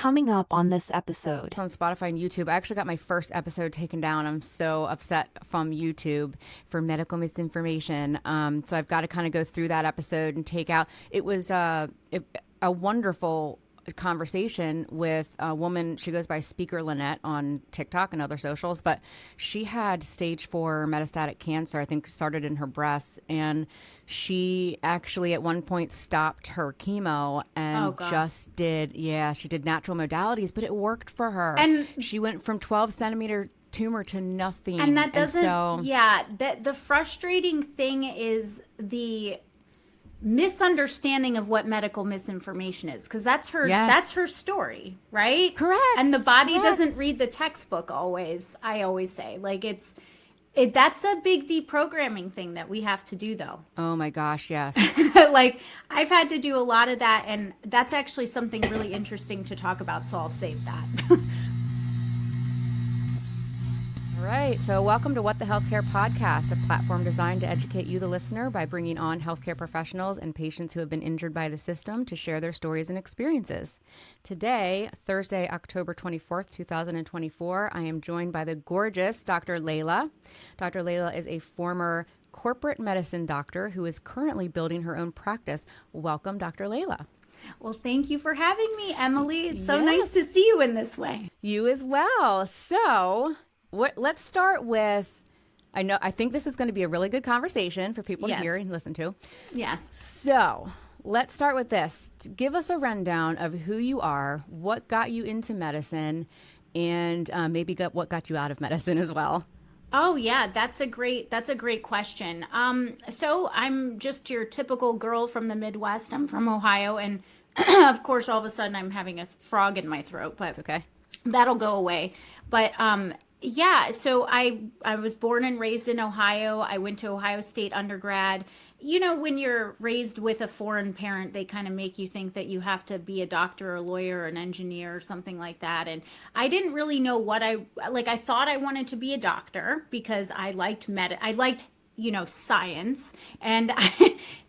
coming up on this episode? It's on Spotify and YouTube. I actually got my first episode taken down. I'm so upset from YouTube for medical misinformation. So I've got to kind of go through that episode and take out. It was a wonderful conversation with a woman. She goes by Speaker Lynette on TikTok and other socials, but she had stage 4 metastatic cancer, I think started in her breasts. And she actually at one point stopped her chemo and she did natural modalities, but it worked for her. And she went from 12 centimeter tumor to nothing. And that doesn't, the frustrating thing is the misunderstanding of what medical misinformation is, because that's her story, right? Correct. And the body doesn't read the textbook always. I always say, like, that's a big deprogramming thing that we have to do, though. Oh my gosh, yes. Like, I've had to do a lot of that, and that's actually something really interesting to talk about, so I'll save that. All right, so welcome to What the Healthcare Podcast, a platform designed to educate you, the listener, by bringing on healthcare professionals and patients who have been injured by the system to share their stories and experiences. Today, Thursday, October 24th, 2024, I am joined by the gorgeous Dr. Leila. Dr. Leila is a former corporate medicine doctor who is currently building her own practice. Welcome, Dr. Leila. Well, thank you for having me, Emily. It's so nice to see you in this way. You as well. So let's start with, I think this is going to be a really good conversation for people to hear and listen to. Yes. So let's start with this. Give us a rundown of who you are, what got you into medicine, and maybe what got you out of medicine as well. Oh yeah, that's a great question. So I'm just your typical girl from the Midwest. I'm from Ohio, and of course, all of a sudden I'm having a frog in my throat, but it's okay. That'll go away. But yeah, so I was born and raised in Ohio. I went to Ohio State undergrad. You know, when you're raised with a foreign parent, they kind of make you think that you have to be a doctor or a lawyer or an engineer or something like that. And I didn't really know what I thought I wanted to be a doctor because I liked science. And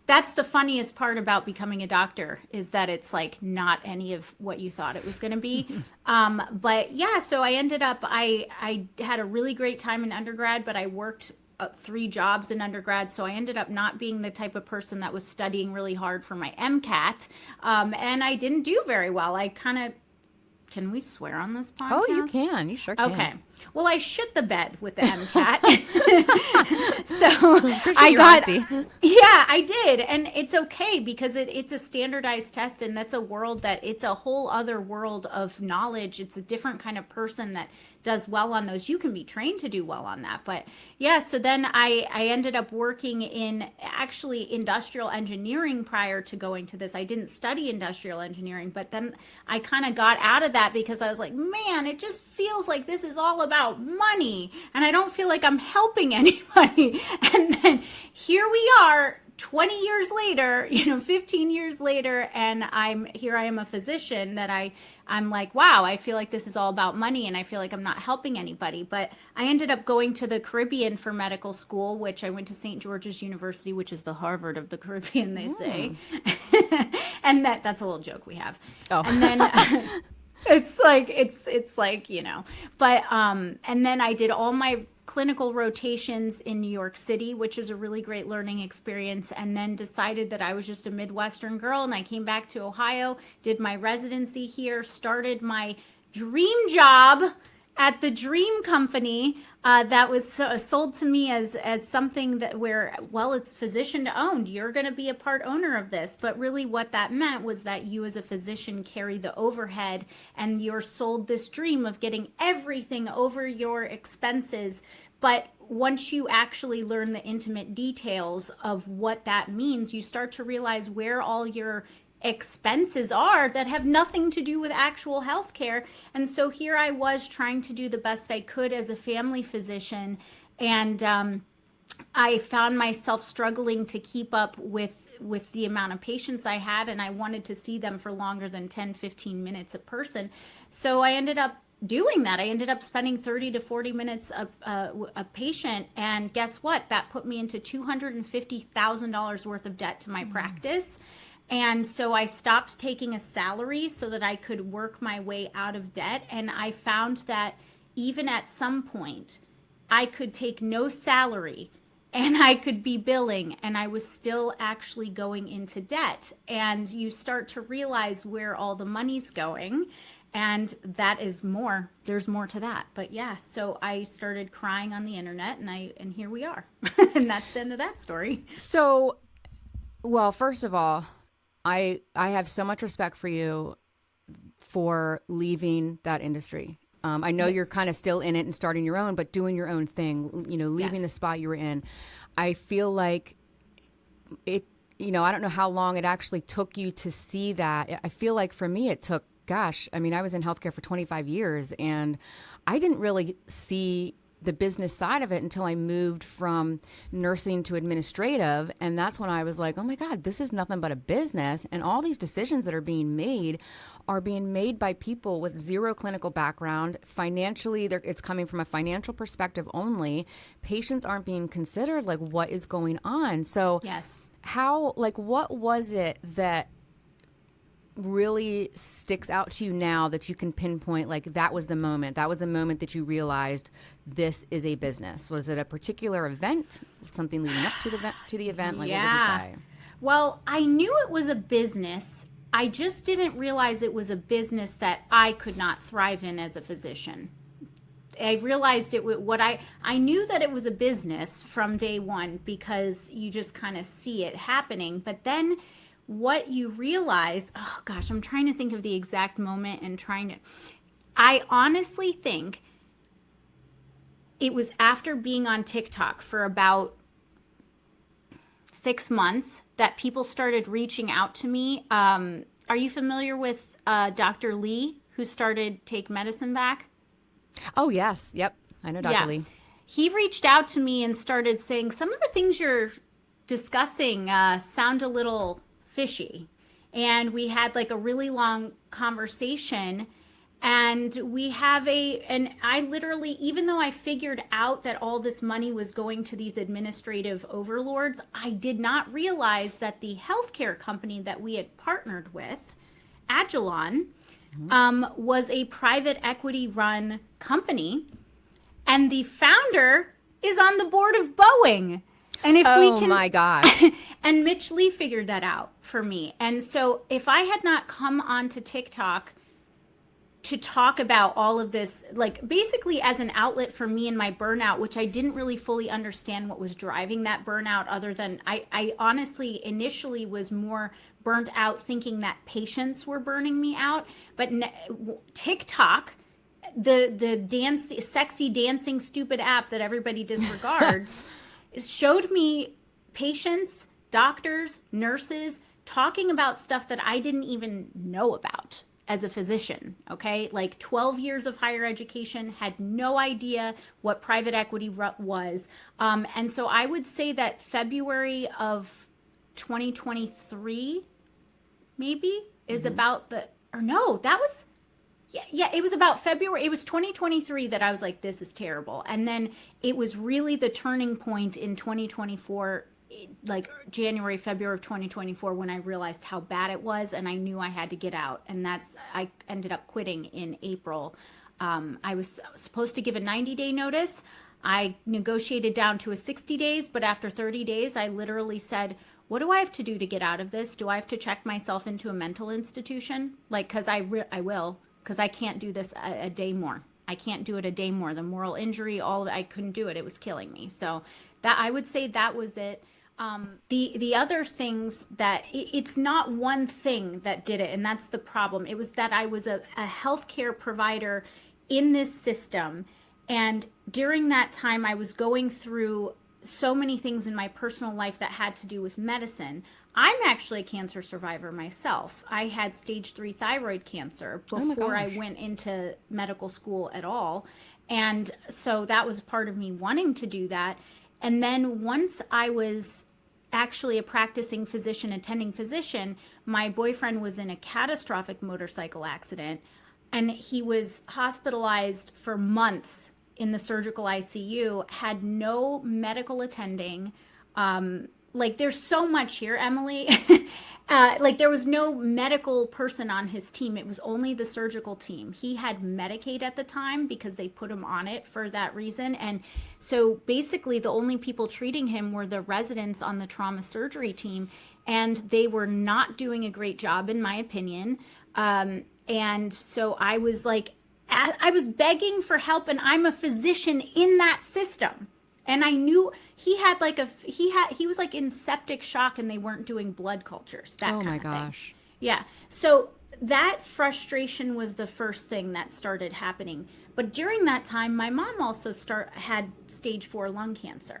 that's the funniest part about becoming a doctor, is that it's like not any of what you thought it was going to be. But yeah, so I ended up, I had a really great time in undergrad, but I worked 3 jobs in undergrad. So I ended up not being the type of person that was studying really hard for my MCAT. And I didn't do very well. Can we swear on this podcast? Oh, you can. You sure can. Okay. Well, I shit the bed with the MCAT. So I got, yeah, I did. And it's okay because it's a standardized test, and that's it's a whole other world of knowledge. It's a different kind of person that does well on those. You can be trained to do well on that. But yeah, so then I ended up working in actually industrial engineering prior to going to this. I didn't study industrial engineering, but then I kind of got out of that because I was like, man, it just feels like this is all about money, and I don't feel like I'm helping anybody. And then here we are 20 years later, 15 years later, and I am a physician that I'm like, wow, I feel like this is all about money, and I feel like I'm not helping anybody. But I ended up going to the Caribbean for medical school, which I went to St. George's University, which is the Harvard of the Caribbean, they say. And that's a little joke we have. Oh. And then it's like, but, and then I did all my clinical rotations in New York City, which is a really great learning experience, and then decided that I was just a Midwestern girl, and I came back to Ohio, did my residency here, started my dream job at the Dream Company that was sold to me as something that it's physician owned. You're going to be a part owner of this. But really what that meant was that you as a physician carry the overhead, and you're sold this dream of getting everything over your expenses. But once you actually learn the intimate details of what that means, you start to realize where all your expenses are that have nothing to do with actual health care. And so here I was trying to do the best I could as a family physician, and I found myself struggling to keep up with the amount of patients I had, and I wanted to see them for longer than 10-15 minutes a person. So I ended up doing that. I ended up spending 30 to 40 minutes a patient, and guess what? That put me into $250,000 worth of debt to my practice. And so I stopped taking a salary so that I could work my way out of debt. And I found that even at some point, I could take no salary and I could be billing and I was still actually going into debt. And you start to realize where all the money's going. And that is more. There's more to that. But yeah, so I started crying on the internet and here we are. And that's the end of that story. So, well, first of all, I have so much respect for you for leaving that industry. I know you're kind of still in it and starting your own, but doing your own thing, leaving the spot you were in. I feel like it, I don't know how long it actually took you to see that. I feel like for me, it took, gosh, I mean, I was in healthcare for 25 years and I didn't really see the business side of it until I moved from nursing to administrative. And that's when I was like, oh my God, this is nothing but a business. And all these decisions that are being made by people with zero clinical background. Financially, it's coming from a financial perspective only. Patients aren't being considered. Like, what is going on? So Yes. what was it that really sticks out to you now that you can pinpoint, like, that was the moment that you realized this is a business? Was it a particular event, something leading up to the event? Like, what would you say? Well, I knew it was a business. I just didn't realize it was a business that I could not thrive in as a physician. I realized I knew that it was a business from day one because you just kind of see it happening. But then what you realize, oh gosh, I'm trying to think of the exact moment and I honestly think it was after being on TikTok for about 6 months that people started reaching out to me. Are you familiar with Dr. Lee, who started Take Medicine Back? Oh, yes. Yep. I know Dr. Lee. He reached out to me and started saying, some of the things you're discussing sound a little fishy. And we had like a really long conversation. And I literally, even though I figured out that all this money was going to these administrative overlords, I did not realize that the healthcare company that we had partnered with, Agilon, was a private equity run company. And the founder is on the board of Boeing. And if we can, my gosh. And Mitch Lee figured that out for me. And so if I had not come onto TikTok to talk about all of this, like basically as an outlet for me and my burnout, which I didn't really fully understand what was driving that burnout, other than I honestly initially was more burnt out thinking that patients were burning me out. But TikTok, the sexy dancing stupid app that everybody disregards, showed me patients, doctors, nurses talking about stuff that I didn't even know about as a physician. Okay, like 12 years of higher education, had no idea what private equity was. And so I would say that February of 2023 maybe is about it was about February. It was 2023 that I was like, this is terrible. And then it was really the turning point in 2024, like January, February of 2024, when I realized how bad it was and I knew I had to get out. And I ended up quitting in April. I was supposed to give a 90-day notice. I negotiated down to a 60 days, but after 30 days, I literally said, what do I have to do to get out of this? Do I have to check myself into a mental institution? Like, cause I will. Because I can't do this a day more. I can't do it a day more. The moral injury, all of it, I couldn't do it. It was killing me. So that, I would say that was it. The other things that it's not one thing that did it, and that's the problem. It was that I was a healthcare provider in this system, and during that time, I was going through so many things in my personal life that had to do with medicine. I'm actually a cancer survivor myself. I had stage 3 thyroid cancer before I went into medical school at all. And so that was part of me wanting to do that. And then once I was actually a practicing physician, attending physician, my boyfriend was in a catastrophic motorcycle accident and he was hospitalized for months in the surgical ICU, had no medical attending, like there's so much here, Emily. Like there was no medical person on his team. It was only the surgical team. He had Medicaid at the time because they put him on it for that reason. And so basically the only people treating him were the residents on the trauma surgery team. And they were not doing a great job, in my opinion. And so I was like, I was begging for help, and I'm a physician in that system. And I knew he had like he was like in septic shock, and they weren't doing blood cultures. That Oh kind my of thing. gosh. Yeah. So that frustration was the first thing that started happening. But during that time, my mom also had stage 4 lung cancer.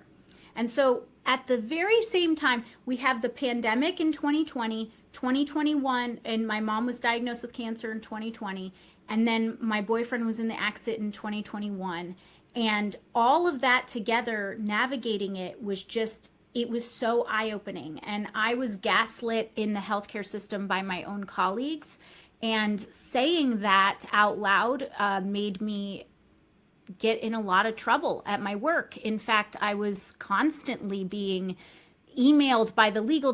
And so at the very same time, we have the pandemic in 2020, 2021, and my mom was diagnosed with cancer in 2020. And then my boyfriend was in the accident in 2021. And all of that together, navigating it was just, it was so eye-opening. And I was gaslit in the healthcare system by my own colleagues. And saying that out loud made me get in a lot of trouble at my work. In fact, I was constantly being emailed by the legal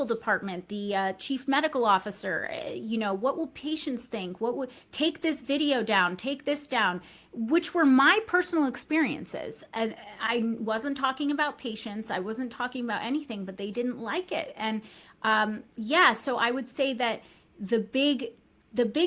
department, the chief medical officer. What will patients think? What would take this video down? Take this down, which were my personal experiences. And I wasn't talking about patients. I wasn't talking about anything, but they didn't like it. And so I would say that the big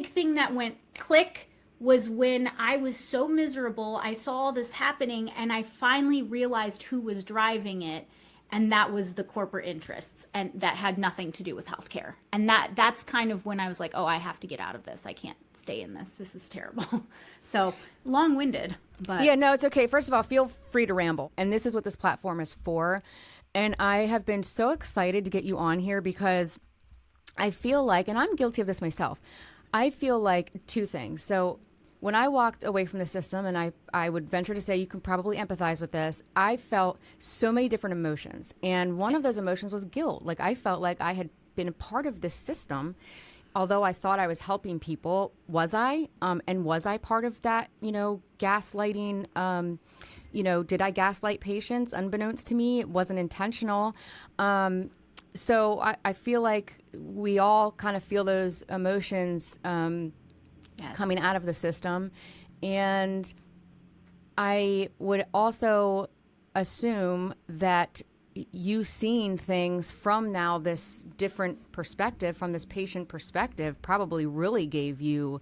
thing that went click was when I was so miserable. I saw all this happening, and I finally realized who was driving it. And that was the corporate interests, and that had nothing to do with healthcare. And that's kind of when I was like, oh, I have to get out of this. I can't stay in this. This is terrible. So long-winded, but Yeah, no, it's okay. First of all, feel free to ramble. And this is what this platform is for. And I have been so excited to get you on here because I feel like, and I'm guilty of this myself, I feel like two things. So when I walked away from the system, and I would venture to say you can probably empathize with this, I felt so many different emotions. And one of those emotions was guilt. Like I felt like I had been a part of this system. Although I thought I was helping people, was I? And was I part of that, gaslighting? Did I gaslight patients unbeknownst to me? It wasn't intentional. So I feel like we all kind of feel those emotions coming out of the system. And I would also assume that you seeing things from now this different perspective, from this patient perspective, probably really gave you,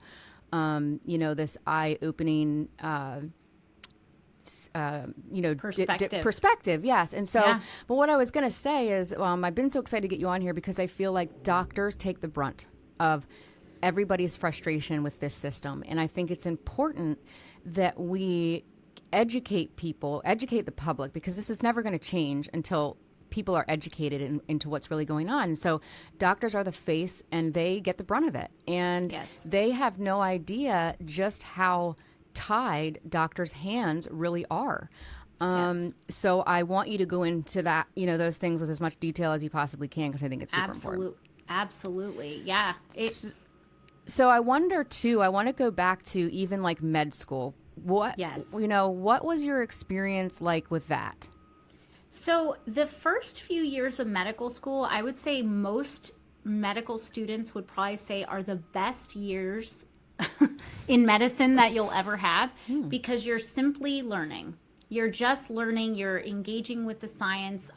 this eye-opening, perspective. Yes. And so, but what I was going to say is, I've been so excited to get you on here because I feel like doctors take the brunt of everybody's frustration with this system. And I think it's important that we educate the public, because this is never going to change until people are educated into what's really going on. And so doctors are the face, and they get the brunt of it. And they have no idea just how tied doctors' hands really are. So I want you to go into that, those things with as much detail as you possibly can, because I think it's super important. Absolutely. Yeah. So I wonder too, I want to go back to even like med school. What was your experience like with that? So the first few years of medical school, I would say most medical students would probably say are the best years in medicine that you'll ever have, because you're simply learning. You're just learning. You're engaging with the science.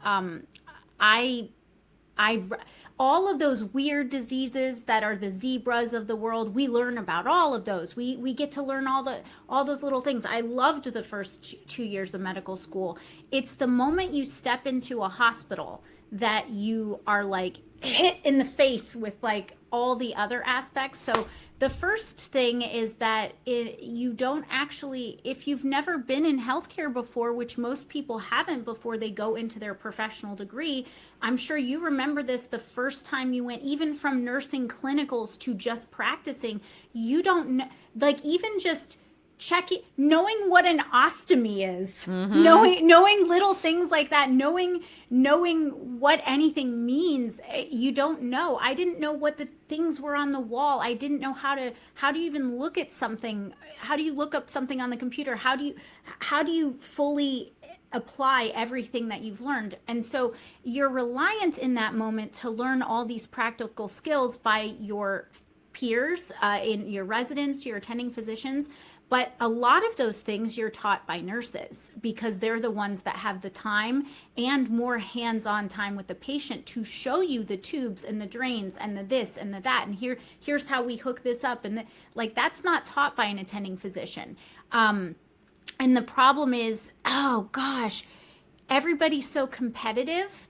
All of those weird diseases that are the zebras of the world, we learn about all of those. We get to learn all those little things. I loved the first 2 years of medical school. It's the moment you step into a hospital that you are like hit in the face with like all the other aspects. So the first thing is that you don't actually, if you've never been in healthcare before, which most people haven't before they go into their professional degree, I'm sure you remember this the first time you went, even from nursing clinicals to just practicing, you don't know, like even just checking, knowing what an ostomy is, knowing little things like that, knowing what anything means, you don't know. I didn't know what the things were on the wall. I didn't know how do you even look at something? How do you look up something on the computer? How do you fully apply everything that you've learned. And so you're reliant in that moment to learn all these practical skills by your peers, in your residents, your attending physicians. But a lot of those things you're taught by nurses because they're the ones that have the time and more hands-on time with the patient to show you the tubes and the drains and the this and the that. And here's how we hook this up. And like, that's not taught by an attending physician. And the problem is, oh gosh, everybody's so competitive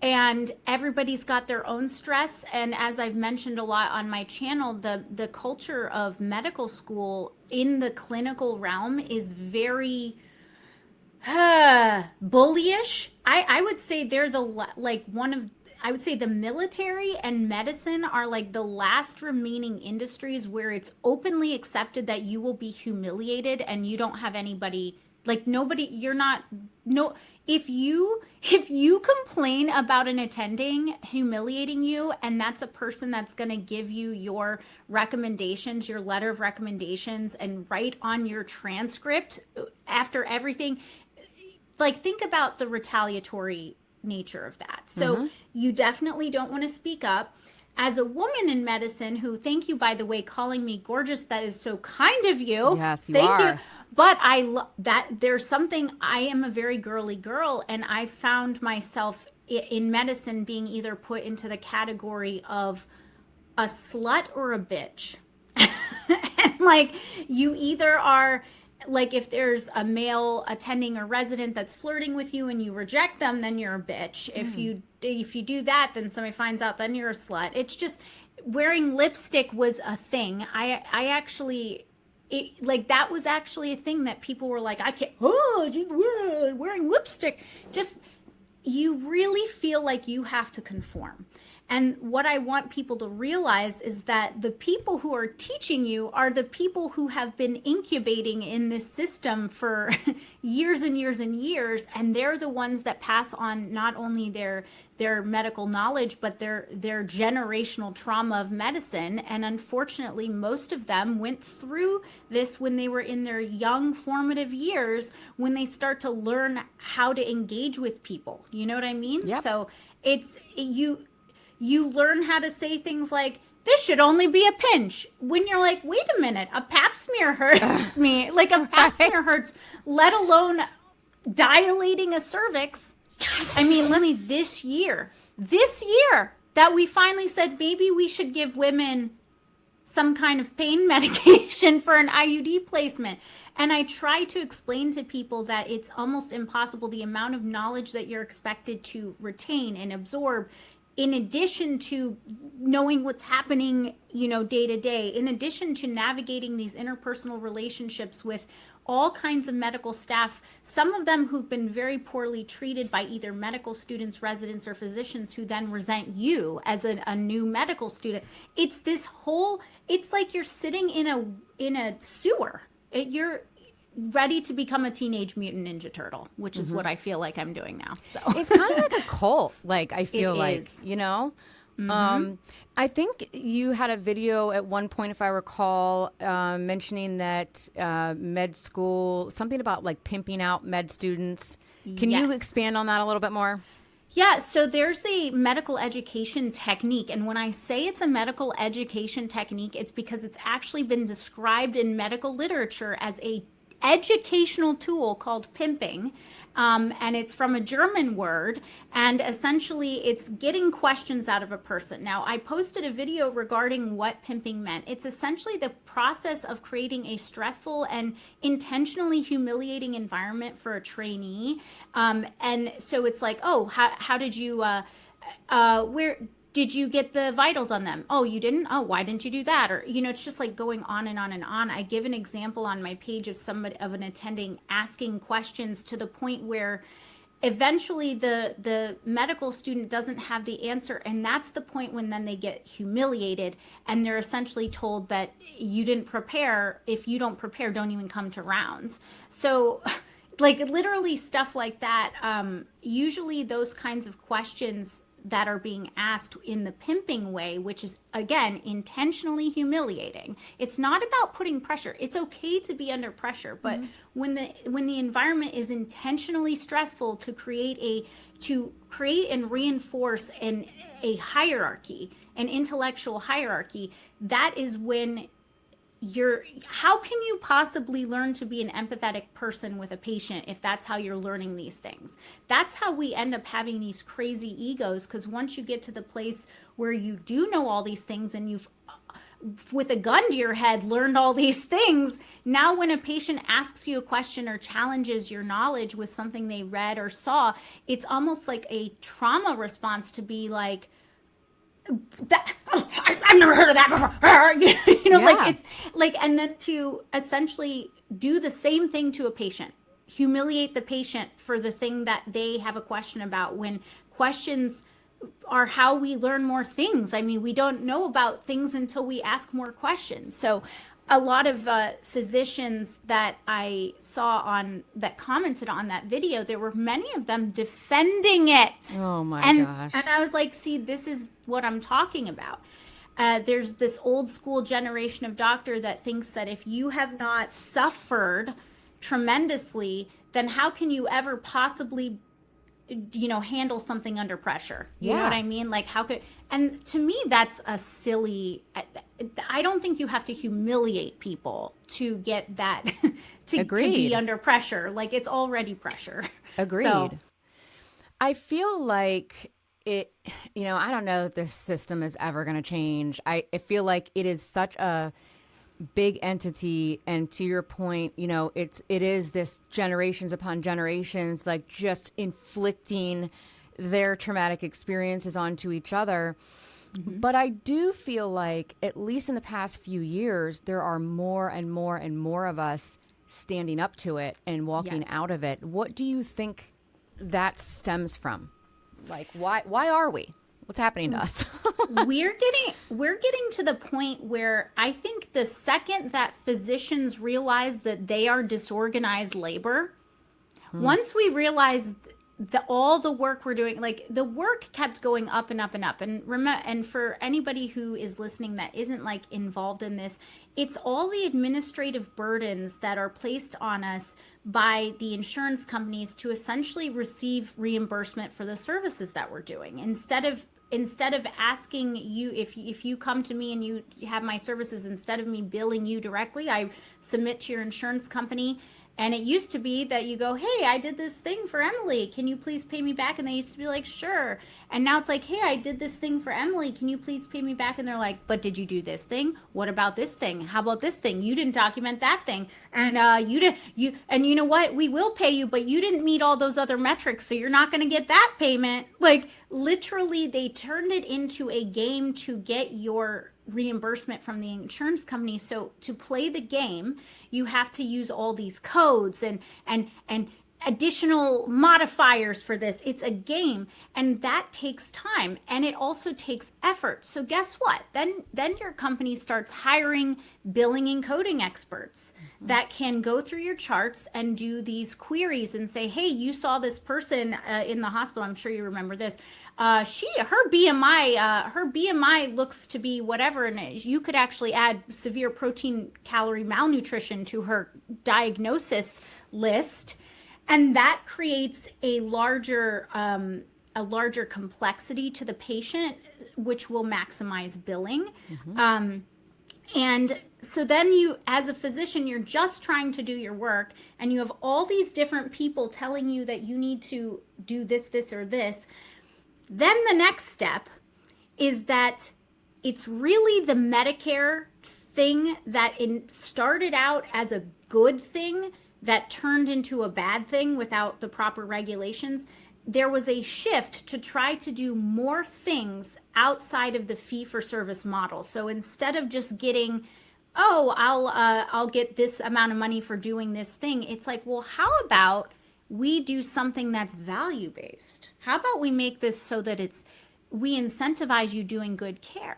and everybody's got their own stress. And as I've mentioned a lot on my channel, the culture of medical school in the clinical realm is very bullyish. I would say they're I would say the military and medicine are like the last remaining industries where it's openly accepted that you will be humiliated and you don't have anybody, like nobody, you're not, no, if you complain about an attending humiliating you, and that's a person that's going to give you your recommendations, your letter of recommendations, and write on your transcript after everything, like think about the retaliatory nature of that. So you definitely don't want to speak up. As a woman in medicine, who, thank you, by the way, calling me gorgeous, that is so kind of you. Yes, you thank are. you. But that there's something, I am a very girly girl, and I found myself in medicine being either put into the category of a slut or a bitch. And like, you either are, like, if there's a male attending or resident that's flirting with you and you reject them, then you're a bitch. If you do that, then somebody finds out, then you're a slut. It's just, wearing lipstick was a thing. I actually, like, that was actually a thing that people were like, I can't, wearing lipstick. Just, you really feel like you have to conform. And what I want people to realize is that the people who are teaching you are the people who have been incubating in this system for years and years and years. And they're the ones that pass on not only their medical knowledge, but their generational trauma of medicine. And unfortunately, most of them went through this when they were in their young formative years, when they start to learn how to engage with people. You know what I mean? Yep. So it's, you learn how to say things like, this should only be a pinch, when you're like, wait a minute, a pap smear hurts me. Like, a pap smear hurts, let alone dilating a cervix. I mean, this year that we finally said maybe we should give women some kind of pain medication for an IUD placement. And I try to explain to people that it's almost impossible, the amount of knowledge that you're expected to retain and absorb, in addition to knowing what's happening, day to day, in addition to navigating these interpersonal relationships with all kinds of medical staff, some of them who've been very poorly treated by either medical students, residents, or physicians, who then resent you as a new medical student. It's this whole, it's like you're sitting in a sewer. You're ready to become a teenage mutant ninja turtle, which is what I feel like I'm doing now. So It's kind of like a cult. Like, I feel It like, is. I think you had a video at one point, if I recall, mentioning that med school, something about like pimping out med students. Can you Yes. expand on that a little bit more? Yeah, so there's a medical education technique. And when I say it's a medical education technique, it's because it's actually been described in medical literature as a educational tool called pimping. And it's from a German word. And essentially, it's getting questions out of a person. Now, I posted a video regarding what pimping meant. It's essentially the process of creating a stressful and intentionally humiliating environment for a trainee. And so it's like, oh, how did you, where did you get the vitals on them? Oh, you didn't? Oh, why didn't you do that? Or, it's just like going on and on and on. I give an example on my page of an attending asking questions to the point where eventually the medical student doesn't have the answer. And that's the point when then they get humiliated and they're essentially told that you didn't prepare. If you don't prepare, don't even come to rounds. So like literally stuff like that. Usually those kinds of questions, that are being asked in the pimping way, which is, again, intentionally humiliating. It's not about putting pressure. It's okay to be under pressure, but when the environment is intentionally stressful to create and reinforce a hierarchy, an intellectual hierarchy, that is when how can you possibly learn to be an empathetic person with a patient if that's how you're learning these things? That's how we end up having these crazy egos, because once you get to the place where you do know all these things and you've, with a gun to your head, learned all these things, now when a patient asks you a question or challenges your knowledge with something they read or saw, it's almost like a trauma response to be like, I've never heard of that before. Like it's like, and then to essentially do the same thing to a patient, humiliate the patient for the thing that they have a question about, when questions are how we learn more things. I mean, we don't know about things until we ask more questions. So a lot of physicians that I saw that commented on that video, there were many of them defending it. Oh my gosh. And I was like, see, this is what I'm talking about. There's this old school generation of doctor that thinks that if you have not suffered tremendously, then how can you ever possibly handle something under pressure? You know what I mean? Like, how could, and to me, that's a silly, I don't think you have to humiliate people to get that, to be under pressure. Like, it's already pressure. Agreed. So, I feel like I don't know if this system is ever going to change. I feel like it is such a big entity, and to your point, it is this generations upon generations, like just inflicting their traumatic experiences onto each other. But I do feel like, at least in the past few years, there are more and more and more of us standing up to it and walking out of it. What do you think that stems from? Like, why are we? What's happening to us? we're getting to the point where I think the second that physicians realize that they are disorganized labor, once we realize all the work we're doing, like the work kept going up and up and up. And for anybody who is listening that isn't like involved in this, it's all the administrative burdens that are placed on us by the insurance companies to essentially receive reimbursement for the services that we're doing. Instead of asking you, if you come to me and you have my services, instead of me billing you directly, I submit to your insurance company. And it used to be that you go, hey, I did this thing for Emily. Can you please pay me back? And they used to be like, sure. And now it's like, hey, I did this thing for Emily. Can you please pay me back? And they're like, but did you do this thing? What about this thing? How about this thing? You didn't document that thing. And and you know what? We will pay you, but you didn't meet all those other metrics, so you're not going to get that payment. Like, literally, they turned it into a game to get your reimbursement from the insurance company. So to play the game, you have to use all these codes and additional modifiers for this. It's a game, and that takes time, and it also takes effort. So guess what? Then your company starts hiring billing and coding experts that can go through your charts and do these queries and say, hey, you saw this person in the hospital. I'm sure you remember this. Her BMI looks to be whatever, and you could actually add severe protein calorie malnutrition to her diagnosis list. And that creates a larger complexity to the patient, which will maximize billing. And so then you, as a physician, you're just trying to do your work, and you have all these different people telling you that you need to do this, this, or this. Then the next step is that it's really the Medicare thing that started out as a good thing that turned into a bad thing without the proper regulations. There was a shift to try to do more things outside of the fee-for-service model. So instead of just getting, I'll get this amount of money for doing this thing, it's like, well, how about we do something that's value-based? How about we make this so that we incentivize you doing good care?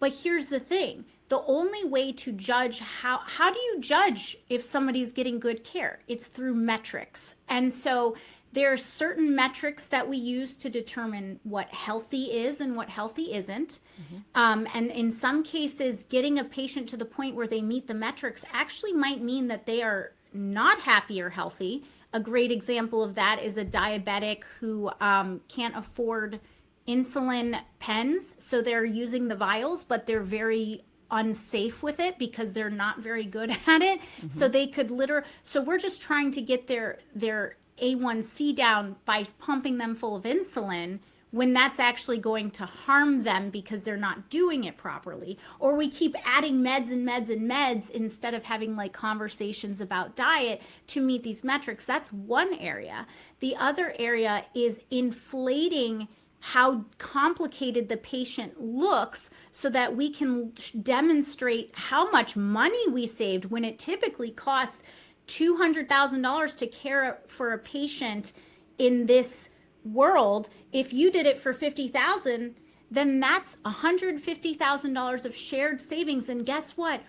But here's the thing. The only way to judge how do you judge if somebody's getting good care? It's through metrics. And so there are certain metrics that we use to determine what healthy is and what healthy isn't. And in some cases, getting a patient to the point where they meet the metrics actually might mean that they are not happy or healthy. A great example of that is a diabetic who can't afford insulin pens, so they're using the vials, but they're very unsafe with it because they're not very good at it. So they could so we're just trying to get their A1C down by pumping them full of insulin, when that's actually going to harm them because they're not doing it properly. Or we keep adding meds and meds and meds instead of having like conversations about diet to meet these metrics. That's one area. The other area is inflating how complicated the patient looks so that we can demonstrate how much money we saved, when it typically costs $200,000 to care for a patient in this world. If you did it for $50,000, then that's $150,000 of shared savings. And guess what?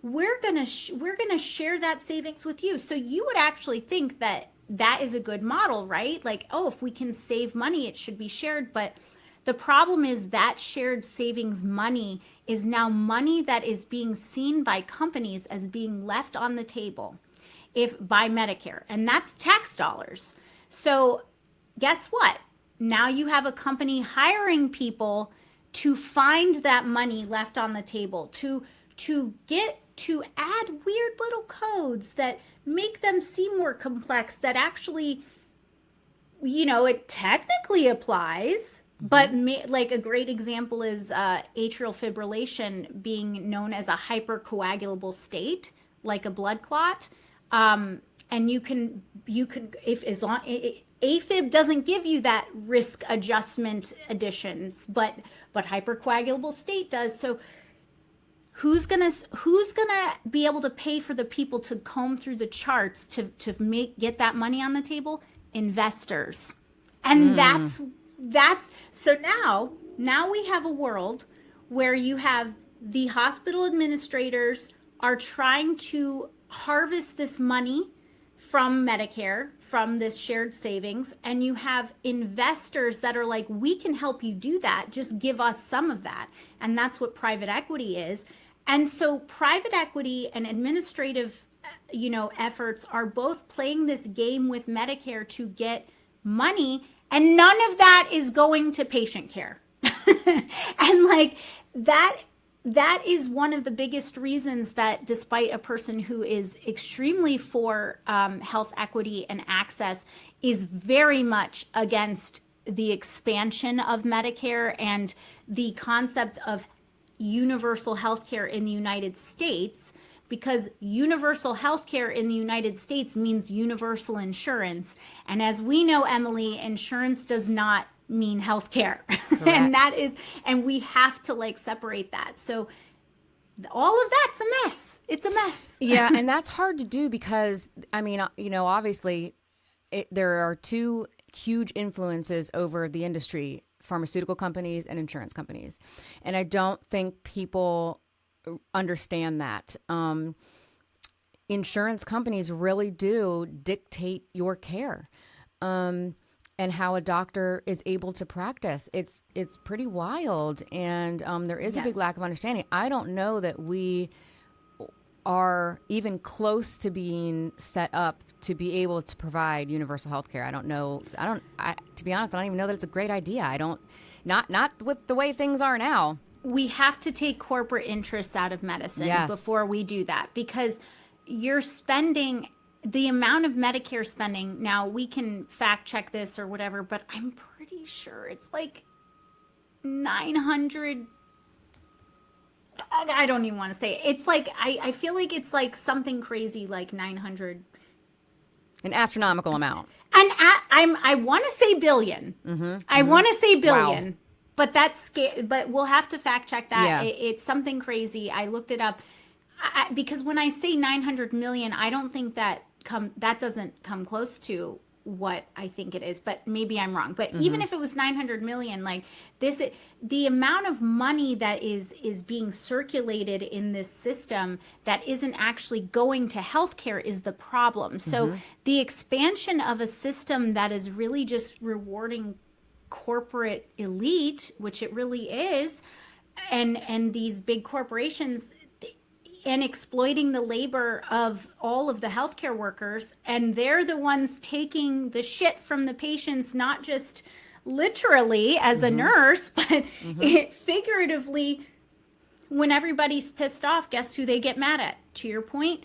We're gonna share that savings with you. So you would actually think that that is a good model, right? Like, oh, if we can save money, it should be shared. But the problem is that shared savings money is now money that is being seen by companies as being left on the table by Medicare, and that's tax dollars. So guess what? Now you have a company hiring people to find that money left on the table, to add weird little codes that make them seem more complex, that actually, it technically applies, but like a great example is atrial fibrillation being known as a hypercoagulable state, like a blood clot. And you can, if as long, AFib doesn't give you that risk adjustment additions, but hypercoagulable state does. So who's gonna be able to pay for the people to comb through the charts to get that money on the table? Investors. And that's so now we have a world where you have the hospital administrators are trying to harvest this money from Medicare, from this shared savings, and you have investors that are like, we can help you do that, just give us some of that. And that's what private equity is. And so private equity and administrative efforts are both playing this game with Medicare to get money, and none of that is going to patient care. And like that is one of the biggest reasons that, despite a person who is extremely for health equity and access, is very much against the expansion of Medicare and the concept of universal health care in the United States, because universal health care in the United States means universal insurance. And as we know, Emily, insurance does not mean healthcare. And we have to separate that. So all of that's a mess. It's a mess. Yeah. And that's hard to do because, obviously there are two huge influences over the industry: pharmaceutical companies and insurance companies. And I don't think people understand that. Insurance companies really do dictate your care. And how a doctor is able to practice. It's pretty wild. And there is a big lack of understanding. I don't know that we are even close to being set up to be able to provide universal health care. I don't know. To be honest, I don't even know that it's a great idea. Not with the way things are now. We have to take corporate interests out of medicine before we do that, because you're spending the amount of Medicare spending. Now, we can fact check this or whatever, but I'm pretty sure it's like 900. I don't even want to say it. It's like, I feel like it's like something crazy, like 900. An astronomical amount. And I want to say billion. I want to say billion. Wow. But that's scary. But we'll have to fact check that. Yeah. It's something crazy. I looked it up. Because when I say 900 million, I don't think that doesn't come close to what I think it is, but maybe I'm wrong. But even if it was 900 million, like this, the amount of money that is being circulated in this system that isn't actually going to healthcare is the problem. So the expansion of a system that is really just rewarding corporate elite, which it really is, and these big corporations, and exploiting the labor of all of the healthcare workers, and they're the ones taking the shit from the patients, not just literally as a nurse, but figuratively. When everybody's pissed off, guess who they get mad at? To your point,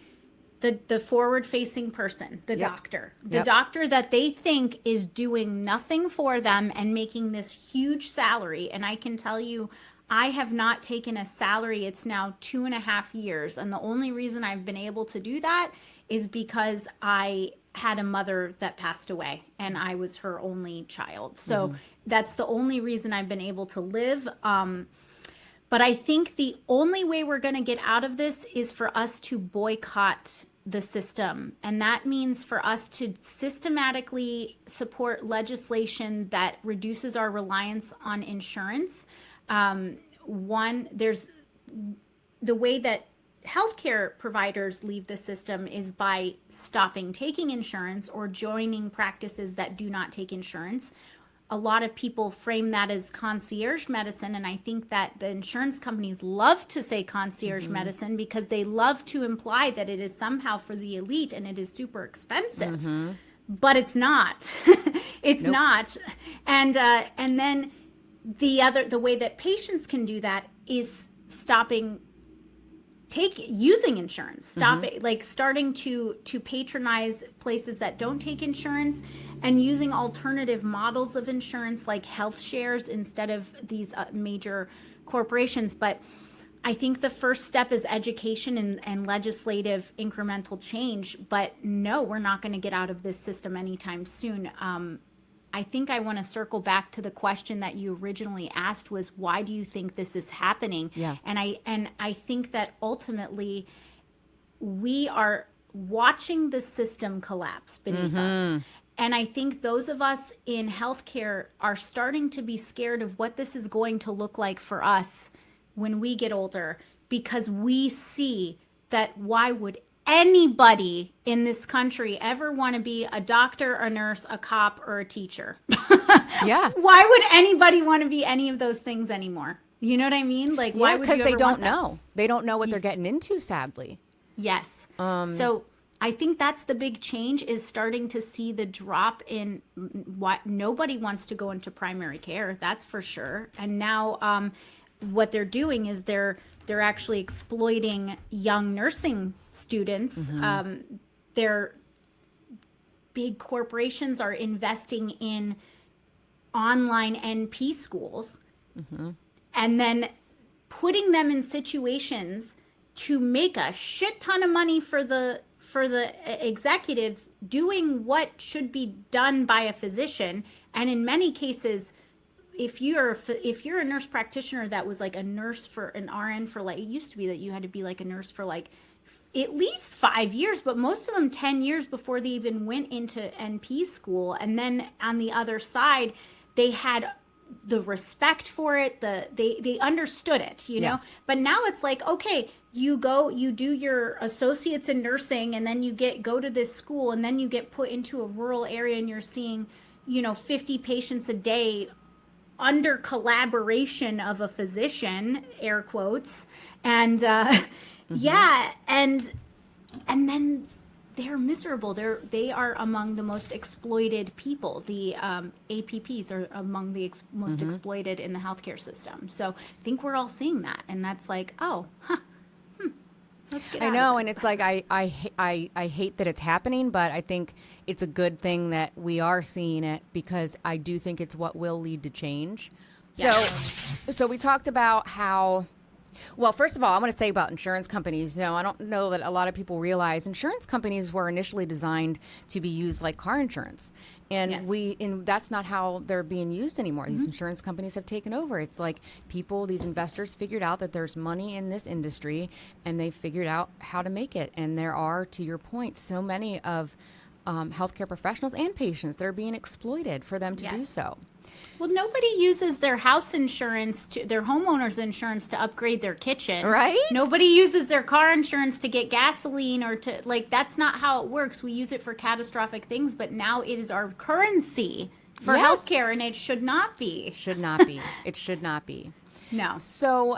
the forward-facing person, the doctor. The doctor that they think is doing nothing for them and making this huge salary. And I can tell you, I have not taken a salary. It's now 2.5 years. And the only reason I've been able to do that is because I had a mother that passed away and I was her only child. So that's the only reason I've been able to live. But I think the only way we're going to get out of this is for us to boycott the system. And that means for us to systematically support legislation that reduces our reliance on insurance. There's the way that healthcare providers leave the system is by stopping taking insurance or joining practices that do not take insurance. A lot of people frame that as concierge medicine, and I think that the insurance companies love to say concierge medicine because they love to imply that it is somehow for the elite and it is super expensive. But it's not. It's not. And then the way that patients can do that is stopping using insurance, starting to patronize places that don't take insurance and using alternative models of insurance like health shares instead of these major corporations. But I think the first step is education and legislative incremental change. But no, we're not going to get out of this system anytime soon. I think I want to circle back to the question that you originally asked was, why do you think this is happening? Yeah. And I think that ultimately we are watching the system collapse beneath us. And I think those of us in healthcare are starting to be scared of what this is going to look like for us when we get older, because we see that why would anybody in this country ever want to be a doctor, a nurse, a cop, or a teacher? Yeah. Why would anybody want to be any of those things anymore? You know what I mean? Like, why would you because they ever don't want that? know. They don't know what they're getting into, sadly. Yes. So I think that's the big change, is starting to see the drop in what nobody wants to go into primary care. That's for sure. And now what they're doing is they're actually exploiting young nursing students. Their big corporations are investing in online NP schools and then putting them in situations to make a shit ton of money for the executives doing what should be done by a physician. And in many cases, if you're a nurse practitioner that was like a nurse for an RN for, like, it used to be that you had to be like a nurse for like at least 5 years, but most of them 10 years before they even went into NP school. And then on the other side, they had the respect for it, they understood it, you know. Yes. But now it's like, okay, you do your associates in nursing, and then you go to this school, and then you get put into a rural area, and you're seeing, 50 patients a day under collaboration of a physician, air quotes, and yeah, and then they're miserable. They are among the most exploited people. The APPs are among the most exploited in the healthcare system. So I think we're all seeing that, and that's like, let's get out I know, of and this. it's like I hate that it's happening, but I think it's a good thing that we are seeing it, because I do think it's what will lead to change. Yes. So we talked about how. Well, first of all, I want to say about insurance companies. I don't know that a lot of people realize insurance companies were initially designed to be used like car insurance. And Yes. that's not how they're being used anymore. These insurance companies have taken over. It's like these investors figured out that there's money in this industry, and they figured out how to make it. And there are, to your point, so many of healthcare professionals and patients that are being exploited for them to do Yes. so. Well, nobody uses their house insurance their homeowner's insurance to upgrade their kitchen. Right? Nobody uses their car insurance to get gasoline or to, like, that's not how it works. We use it for catastrophic things, but now it is our currency for Yes. healthcare, and it should not be. Should not be. It should not be. No. So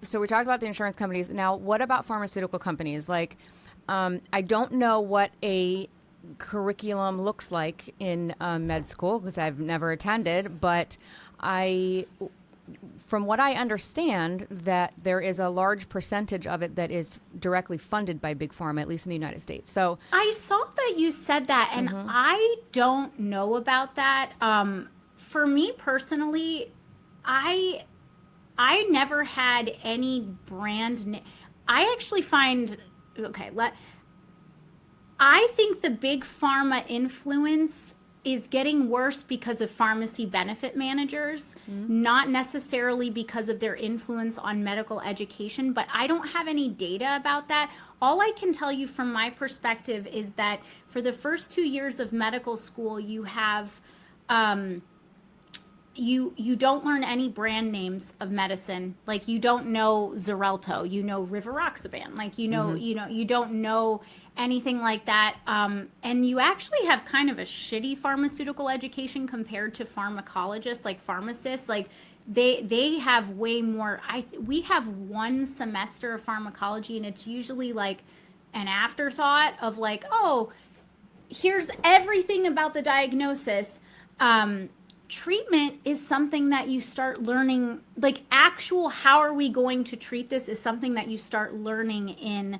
so we talked about the insurance companies. Now, what about pharmaceutical companies? Like, I don't know what a curriculum looks like in med school because I've never attended, but from what I understand, that there is a large percentage of it that is directly funded by Big Pharma, at least in the United States. So I saw that you said that, and I don't know about that. For me personally, I never had any brand. I actually find I think the big pharma influence is getting worse because of pharmacy benefit managers, not necessarily because of their influence on medical education, but I don't have any data about that. All I can tell you from my perspective is that for the first 2 years of medical school, you have you don't learn any brand names of medicine. Like, you don't know Xarelto, you know Rivaroxaban, like, you don't know anything like that. And you actually have kind of a shitty pharmaceutical education compared to pharmacologists, like pharmacists. Like, they have way more. We have 1 semester of pharmacology, and it's usually like an afterthought of like, oh, here's everything about the diagnosis. Treatment is something that you start learning, like, actual how are we going to treat this is something that you start learning in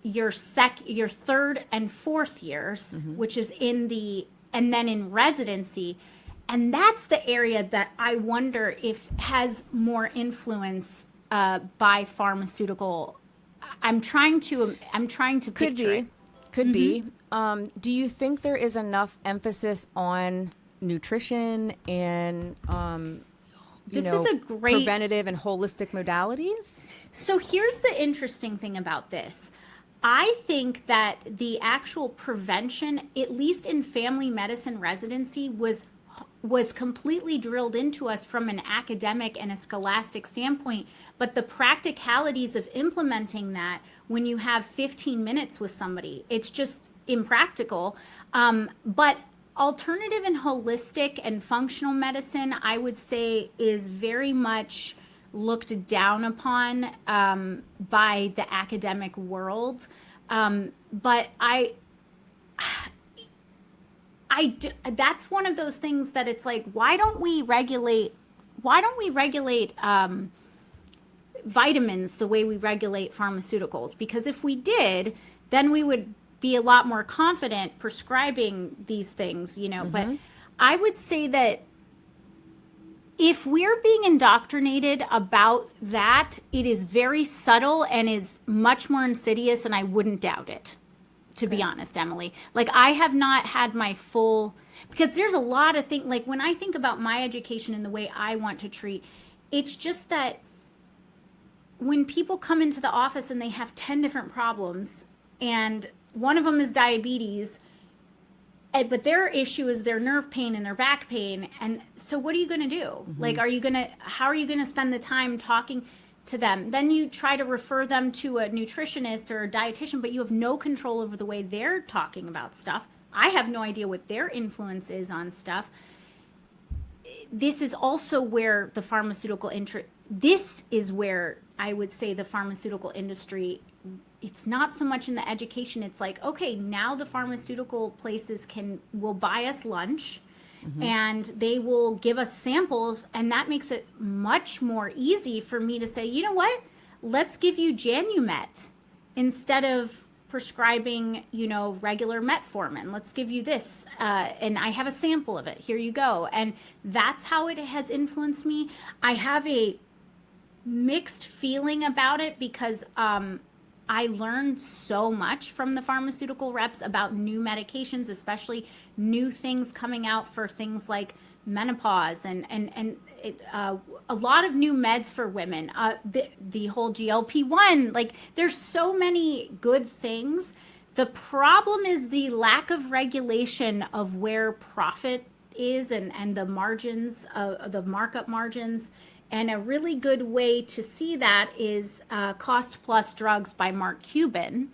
your 3rd and 4th years, which is and then in residency. And that's the area that I wonder if has more influence by pharmaceutical. I'm trying to picture it. Could be. Do you think there is enough emphasis on nutrition and This is a great preventative and holistic modalities? So here's the interesting thing about this. I think that the actual prevention, at least in family medicine residency, was completely drilled into us from an academic and a scholastic standpoint. But the practicalities of implementing that when you have 15 minutes with somebody, it's just impractical. But alternative and holistic and functional medicine, I would say, is very much looked down upon by the academic world. But that's one of those things that it's like, why don't we regulate vitamins the way we regulate pharmaceuticals? Because if we did, then we would be a lot more confident prescribing these things, But I would say that if we're being indoctrinated about that, it is very subtle and is much more insidious, and I wouldn't doubt it, to be honest, Emily. Like, I have not had my full, because there's a lot of things, like, when I think about my education and the way I want to treat, it's just that when people come into the office and they have 10 different problems, and one of them is diabetes, but their issue is their nerve pain and their back pain. And so what are you going to do? Like, how are you going to spend the time talking to them? Then you try to refer them to a nutritionist or a dietitian, but you have no control over the way they're talking about stuff. I have no idea what their influence is on stuff. This is also where the pharmaceutical this is where I would say the pharmaceutical industry, it's not so much in the education. It's like, okay, now the pharmaceutical places will buy us lunch, and they will give us samples, and that makes it much more easy for me to say, you know what, let's give you Janumet instead of prescribing, regular metformin. Let's give you this, and I have a sample of it. Here you go. And that's how it has influenced me. I have a mixed feeling about it because I learned so much from the pharmaceutical reps about new medications, especially new things coming out for things like menopause and a lot of new meds for women. The whole GLP-1, like, there's so many good things The problem is the lack of regulation of where profit is and the margins, the markup margins. And a really good way to see that is Cost Plus Drugs by Mark Cuban.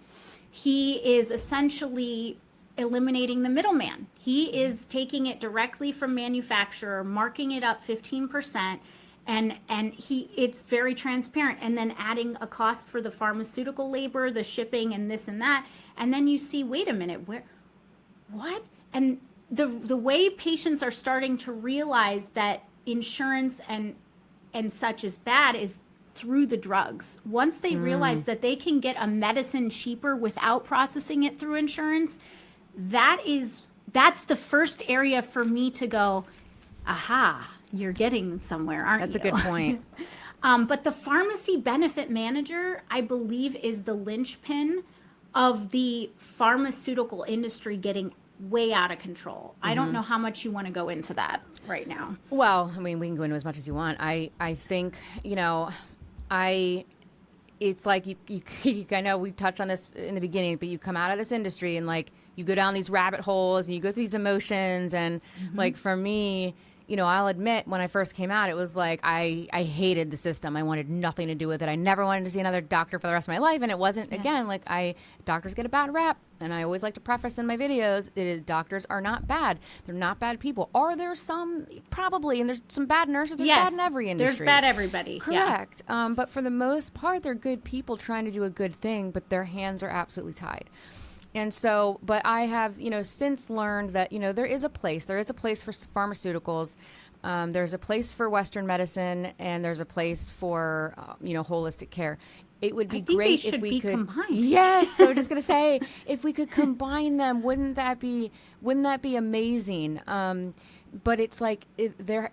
He is essentially eliminating the middleman. He is taking it directly from manufacturer, marking it up 15%, and it's very transparent, and then adding a cost for the pharmaceutical labor, the shipping, and this and that. And then you see, wait a minute, what? And the way patients are starting to realize that insurance and such is bad is through the drugs. Once they realize that they can get a medicine cheaper without processing it through insurance, that's the first area for me to go, aha, you're getting somewhere, aren't you? That's a good point. But the pharmacy benefit manager, I believe, is the linchpin of the pharmaceutical industry getting way out of control. I don't know how much you want to go into that right now. Well, I mean, we can go into as much as you want. I think, it's like I know we touched on this in the beginning, but you come out of this industry and like you go down these rabbit holes and you go through these emotions. And like for me, I'll admit when I first came out, it was like I hated the system. I wanted nothing to do with it. I never wanted to see another doctor for the rest of my life. And it wasn't, again, like doctors get a bad rap. And I always like to preface in my videos, doctors are not bad. They're not bad people. Are there some? Probably. And there's some bad nurses. There's bad in every industry. There's bad everybody. Correct. Yeah. But for the most part, they're good people trying to do a good thing, but their hands are absolutely tied. And so, but I have, since learned that, there is a place for pharmaceuticals. There's a place for Western medicine, and there's a place for, holistic care. It would be great if we could combined. Yes, so just gonna say, if we could combine them, wouldn't that be amazing? But it's like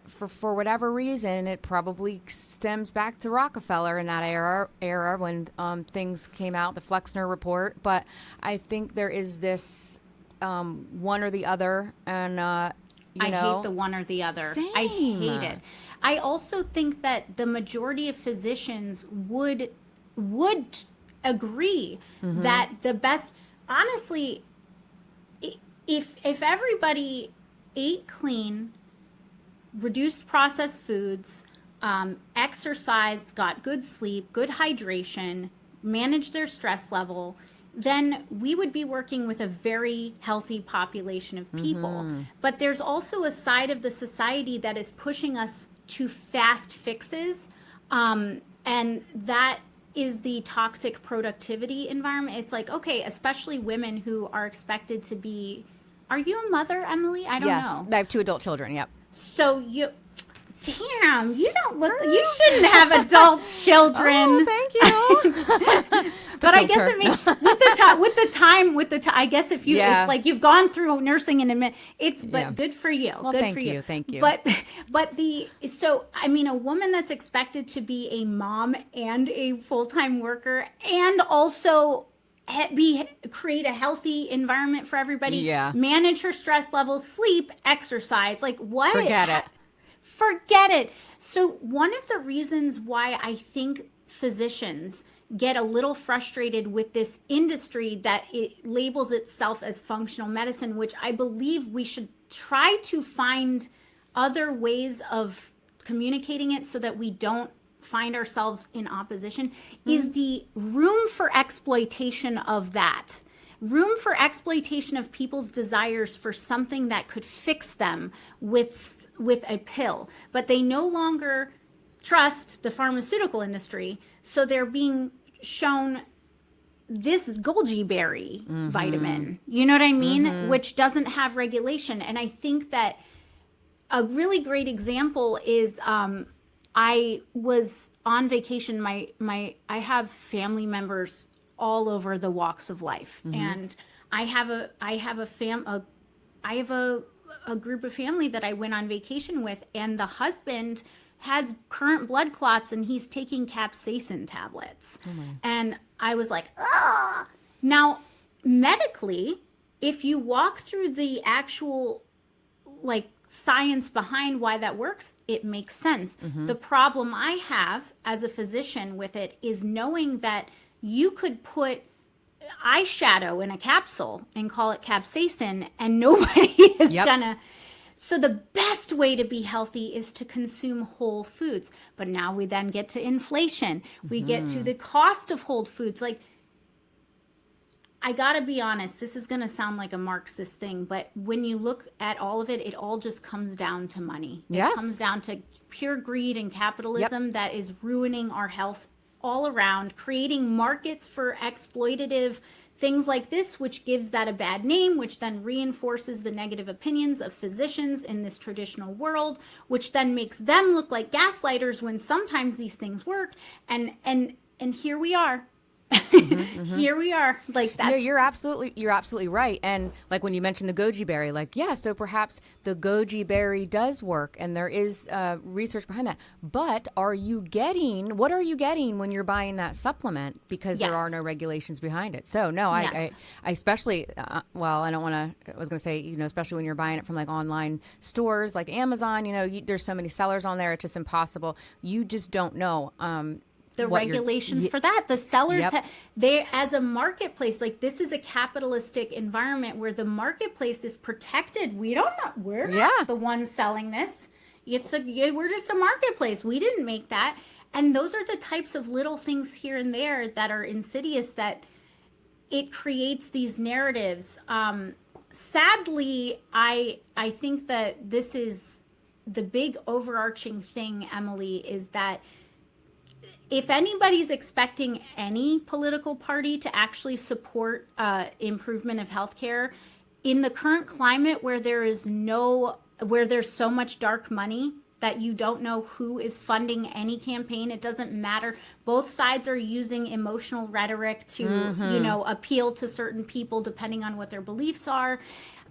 for whatever reason, it probably stems back to Rockefeller in that era when things came out, the Flexner report. But I think there is this one or the other, and I hate the one or the other. Same. I hate it. I also think that the majority of physicians would agree that the best, honestly, if everybody ate clean, reduced processed foods, exercised, got good sleep, good hydration, managed their stress level, then we would be working with a very healthy population of people. But there's also a side of the society that is pushing us to fast fixes, and that is the toxic productivity environment. It's like, okay, especially women who are expected to be. Are you a mother, Emily? I don't know. Yes, I have 2 adult children. Yep. So damn, you don't look. You shouldn't have adult children. Oh, thank you. But I guess with the time, I guess if if like you've gone through nursing and good for you. Well, good thank for you. Thank you. But a woman that's expected to be a mom and a full-time worker and also create a healthy environment for everybody. Yeah. Manage her stress levels, sleep, exercise. Like what? Forget it. So one of the reasons why I think physicians get a little frustrated with this industry that it labels itself as functional medicine, which I believe we should try to find other ways of communicating it so that we don't find ourselves in opposition, is the room for exploitation of that. Room for exploitation of people's desires for something that could fix them with a pill. But they no longer trust the pharmaceutical industry, so they're being shown this Golgi berry vitamin. You know what I mean? Which doesn't have regulation. And I think that a really great example is I was on vacation. I have family members all over the walks of life, and I have a group of family that I went on vacation with, and the husband has current blood clots and he's taking capsaicin tablets. And I was like, ugh. Now, medically, if you walk through the actual science behind why that works, it makes sense. The problem I have as a physician with it is knowing that you could put eyeshadow in a capsule and call it capsaicin, and nobody is gonna. So the best way to be healthy is to consume whole foods. But now we then get to inflation. We get to the cost of whole foods. Like, I gotta be honest, this is gonna sound like a Marxist thing, but when you look at all of it, it all just comes down to money. Yes. It comes down to pure greed and capitalism that is ruining our health all around, creating markets for exploitative things like this, which gives that a bad name, which then reinforces the negative opinions of physicians in this traditional world, which then makes them look like gaslighters when sometimes these things work. And here we are. Here we are. Like that. No, you're absolutely right. And like when you mentioned the goji berry, like, yeah, so perhaps the goji berry does work and there is research behind that. But what are you getting when you're buying that supplement? Because there are no regulations behind it. So no, I especially, well, I was going to say, especially when you're buying it from like online stores like Amazon, there's so many sellers on there. It's just impossible. You just don't know. The regulations for that. The sellers, they as a marketplace, like this is a capitalistic environment where the marketplace is protected. We don't know. We're not the ones selling this. We're just a marketplace. We didn't make that. And those are the types of little things here and there that are insidious, that it creates these narratives. Sadly, I think that this is the big overarching thing, Emily, is that if anybody's expecting any political party to actually support improvement of healthcare in the current climate where there's so much dark money that you don't know who is funding any campaign, it doesn't matter. Both sides are using emotional rhetoric to, appeal to certain people depending on what their beliefs are.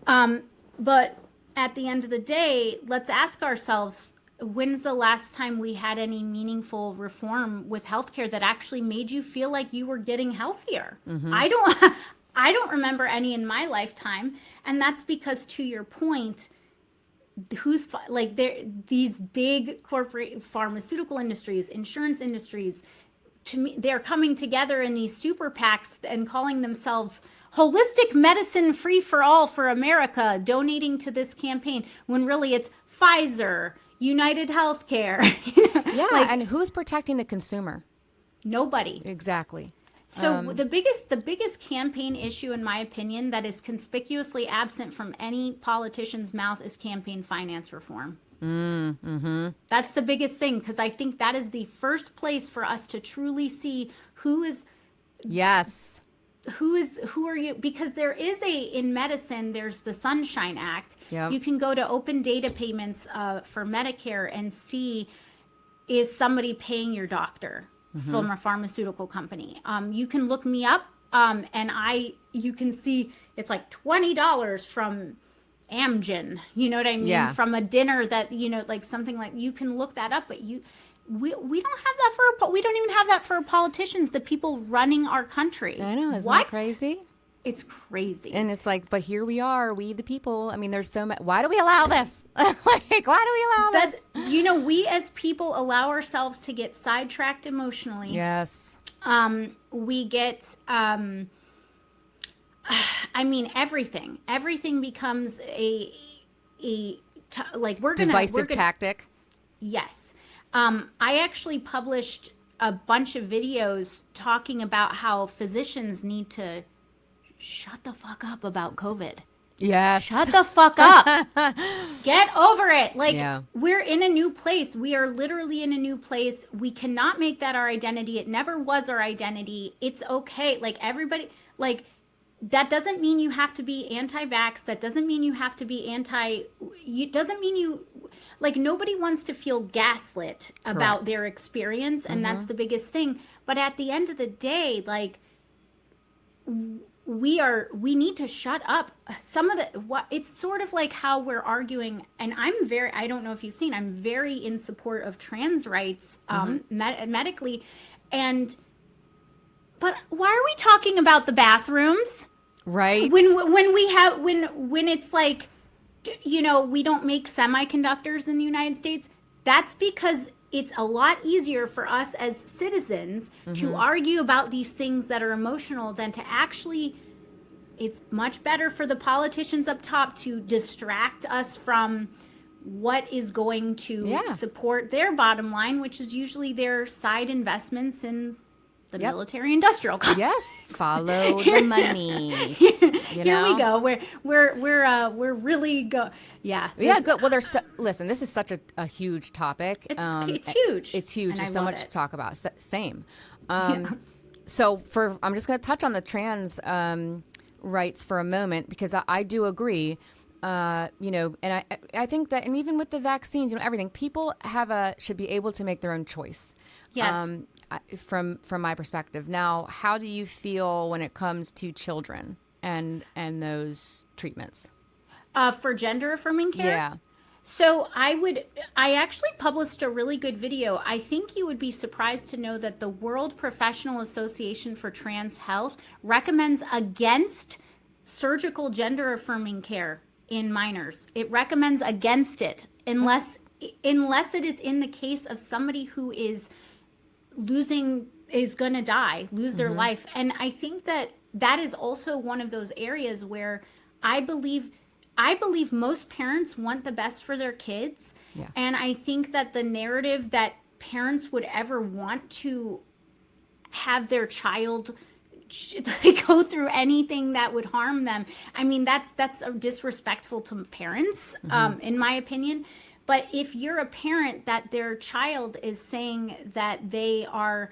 But at the end of the day, let's ask ourselves, when's the last time we had any meaningful reform with healthcare that actually made you feel like you were getting healthier? I don't remember any in my lifetime, and that's because, to your point, these big corporate pharmaceutical industries, insurance industries, to me, they're coming together in these super PACs and calling themselves holistic medicine free for all for America, donating to this campaign, when really it's Pfizer, United Healthcare. And who's protecting the consumer? Nobody. Exactly. So the biggest campaign issue, in my opinion, that is conspicuously absent from any politician's mouth is campaign finance reform. That's the biggest thing, because I think that is the first place for us to truly see who is. Yes. Who are you? Because there is in medicine, there's the Sunshine Act. Yep. You can go to open data payments for Medicare and see, is somebody paying your doctor from a pharmaceutical company? You can look me up and you can see it's like $20 from Amgen, you know what I mean? Yeah. From a dinner that, like something like, you can look that up, but we don't have that we don't even have that for politicians, the people running our country. I know, isn't that crazy? It's crazy. And it's like, but here we are, we the people. I mean, there's so much. Why do we allow this? Why do we allow this? We as people allow ourselves to get sidetracked emotionally. Yes. We get, everything becomes divisive tactic. Yes. I actually published a bunch of videos talking about how physicians need to shut the fuck up about COVID. Yes. Shut the fuck up. Get over it. We're in a new place. We are literally in a new place. We cannot make that our identity. It never was our identity. It's okay. Everybody, that doesn't mean you have to be anti-vax. That doesn't mean you have to be doesn't mean you, nobody wants to feel gaslit about their experience. And that's the biggest thing. But at the end of the day, we need to shut up. It's sort of like how we're arguing, and I don't know if you've seen, I'm very in support of trans rights, medically. But why are we talking about the bathrooms? Right. When it's like, we don't make semiconductors in the United States. That's because it's a lot easier for us as citizens to argue about these things that are emotional than to actually, it's much better for the politicians up top to distract us from what is going to support their bottom line, which is usually their side investments in the military industrial complex. Yes, follow the money. Here we go. We're really Yeah. Good. Well, listen. This is such a huge topic. It's huge. It's huge. And There's I so love much it. to talk about. So I'm just going to touch on the trans rights for a moment, because I do agree. And I think that, and even with the vaccines, everything, people should be able to make their own choice. Yes. From my perspective. Now, how do you feel when it comes to children and those treatments? For gender affirming care? Yeah. So I actually published a really good video. I think you would be surprised to know that the World Professional Association for Trans Health recommends against surgical gender affirming care in minors. It recommends against it unless it is in the case of somebody who is going to die, lose their life. And I think that is also one of those areas where I believe most parents want the best for their kids. Yeah. And I think that the narrative that parents would ever want to have their child go through anything that would harm them, I mean, that's disrespectful to parents, in my opinion. But if you're a parent that their child is saying that they are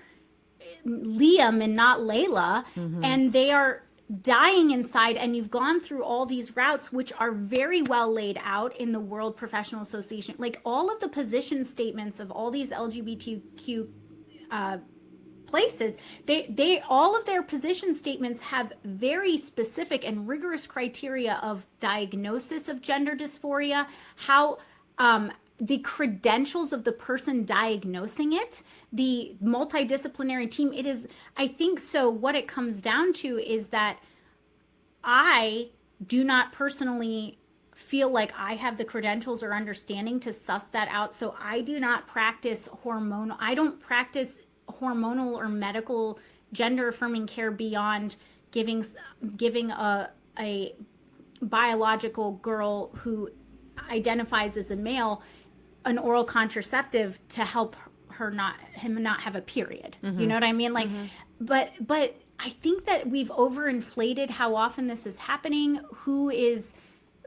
Liam and not Layla, and they are dying inside, and you've gone through all these routes, which are very well laid out in the World Professional Association, like all of the position statements of all these LGBTQ places, they all of their position statements have very specific and rigorous criteria of diagnosis of gender dysphoria, how the credentials of the person diagnosing it, the multidisciplinary team. It is, I think, so what it comes down to is that I do not personally feel like I have the credentials or understanding to suss that out. So I do not practice I don't practice hormonal or medical gender affirming care beyond giving a biological girl who identifies as a male an oral contraceptive to help him not have a period. You know what I mean? Like, but I think that we've overinflated how often this is happening. Who is,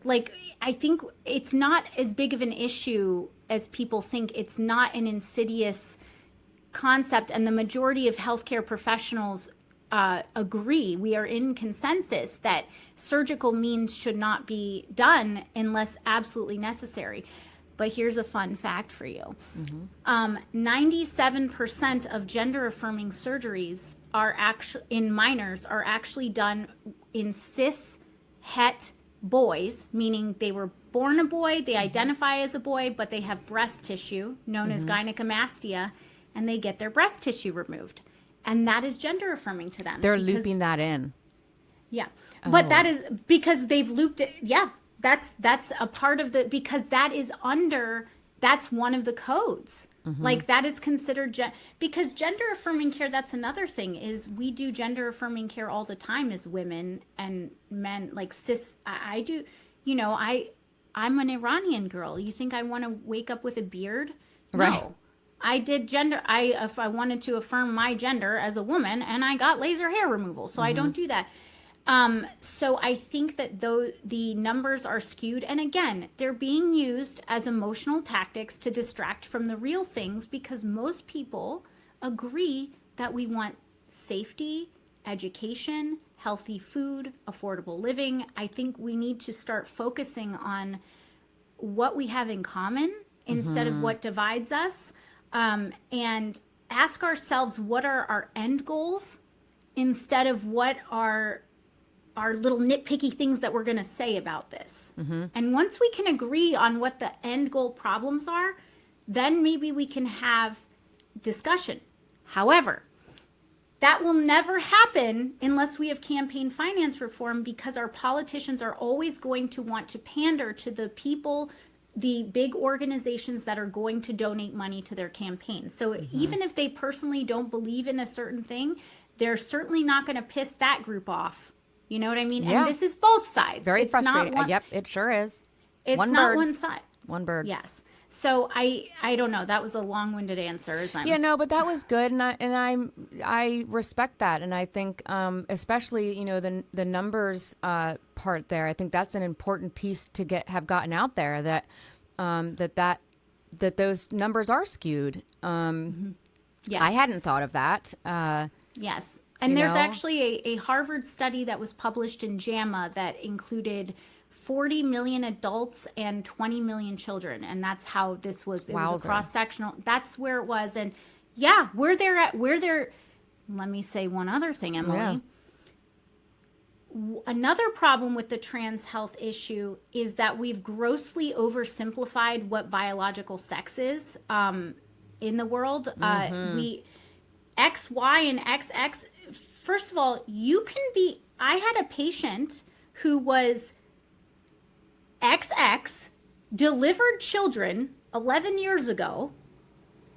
like, I think it's not as big of an issue as people think. It's not an insidious concept, and the majority of healthcare professionals agree. We are in consensus that surgical means should not be done unless absolutely necessary. But here's a fun fact for you. 97% of gender affirming surgeries in minors are actually done in cis het boys, meaning they were born a boy, they identify as a boy, but they have breast tissue known as gynecomastia, and they get their breast tissue removed. And that is gender affirming to them. They're looping that in. Yeah. But that is because they've looped it. Yeah. That's a part of because that's one of the codes. Like, that is considered because gender affirming care, that's another thing, is we do gender affirming care all the time as women and men, like cis. I do, I'm an Iranian girl. You think I want to wake up with a beard? Right. No. I did if I wanted to affirm my gender as a woman, and I got laser hair removal, so I don't do that. So I think that the numbers are skewed, and again, they're being used as emotional tactics to distract from the real things, because most people agree that we want safety, education, healthy food, affordable living. I think we need to start focusing on what we have in common instead of what divides us, and ask ourselves what are our end goals instead of what are our little nitpicky things that we're going to say about this. And once we can agree on what the end goal problems are, then maybe we can have discussion. However, that will never happen unless we have campaign finance reform, because our politicians are always going to want to pander to the people the big organizations that are going to donate money to their campaigns. So even if they personally don't believe in a certain thing, they're certainly not going to piss that group off. You know what I mean? Yeah. And this is both sides. Very It's not frustrating. one- Yep, it sure is. It's One not bird. one side. One bird. Yes. So I don't know. That was a long-winded answer. Yeah, no, but that was good, and I respect that, and I think especially the numbers part there. I think that's an important piece to have gotten out there, that that those numbers are skewed. Yes. I hadn't thought of that. Yes. And there's actually a Harvard study that was published in JAMA that included 40 million adults and 20 million children. And that's how this was. It was a cross-sectional. That's where it was. And yeah, we're there. Let me say one other thing, Emily. Yeah. Another problem with the trans health issue is that we've grossly oversimplified what biological sex is in the world. We X, Y, and XX. First of all, I had a patient who was XX, delivered children 11 years ago,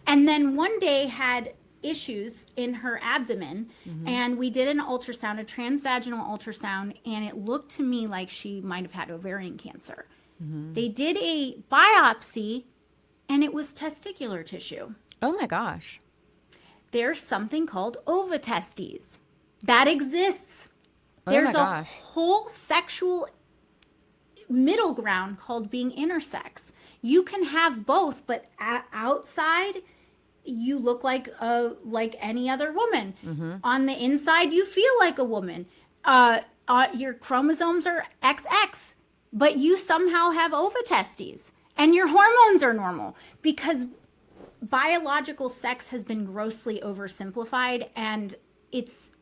and then one day had issues in her abdomen, and we did an ultrasound, a transvaginal ultrasound, and it looked to me like she might have had ovarian cancer. They did a biopsy, and it was testicular tissue. Oh my gosh. There's something called ovatestes that exists. Oh my There's a gosh. whole sexual middle ground called being intersex. You can have both, but outside you look like any other woman. On the inside, you feel like a woman. Your chromosomes are XX, but you somehow have ovatestes, and your hormones are normal because biological sex has been grossly oversimplified. And it's,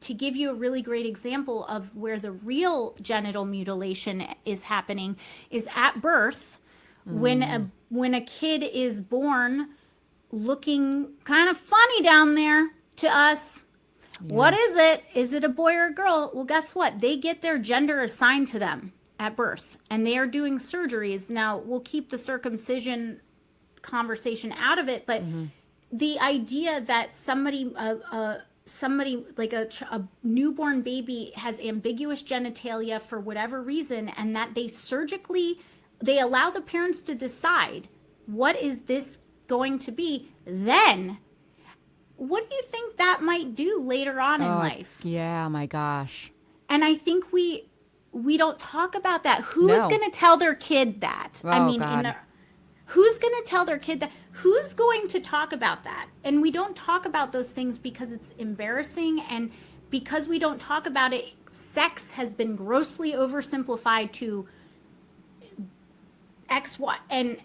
to give you a really great example of where the real genital mutilation is happening, is at birth. When a kid is born looking kind of funny down there to us, what is it? Is it a boy or a girl? Well, guess what? They get their gender assigned to them at birth, and they are doing surgeries. Now, we'll keep the circumcision conversation out of it, but the idea that somebody like a newborn baby has ambiguous genitalia for whatever reason, and that they allow the parents to decide, what is this going to be? Then what do you think that might do later on in life? Yeah, my gosh. And I think we don't talk about that. Who is No. going to tell their kid that? Oh, God. Who's going to tell their kid that? Who's going to talk about that? And we don't talk about those things because it's embarrassing, and because we don't talk about it, sex has been grossly oversimplified to X, Y, and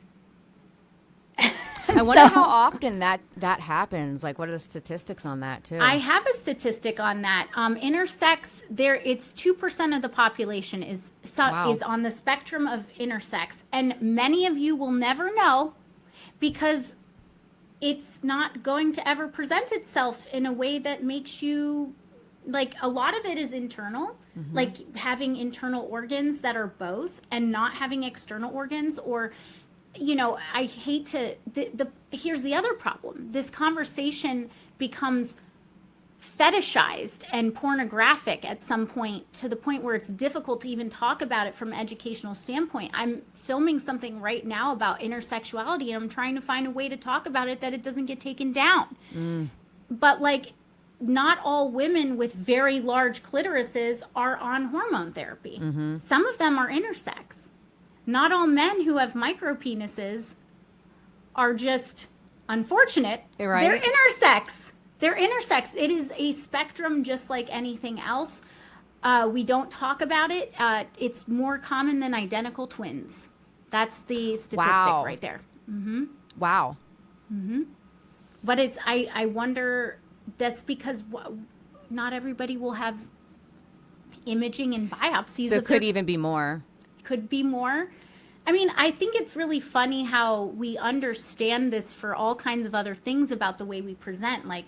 I wonder how often that happens. Like, what are the statistics on that too? I have a statistic on that. Intersex, it's 2% of the population is on the spectrum of intersex, and many of you will never know because it's not going to ever present itself in a way that makes you, like, a lot of it is internal, like having internal organs that are both and not having external organs, or I hate to, here's the other problem. This conversation becomes fetishized and pornographic at some point, to the point where it's difficult to even talk about it from an educational standpoint. I'm filming something right now about intersexuality, and I'm trying to find a way to talk about it that it doesn't get taken down. But like, not all women with very large clitorises are on hormone therapy. Some of them are intersex. Not all men who have micro penises are just unfortunate. Right. They're intersex. They're intersex. It is a spectrum just like anything else. We don't talk about it. It's more common than identical twins. That's the statistic right there. Wow. But I wonder, that's because not everybody will have imaging and biopsies. So it could even be more. Could be more. I mean, I think it's really funny how we understand this for all kinds of other things about the way we present. Like,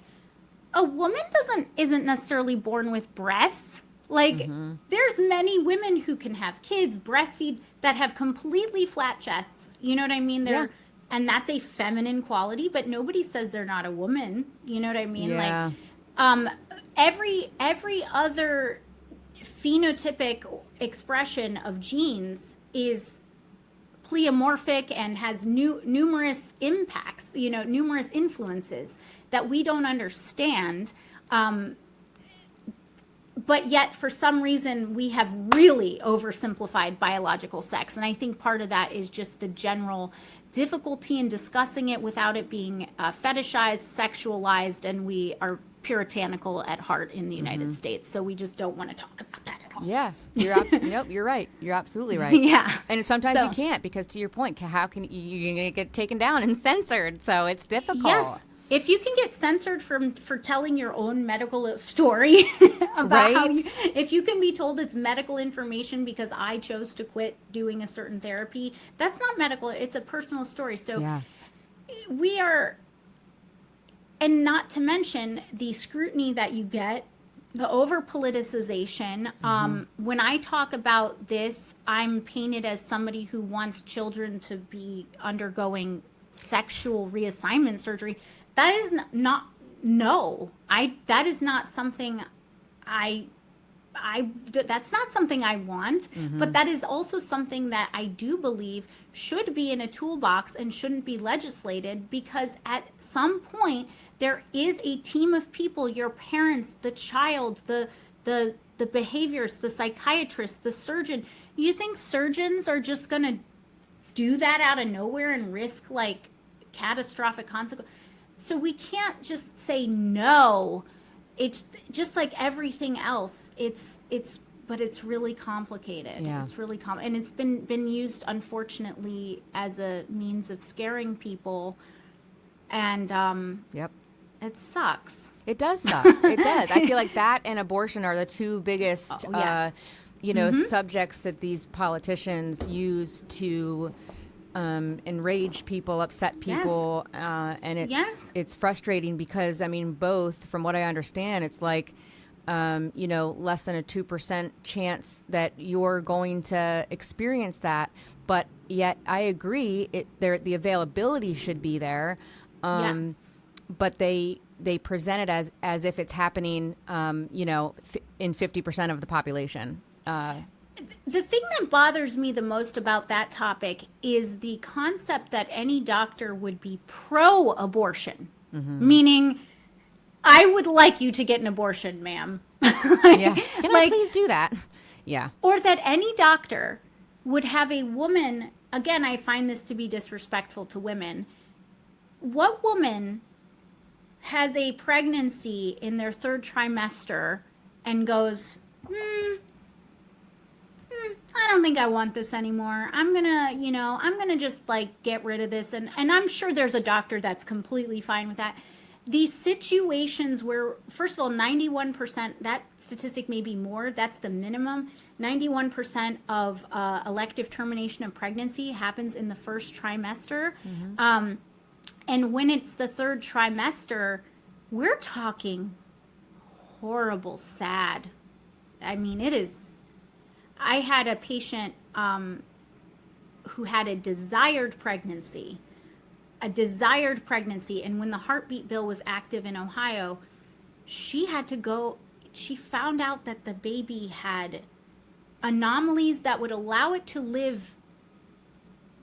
a woman isn't necessarily born with breasts. Like, there's many women who can have kids, breastfeed, that have completely flat chests. You know what I mean? Yeah. And that's a feminine quality, but nobody says they're not a woman. You know what I mean? Yeah. Like, every other phenotypic expression of genes is pleomorphic and has numerous impacts, numerous influences that we don't understand. But yet, for some reason, we have really oversimplified biological sex. And I think part of that is just the general difficulty in discussing it without it being fetishized, sexualized, and we are puritanical at heart in the United States. So we just don't want to talk about that at all. Yeah, you're right. You're absolutely right. Yeah. And sometimes So- you can't, because to your point, how can you get taken down and censored? So it's difficult. Yes. If you can get censored for telling your own medical story about how Right. if you can be told it's medical information because I chose to quit doing a certain therapy, that's not medical. It's a personal story. So Yeah. we are, and not to mention the scrutiny that you get, the over politicization. When I talk about this, I'm painted as somebody who wants children to be undergoing sexual reassignment surgery. That is not, no, that is not something that's not something I want, but that is also something that I do believe should be in a toolbox and shouldn't be legislated, because at some point there is a team of people, your parents, the child, the behaviors, the psychiatrist, the surgeon. You think surgeons are just going to do that out of nowhere and risk like catastrophic consequences? So we can't just say no. It's just like everything else. But it's really complicated. Yeah. It's really and it's been used, unfortunately, as a means of scaring people, and Yep. it sucks. It does suck. It does. I feel like that and abortion are the two biggest, Yes. subjects that these politicians use to enrage people, upset people, and it's frustrating because, I mean, both, from what I understand, it's like less than a 2% chance that you're going to experience that, but yet I agree the availability should be there, but they present it as if it's happening in 50% of the population. The thing that bothers me the most about that topic is the concept that any doctor would be pro-abortion, meaning, I would like you to get an abortion, ma'am. Yeah. Can I please do that? Yeah. Or that any doctor would have a woman, again, I find this to be disrespectful to women. What woman has a pregnancy in their third trimester and goes, I don't think I want this anymore. I'm gonna just like get rid of this. And I'm sure there's a doctor that's completely fine with that. These situations where, first of all, 91%, that statistic may be more, that's the minimum. 91% of elective termination of pregnancy happens in the first trimester. And when it's the third trimester, we're talking horrible, sad. I mean, it is. I had a patient who had a desired pregnancy, and when the heartbeat bill was active in Ohio, she found out that the baby had anomalies that would allow it to live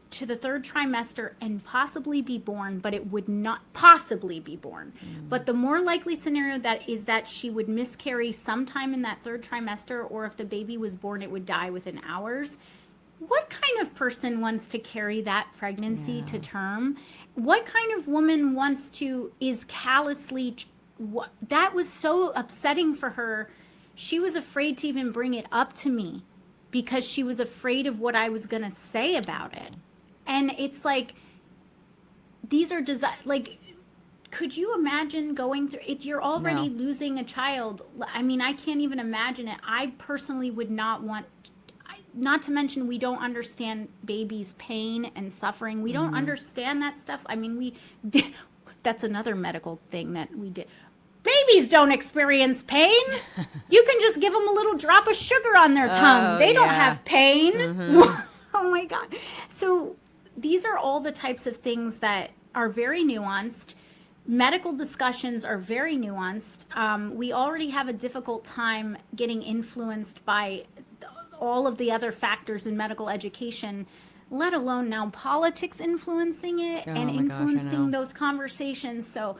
to the third trimester and possibly be born, but it would not possibly be born. But the more likely scenario that she would miscarry sometime in that third trimester, or if the baby was born, it would die within hours. What kind of person wants to carry that pregnancy to term? What kind of woman is callously, that was so upsetting for her. She was afraid to even bring it up to me because she was afraid of what I was going to say about it. And it's like, these are could you imagine going through it? You're already losing a child. I mean, I can't even imagine it. I personally would not want, not to mention, we don't understand babies' pain and suffering. We don't understand that stuff. I mean, that's another medical thing that we did. babies don't experience pain. You can just give them a little drop of sugar on their tongue. They don't have pain. Oh my God. So these are all the types of things that are very nuanced. Medical discussions are very nuanced. We already have a difficult time getting influenced by all of the other factors in medical education, let alone now politics influencing it and influencing those conversations. So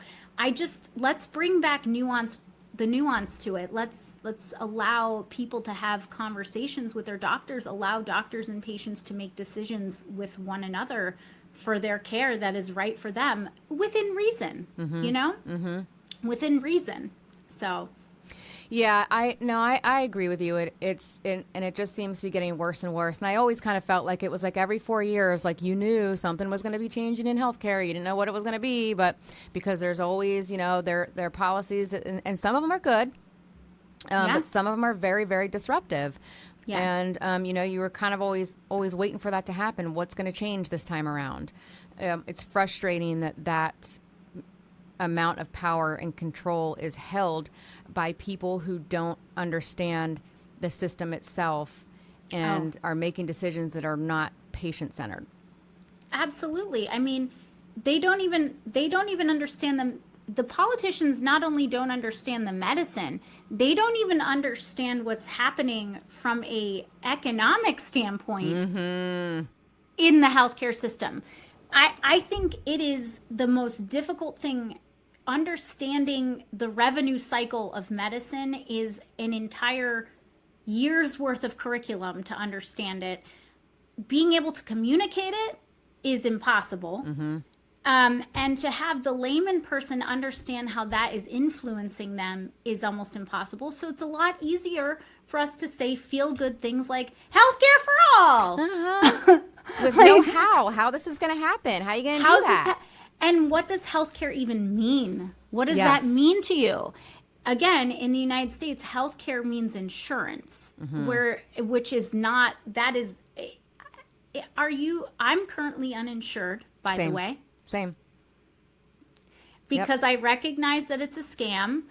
let's bring back the nuance to it. Let's allow people to have conversations with their doctors, allow doctors and patients to make decisions with one another for their care that is right for them within reason, within reason. So yeah, I agree with you. And it just seems to be getting worse and worse. And I always kind of felt like it was like every 4 years, like you knew something was going to be changing in healthcare. You didn't know what it was going to be, but because there's always, their policies, and some of them are good, but some of them are very, very disruptive. Yes. And, you were kind of always waiting for that to happen. What's going to change this time around? It's frustrating that amount of power and control is held by people who don't understand the system itself and are making decisions that are not patient-centered. Absolutely. I mean, they don't even understand them. The politicians not only don't understand the medicine, they don't even understand what's happening from a economic standpoint in the healthcare system. I think it is the most difficult thing. Understanding the revenue cycle of medicine is an entire year's worth of curriculum to understand it. Being able to communicate it is impossible. And to have the layman person understand how that is influencing them is almost impossible. So it's a lot easier for us to say feel-good things like healthcare for all. With no how this is going to happen. How are you going to do that? And what does healthcare even mean? What does that mean to you? Again, in the United States, healthcare means insurance, which is not, that is, I'm currently uninsured, by the way. Same. Because I recognize that it's a scam.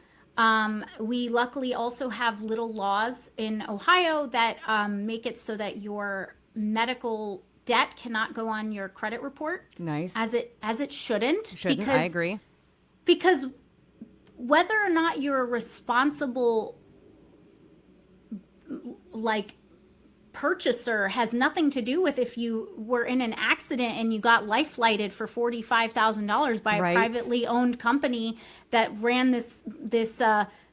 We luckily also have little laws in Ohio that make it so that your medical debt cannot go on your credit report. Nice. As it shouldn't. Because, I agree. Because whether or not you're a responsible purchaser has nothing to do with if you were in an accident and you got life flighted for $45,000 by a privately owned company that ran this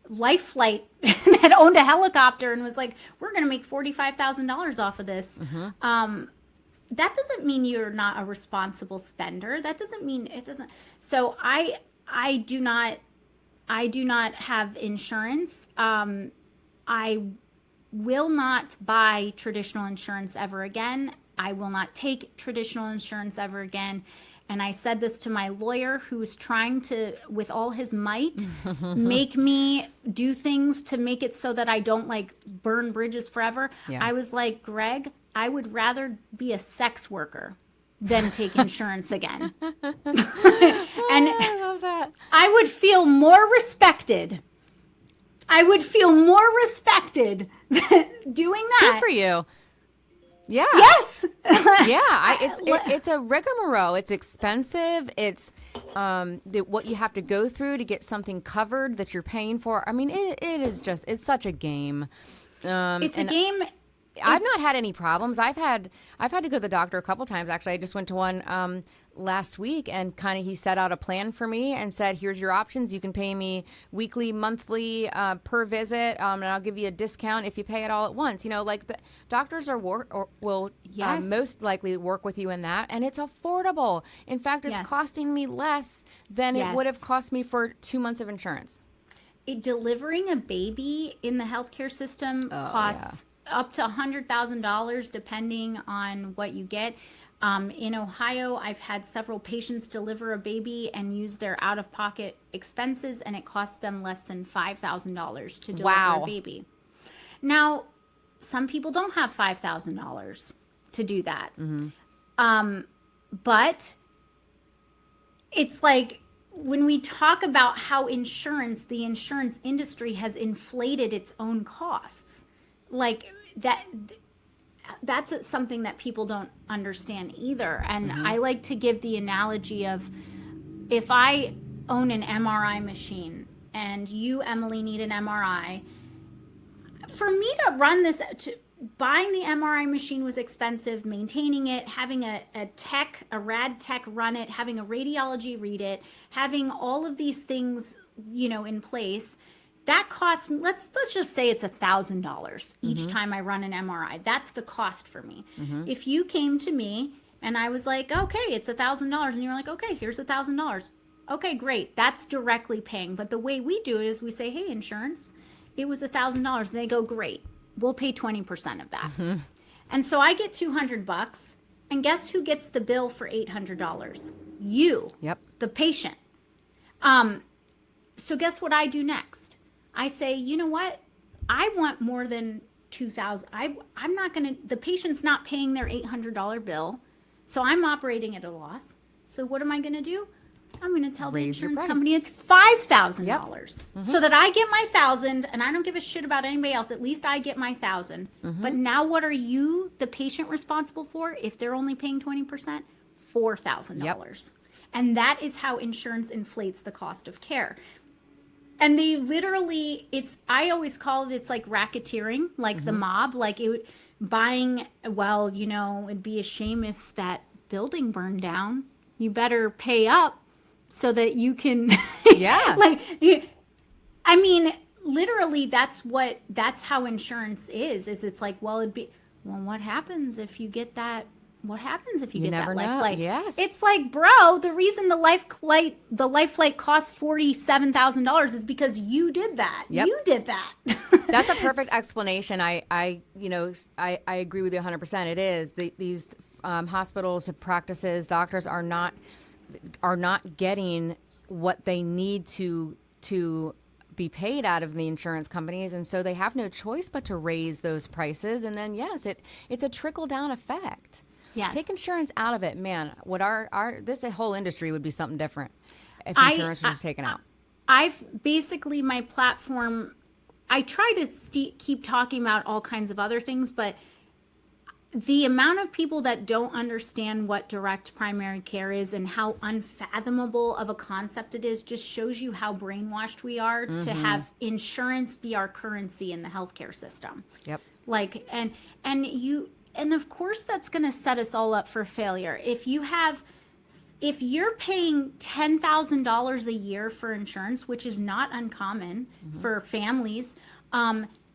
life flight that owned a helicopter and was like, we're going to make $45,000 off of this. That doesn't mean you're not a responsible spender. That doesn't mean it doesn't. So I do not have insurance. I will not buy traditional insurance ever again. I will not take traditional insurance ever again. And I said this to my lawyer, who's trying to, with all his might, make me do things to make it so that I don't burn bridges forever. I was like, Greg, I would rather be a sex worker than take insurance again. And I love that. I would feel more respected. Doing that. Good for you. Yeah. Yes. It's a rigmarole. It's expensive. It's what you have to go through to get something covered that you're paying for. I mean, it is just, it's such a game. It's a game. I've not had any problems. I've had to go to the doctor a couple times. Actually, I just went to one last week, and he set out a plan for me and said, here's your options. You can pay me weekly, monthly, per visit, and I'll give you a discount if you pay it all at once. The doctors will most likely work with you in that, and it's affordable. In fact, it's costing me less than it would have cost me for 2 months of insurance. Delivering a baby in the healthcare system costs up to $100,000 depending on what you get. In Ohio, I've had several patients deliver a baby and use their out-of-pocket expenses, and it costs them less than $5,000 to deliver a baby. Now, some people don't have $5,000 to do that. But it's like when we talk about how the insurance industry has inflated its own costs, like that's something that people don't understand either. And I like to give the analogy of, if I own an MRI machine and you, Emily, need an MRI, for me to run this, buying the MRI machine was expensive, maintaining it, having a rad tech run it, having a radiology read it, having all of these things, in place. That costs, let's just say it's $1,000 each time I run an MRI. That's the cost for me. If you came to me and I was like, okay, it's $1,000, and you're like, okay, here's $1,000. Okay, great. That's directly paying. But the way we do it is we say, hey, insurance, it was $1,000. And they go, great. We'll pay 20% of that. And so I get $200, and guess who gets the bill for $800? You, the patient. So guess what I do next? I say, you know what? I want more than $2,000. I'm not going to, the patient's not paying their $800 bill. So I'm operating at a loss. So what am I going to do? I'm going to tell the insurance company it's $5,000 so that I get my 1,000, and I don't give a shit about anybody else. At least I get my 1,000. But now what are you, the patient, responsible for if they're only paying 20%? $4,000. And that is how insurance inflates the cost of care. And they literally, I always call it's like racketeering, like the mob, like buying, it'd be a shame if that building burned down. You better pay up so that you can, literally that's how insurance is it's like, well, what happens if you get that? What happens if you get that life flight? Yes. It's like, bro, the reason the life flight costs $47,000 is because you did that. You did that. That's a perfect explanation. I agree with you 100%. It is these hospitals, practices, doctors are not getting what they need to be paid out of the insurance companies, and so they have no choice but to raise those prices. And then it's a trickle down effect. Yes. Take insurance out of it, man. What this whole industry would be something different if insurance was just taken out. I've basically, my platform, I try to keep talking about all kinds of other things, but the amount of people that don't understand what direct primary care is and how unfathomable of a concept it is just shows you how brainwashed we are to have insurance be our currency in the healthcare system. Yep. Like, and of course that's going to set us all up for failure. If you're paying $10,000 a year for insurance, which is not uncommon for families,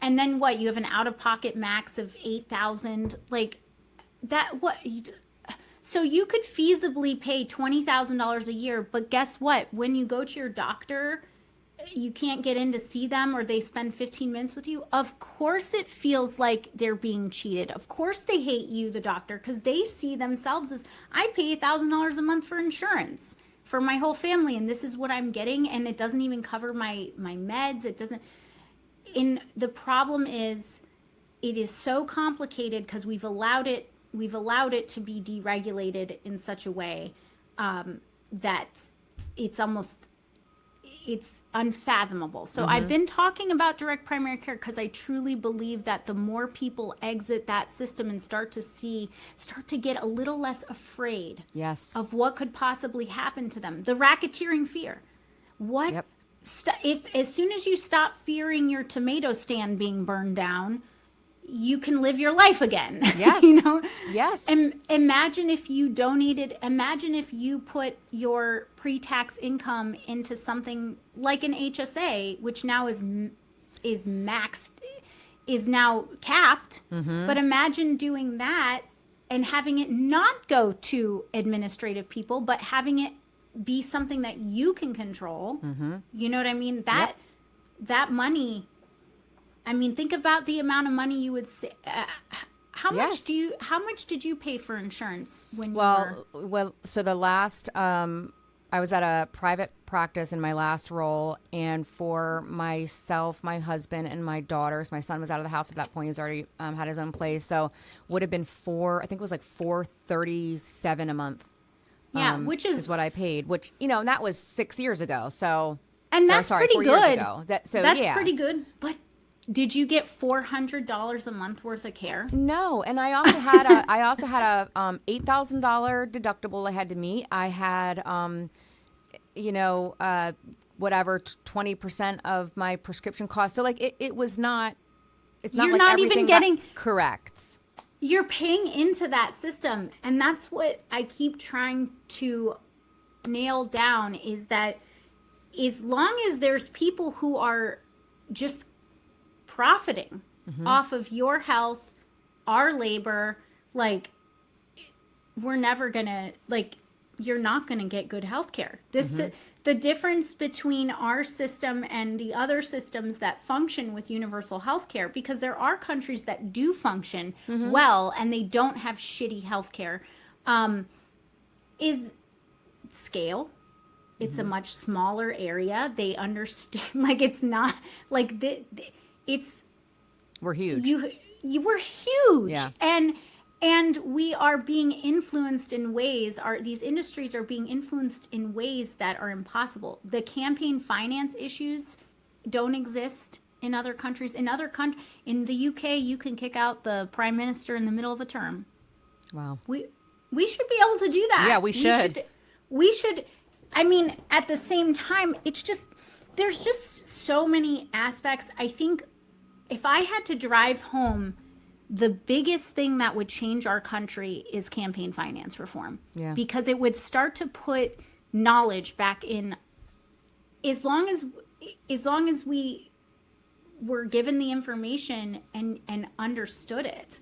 and then what, you have an out-of-pocket max of $8,000, like that, so you could feasibly pay $20,000 a year, but guess what? When you go to your doctor, you can't get in to see them, or they spend 15 minutes with you. Of course it feels like they're being cheated. Of course they hate you, the doctor, because they see themselves as, I pay $1,000 a month for insurance for my whole family, and this is what I'm getting, and it doesn't even cover my meds. It doesn't. The problem is, it is so complicated because we've allowed it to be deregulated in such a way that it's unfathomable. So I've been talking about direct primary care because I truly believe that the more people exit that system and start to get a little less afraid of what could possibly happen to them. The racketeering fear. If as soon as you stop fearing your tomato stand being burned down, you can live your life again. Yes. Yes. And imagine if you put your pre-tax income into something like an HSA, which now is maxed, is now capped. But imagine doing that and having it not go to administrative people, but having it be something that you can control. You know what I mean? That money, I mean, think about the amount of money you would say. How much did you pay for insurance when you were? Well, so the last, I was at a private practice in my last role, and for myself, my husband, and my daughters, my son was out of the house at that point. He's already had his own place. So would have been $437 a month Yeah, which is what I paid, which, and that was 6 years ago. So, and or, that's sorry, pretty 4 years good. ago. That's yeah, pretty good. But did you get $400 a month worth of care? No, and I also had a $8,000 deductible I had to meet. I had whatever 20% of my prescription cost. So like it was not. It's not You're like not everything even getting got correct. You're paying into that system, and that's what I keep trying to nail down, is that as long as there's people who are just profiting off of your health, our labor, like, we're never gonna, like, you're not gonna get good health care. The difference between our system and the other systems that function with universal health care, because there are countries that do function well and they don't have shitty health care, is scale. It's a much smaller area. They understand, like, it's not like it's We're huge. You were huge. Yeah. And we are being influenced in ways, these industries are being influenced in ways that are impossible. The campaign finance issues don't exist in other countries. In the UK, you can kick out the prime minister in the middle of a term. Wow. We should be able to do that. Yeah, we should. We should. I mean, at the same time, there's just so many aspects. I think if I had to drive home, the biggest thing that would change our country is campaign finance reform. Yeah. Because it would start to put knowledge back in. As long as we were given the information and understood it,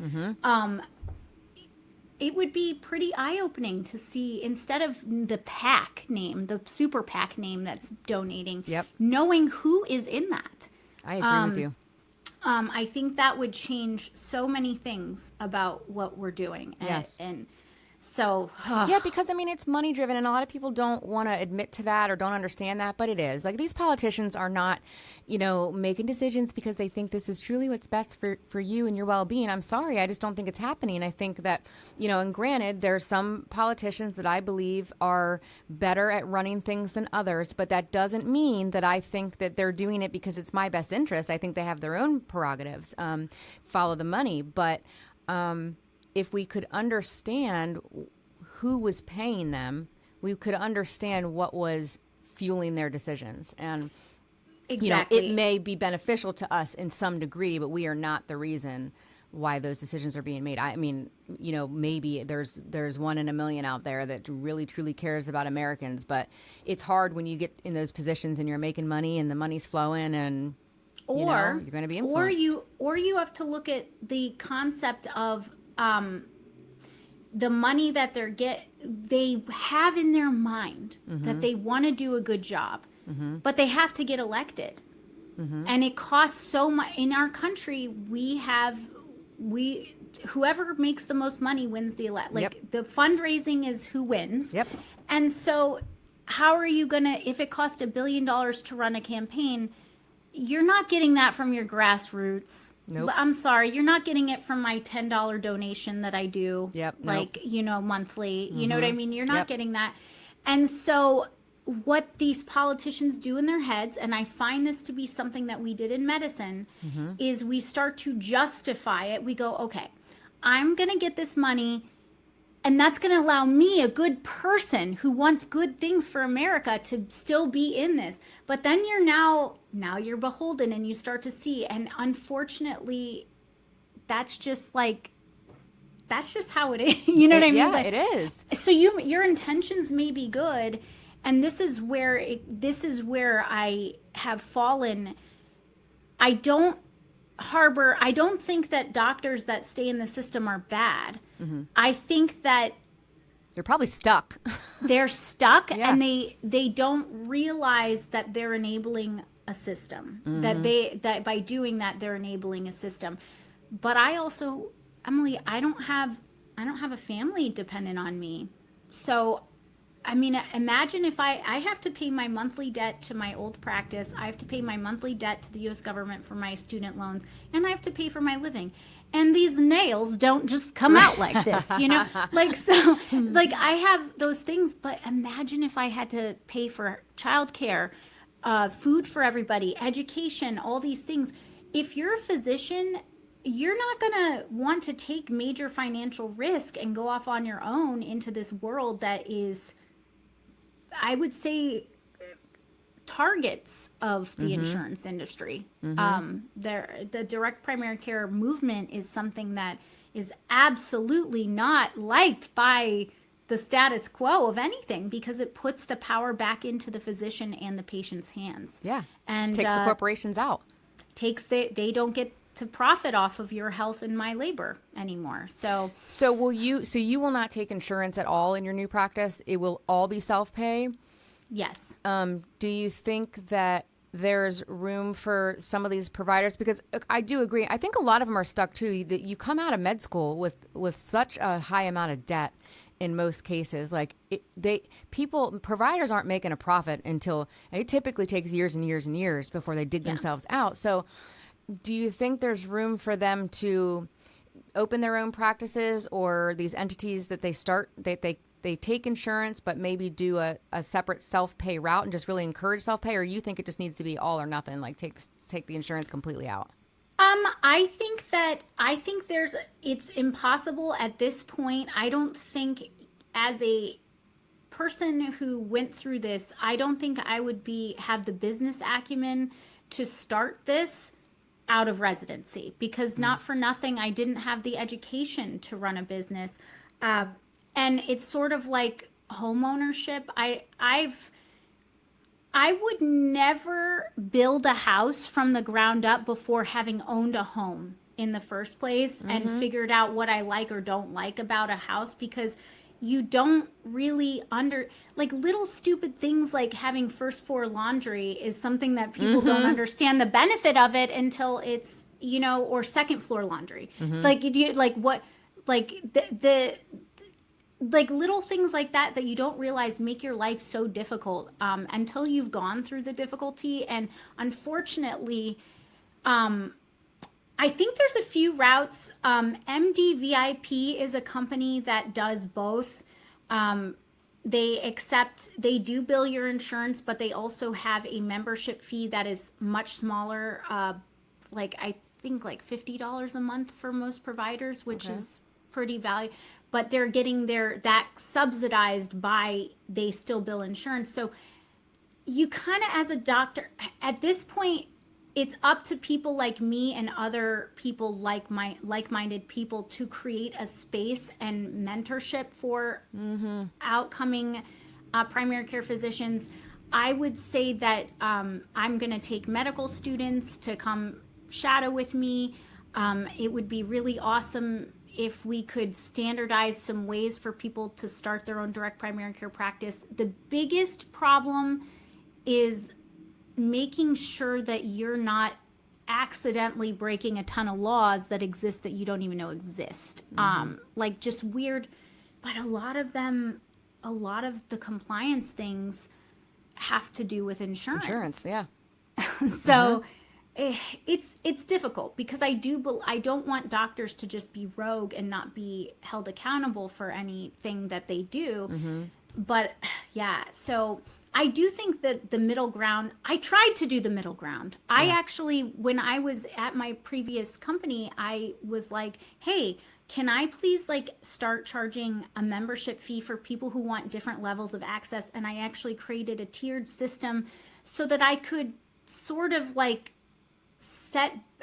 it would be pretty eye-opening to see, instead of the PAC name, the super PAC name that's donating, knowing who is in that. I agree with you. I think that would change so many things about what we're doing. Yes. And so, yeah, because I mean, it's money driven, and a lot of people don't want to admit to that or don't understand that, but it is. Like, these politicians are not, making decisions because they think this is truly what's best for you and your well-being. I'm sorry, I just don't think it's happening. I think that, and granted, there's some politicians that I believe are better at running things than others, but that doesn't mean that I think that they're doing it because it's my best interest. I think they have their own prerogatives, follow the money, but if we could understand who was paying them, we could understand what was fueling their decisions. And, exactly. It may be beneficial to us in some degree, but we are not the reason why those decisions are being made. I mean, maybe there's one in a million out there that really, truly cares about Americans, but it's hard when you get in those positions and you're making money and the money's flowing and, you're going to be influenced. Or you have to look at the concept of, the money that they have in their mind that they want to do a good job, but they have to get elected. And it costs so much. In our country, whoever makes the most money wins the elect. Like, the fundraising is who wins. Yep. And so how are you if it costs $1 billion to run a campaign, you're not getting that from your grassroots. Nope. I'm sorry, you're not getting it from my $10 donation that I do. Like, monthly. You know what I mean? You're not getting that. And so what these politicians do in their heads, and I find this to be something that we did in medicine, is we start to justify it. We go, okay, I'm going to get this money, and that's going to allow me, a good person who wants good things for America, to still be in this. But then you're now you're beholden, and you start to see, and unfortunately, that's just how it is. You know what I mean? Yeah, like, it is. So your intentions may be good, and this is where I have fallen. I don't think that doctors that stay in the system are bad. I think that they're probably stuck. They're stuck, Yeah. and they don't realize that they're enabling a system. That by doing that, they're enabling a system. But I also, Emily, I don't have a family dependent on me. So, I mean, imagine if I have to pay my monthly debt to my old practice. I have to pay my monthly debt to the U.S. government for my student loans, and I have to pay for my living. and these nails don't just come out like this, like, so it's like I have those things, but imagine if I had to pay for childcare, food for everybody, education, all these things. If you're a physician, you're not going to want to take major financial risk and go off on your own into this world that is, I would say, targets of the insurance industry. The direct primary care movement is something that is absolutely not liked by the status quo of anything, because it puts the power back into the physician and the patient's hands. Yeah. And takes the corporations out. They don't get to profit off of your health and my labor anymore. So you will not take insurance at all in your new practice? It will all be self-pay? yes. Do you think that there's room for some of these providers? Because I do agree. I think a lot of them are stuck too. That you come out of med school with such a high amount of debt in most cases. Like providers aren't making a profit until it typically takes years and years and years before they dig themselves out. So do you think there's room for them to open their own practices, or these entities that they start, they take insurance, but maybe do a separate self-pay route and just really encourage self-pay? Or you think it just needs to be all or nothing, like take the insurance completely out? I think it's impossible at this point. I don't think, as a person who went through this, I don't think I would have the business acumen to start this out of residency, because not for nothing, I didn't have the education to run a business. And it's sort of like home ownership. I would never build a house from the ground up before having owned a home in the first place and figured out what I like or don't like about a house, because you don't really like little stupid things like having first floor laundry is something that people don't understand the benefit of it until it's, or second floor laundry. Like, like little things like that you don't realize make your life so difficult until you've gone through the difficulty. And unfortunately, I think there's a few routes. MDVIP is a company that does both. They do bill your insurance, but they also have a membership fee that is much smaller. I think like $50 a month for most providers, which is pretty valuable. But they're getting that subsidized by, they still bill insurance. So you kind of, as a doctor, at this point, it's up to people like me and other people like-minded people to create a space and mentorship for outcoming primary care physicians. I would say that I'm going to take medical students to come shadow with me. It would be really awesome if we could standardize some ways for people to start their own direct primary care practice. The biggest problem is making sure that you're not accidentally breaking a ton of laws that exist that you don't even know exist. Like just weird, but a lot of the compliance things have to do with insurance. Yeah. So it's difficult, because I don't want doctors to just be rogue and not be held accountable for anything that they do. But yeah, so I do think that the middle ground, I tried to do the middle ground. I actually, when I was at my previous company, I was like, hey, can I please start charging a membership fee for people who want different levels of access? And I actually created a tiered system so that I could sort of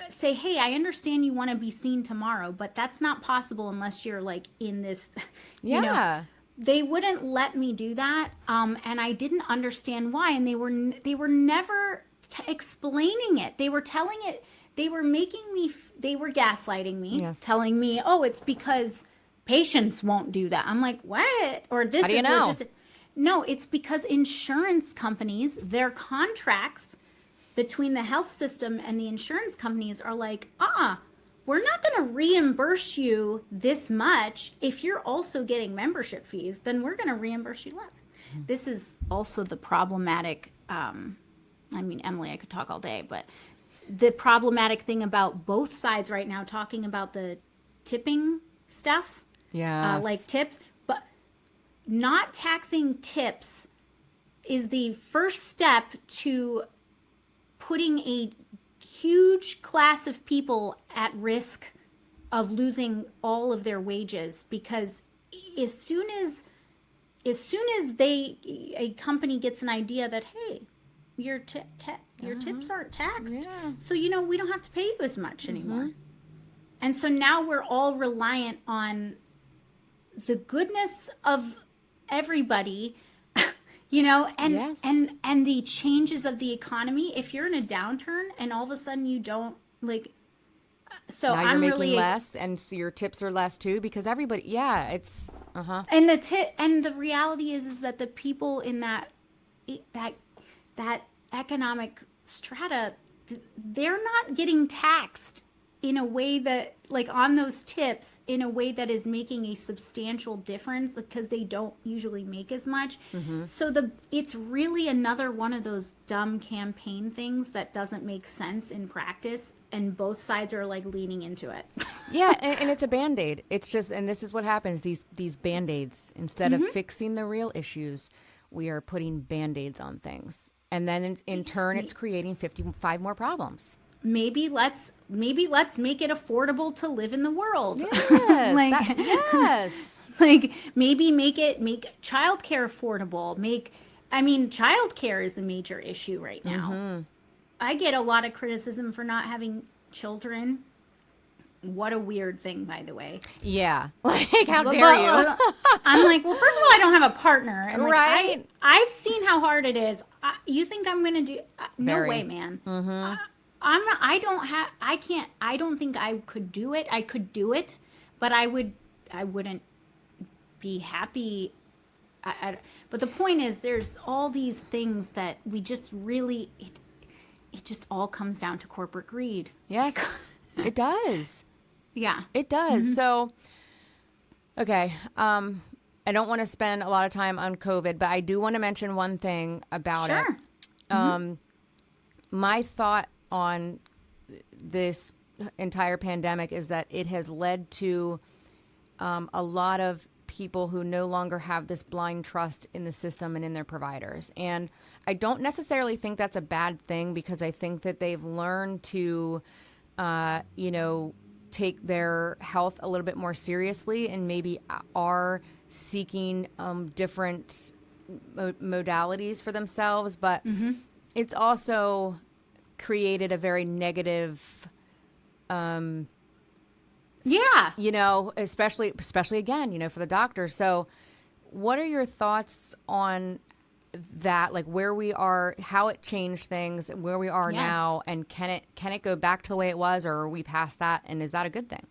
say, hey, I understand you want to be seen tomorrow, but that's not possible unless you're in this, They wouldn't let me do that, and I didn't understand why. And they were never explaining it. They were telling it. They were they were gaslighting me, telling me, oh, it's because patients won't do that. I'm like, what? Or this? How do you know? No, it's because insurance companies, their contracts between the health system and the insurance companies are like, we're not going to reimburse you this much. If you're also getting membership fees, then we're going to reimburse you less. This is also the problematic, Emily, I could talk all day, but the problematic thing about both sides right now, talking about the tipping stuff, like tips, but not taxing tips is the first step to putting a huge class of people at risk of losing all of their wages, because as soon as a company gets an idea that, hey, your tips aren't taxed, so we don't have to pay you as much anymore. And so now we're all reliant on the goodness of everybody, and the changes of the economy. If you're in a downturn and all of a sudden you don't so now I'm you're making really less, and so your tips are less too, because everybody, it's and the reality is that the people in that economic strata, they're not getting taxed in a way that, like, on those tips, in a way that is making a substantial difference, because they don't usually make as much. So it's really another one of those dumb campaign things that doesn't make sense in practice, and both sides are like leaning into it. and it's a Band-Aid. It's just, and this is what happens, these Band-Aids, instead of fixing the real issues, we are putting Band-Aids on things, and then in turn it's creating 55 more problems. Maybe let's make it affordable to live in the world. Yes, yes. Like, maybe make childcare affordable. Childcare is a major issue right now. I get a lot of criticism for not having children. What a weird thing, by the way. Yeah. Like, how dare you? I'm like, well, first of all, I don't have a partner. And right. I've seen how hard it is. You think I'm going to do? No way, man. I don't think I could do it. I could do it, but I wouldn't be happy. But the point is, there's all these things that we just really, it just all comes down to corporate greed. Yes, it does. Yeah. It does. So, okay. I don't want to spend a lot of time on COVID, but I do want to mention one thing about it. My thought on this entire pandemic is that it has led to a lot of people who no longer have this blind trust in the system and in their providers. And I don't necessarily think that's a bad thing, because I think that they've learned to, take their health a little bit more seriously, and maybe are seeking different modalities for themselves. But it's also created a very negative, especially again, for the doctors. So what are your thoughts on that? Like, where we are, how it changed things, where we are now, and can it go back to the way it was, or are we past that? And is that a good thing?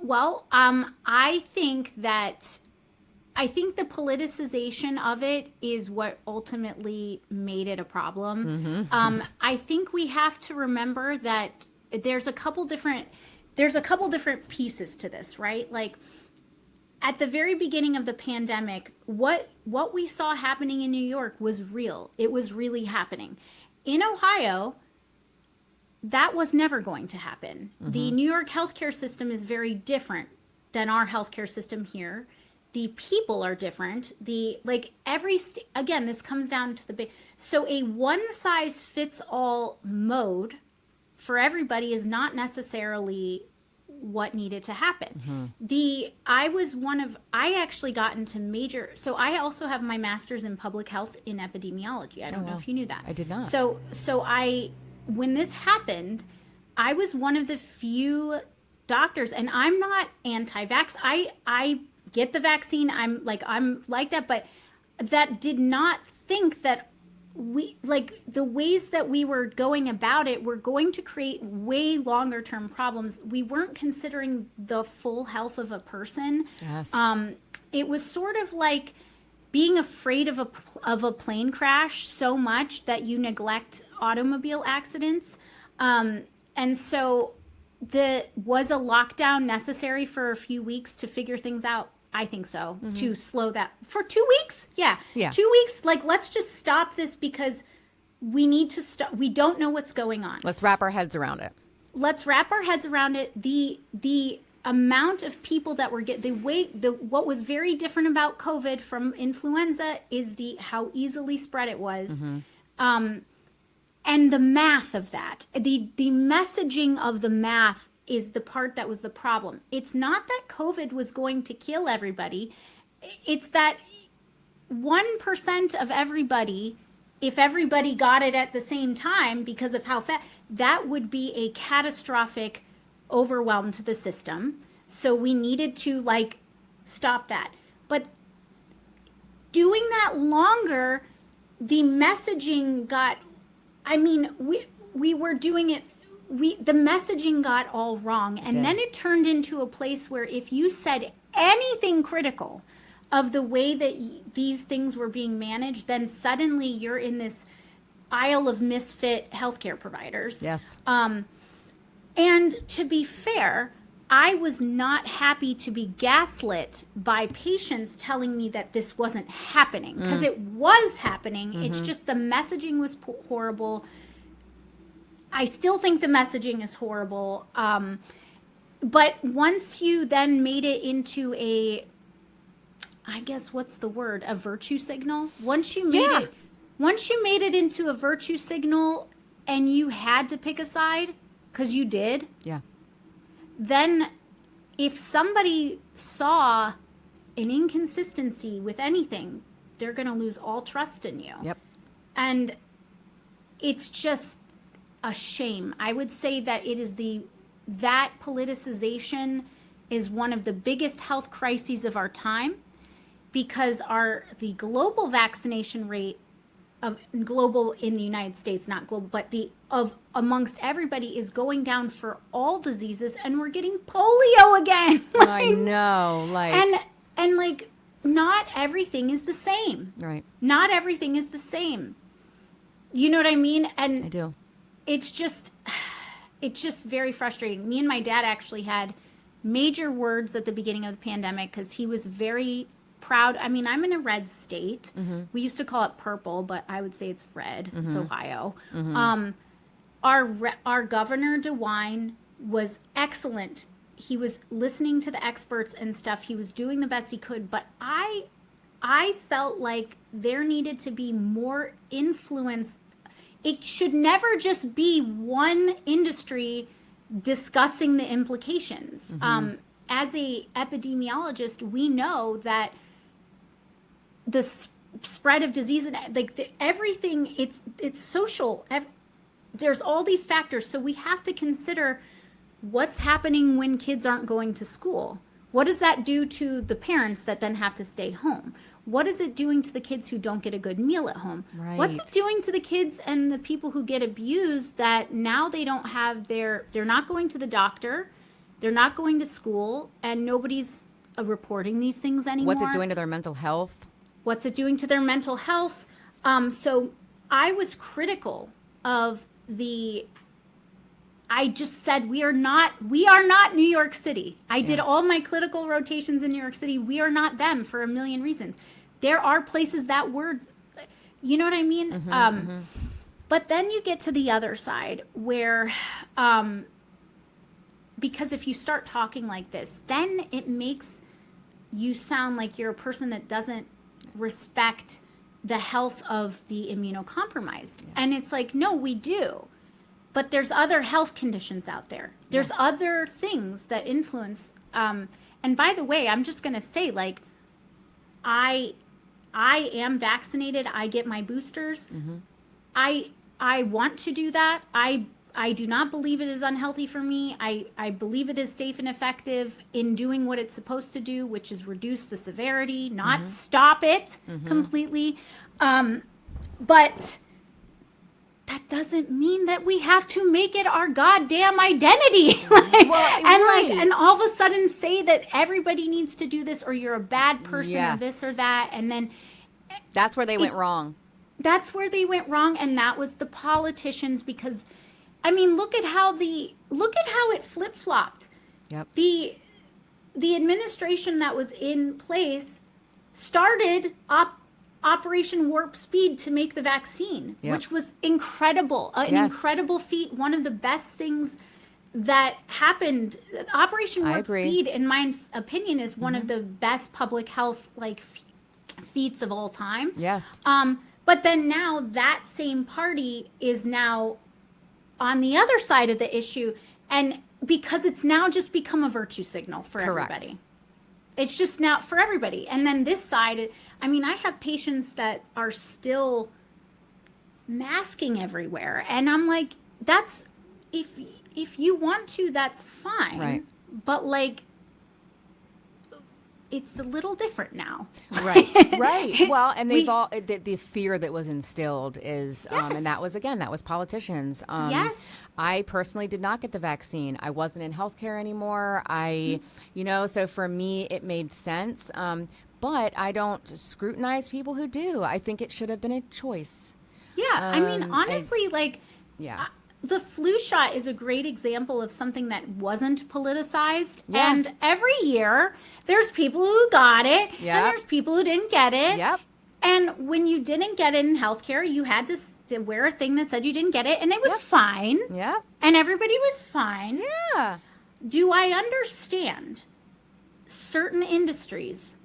Well, I think the politicization of it is what ultimately made it a problem. I think we have to remember that there's a couple different pieces to this, right? Like, at the very beginning of the pandemic, what we saw happening in New York was real. It was really happening. In Ohio, that was never going to happen. The New York healthcare system is very different than our healthcare system here. The people are different. Again, this comes down to the big. So a one size fits all mode for everybody is not necessarily what needed to happen. I actually got into major, so I also have my master's in public health in epidemiology. I don't know if you knew that. I did not. So when this happened, I was one of the few doctors, and I'm not anti-vax. I get the vaccine. I'm like that, but that did not think that the ways that we were going about it were going to create way longer term problems. We weren't considering the full health of a person. Yes. It was sort of like being afraid of a plane crash so much that you neglect automobile accidents. And so was a lockdown necessary for a few weeks to figure things out? I think so. To slow that for 2 weeks. Yeah. 2 weeks. Like, let's just stop this, because we need to stop. We don't know what's going on. Let's wrap our heads around it. Let's wrap our heads around it. The amount of people that were what was very different about COVID from influenza is how easily spread it was. And the math of that, the messaging of the math is the part that was the problem. It's not that COVID was going to kill everybody. It's that 1% of everybody, if everybody got it at the same time because of how fast, that would be a catastrophic overwhelm to the system. So we needed to stop that. But doing that longer, the messaging got, we were doing it, the messaging got all wrong. And then it turned into a place where if you said anything critical of the way that these things were being managed, then suddenly you're in this aisle of misfit healthcare providers. Yes. And to be fair, I was not happy to be gaslit by patients telling me that this wasn't happening, because it was happening. It's just the messaging was horrible. I still think the messaging is horrible. But once you then made it into a what's the word? A virtue signal? Once you made it into a virtue signal and you had to pick a side, because you did. Yeah. Then if somebody saw an inconsistency with anything, they're going to lose all trust in you. Yep. And it's just a shame. I would say that that politicization is one of the biggest health crises of our time, because the global vaccination rate global in the United States, not global, but amongst everybody is going down for all diseases, and we're getting polio again. I know, and not everything is the same. Right. Not everything is the same. You know what I mean? And I do. It's just very frustrating. Me and my dad actually had major words at the beginning of the pandemic, because he was very proud. I'm in a red state. We used to call it purple, but I would say it's red. It's Ohio. Our governor DeWine was excellent. He was listening to the experts and stuff. He was doing the best he could, but I felt like there needed to be more influence. It should never just be one industry discussing the implications. As a epidemiologist, we know that the spread of disease and everything, it's social. There's all these factors. So we have to consider what's happening when kids aren't going to school. What does that do to the parents that then have to stay home? What is it doing to the kids who don't get a good meal at home? Right. What's it doing to the kids and the people who get abused, that now they don't have they're not going to the doctor, they're not going to school, and nobody's reporting these things anymore? What's it doing to their mental health? What's it doing to their mental health? So I was critical of I just said, we are not New York City. I did all my clinical rotations in New York City. We are not them for a million reasons. There are places that were, you know what I mean? But then you get to the other side where, because if you start talking like this, then it makes you sound like you're a person that doesn't respect the health of the immunocompromised. And it's like, no, we do. But there's other health conditions out there. There's other things that influence. And by the way, I'm just going to say, I am vaccinated. I get my boosters. I want to do that. I do not believe it is unhealthy for me. I believe it is safe and effective in doing what it's supposed to do, which is reduce the severity, not stop it completely. But that doesn't mean that we have to make it our goddamn identity. And all of a sudden say that everybody needs to do this, or you're a bad person, or this or that. And then that's where they went wrong. That's where they went wrong. And that was the politicians, because look at how it flip-flopped. Yep. The administration that was in place started up Operation Warp Speed to make the vaccine, Yep. which was incredible, an Yes. incredible feat, one of the best things that happened. Operation I Warp agree. Speed, in my opinion, is one of the best public health like feats of all time. Yes. But then now that same party is now on the other side of the issue, and because it's now just become a virtue signal for Correct. everybody. It's just now for everybody. And then this side, I mean, I have patients that are still masking everywhere, and I'm like, that's if you want to, that's fine. Right. But like, it's a little different now. Right. Right. Well, and they've We- all the fear that was instilled is, Yes. and that was politicians. Yes. I personally did not get the vaccine. I wasn't in healthcare anymore. So for me, it made sense. But I don't scrutinize people who do. I think it should have been a choice. Yeah, I mean, Um, honestly, like, Yeah. the flu shot is a great example of something that wasn't politicized. Yeah. And every year, there's people who got it, Yep. and there's people who didn't get it. Yep. And when you didn't get it in healthcare, you had to wear a thing that said you didn't get it, and it was fine. Yep. And everybody was fine. Yeah. Do I understand certain industries,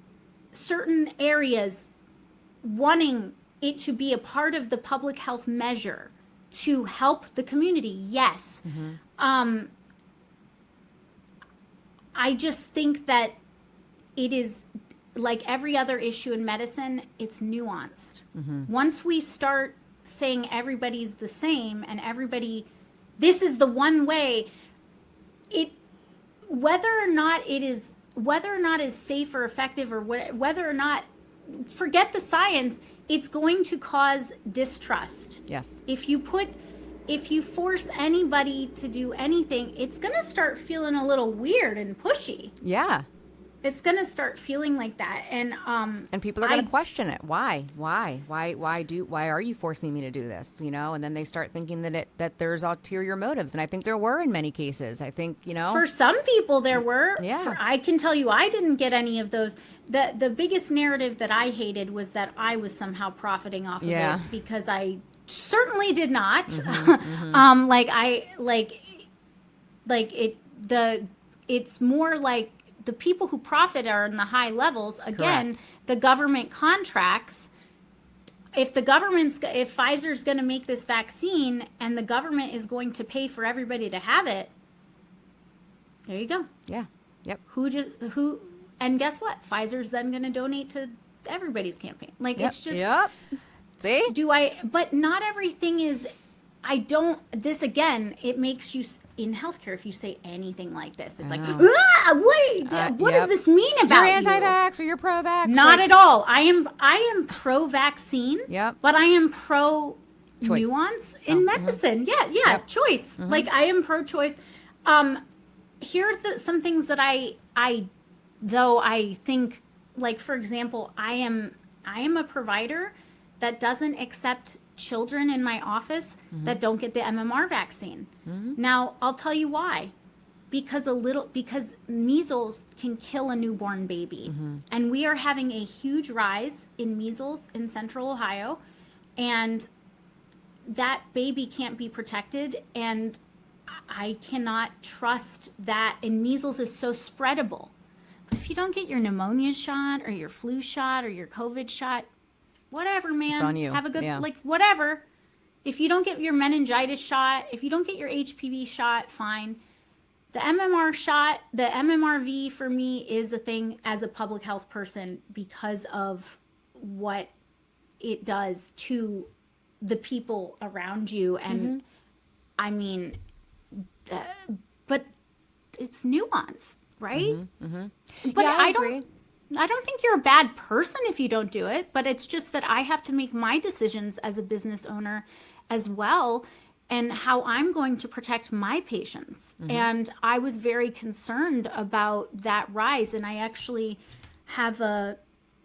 certain areas wanting it to be a part of the public health measure to help the community? Yes. I just think that it is like every other issue in medicine, it's nuanced. Once we start saying everybody's the same and this is the one way, whether or not it's safe or effective, or whether or not, forget the science, it's going to cause distrust. Yes. If you force anybody to do anything, it's going to start feeling a little weird and pushy. Yeah. It's going to start feeling like that. And people are going to question it. Why are you forcing me to do this? And then they start thinking that there's ulterior motives. And I think there were in many cases. I think, for some people there were. Yeah. I can tell you, I didn't get any of those. The biggest narrative that I hated was that I was somehow profiting off of Yeah. it, because I certainly did not. It's more like the people who profit are in the high levels. Again, Correct. the government contracts. If Pfizer's going to make this vaccine and the government is going to pay for everybody to have it, there you go. Yeah. Yep. And guess what? Pfizer's then going to donate to everybody's campaign. Like, Yep. it's just, Yep. See? but not everything is, this again, it makes you, in healthcare, if you say anything like this, it's like, wait, what does Yep. this mean about You're you? anti-vax or you're pro-vax? Not at all. I am pro-vaccine, Yep. but I am pro Choice. nuance in medicine. Yeah, Yep. choice. Like, I am pro-choice. Here are some things that I think, like, for example, I am a provider that doesn't accept children in my office that don't get the MMR vaccine. Now, I'll tell you why. Because measles can kill a newborn baby. And we are having a huge rise in measles in central Ohio, and that baby can't be protected, and I cannot trust that. And measles is so spreadable. But if you don't get your pneumonia shot or your flu shot or your COVID shot, whatever, man. It's on you. Have a good, Yeah. whatever. If you don't get your meningitis shot, if you don't get your HPV shot, fine. The MMR shot, the MMRV for me is a thing as a public health person, because of what it does to the people around you. And I mean, but it's nuanced, right? But Yeah, I agree. I don't think you're a bad person if you don't do it, but it's just that I have to make my decisions as a business owner as well, and how I'm going to protect my patients. And I was very concerned about that rise. And I actually have a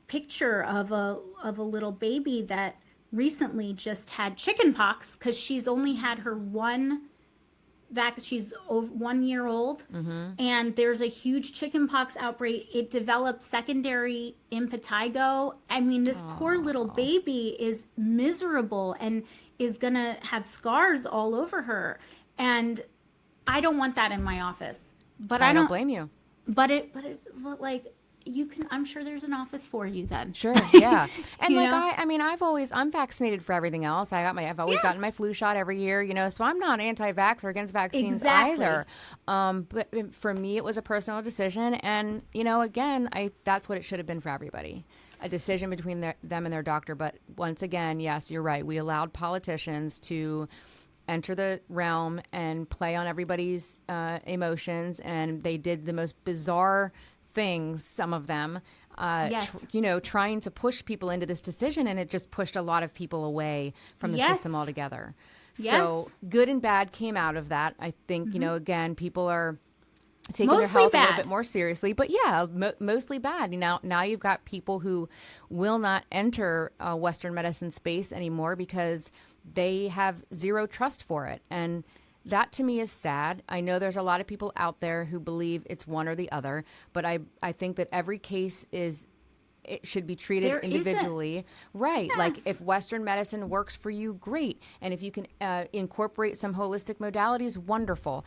picture of a little baby that recently just had chicken pox, because she's only had her one she's 1 year old, and there's a huge chickenpox outbreak. It developed secondary impetigo. I mean, this poor little baby is miserable and is gonna have scars all over her. And I don't want that in my office. But I don't blame you. But it's like, you can, I'm sure there's an office for you then. Sure, yeah. And You like know? I mean, I'm vaccinated for everything else. I've always gotten my flu shot every year, you know, so I'm not anti-vax or against vaccines either. But for me, it was a personal decision, and you know, again, that's what it should have been for everybody. A decision between them and their doctor. But once again, yes, you're right. We allowed politicians to enter the realm and play on everybody's emotions, and they did the most bizarre things, some of them, Yes. trying to push people into this decision, and it just pushed a lot of people away from the Yes. system altogether. Yes. So good and bad came out of that. I think, again, people are taking their Mostly health a little bad. bit more seriously, but yeah, mostly bad. Now you've got people who will not enter Western medicine space anymore because they have zero trust for it. And that to me is sad. I know there's a lot of people out there who believe it's one or the other, but I think that every case it should be treated There isn't. individually. Right. Like Yes. if Western medicine works for you, great. And if you can incorporate some holistic modalities, wonderful.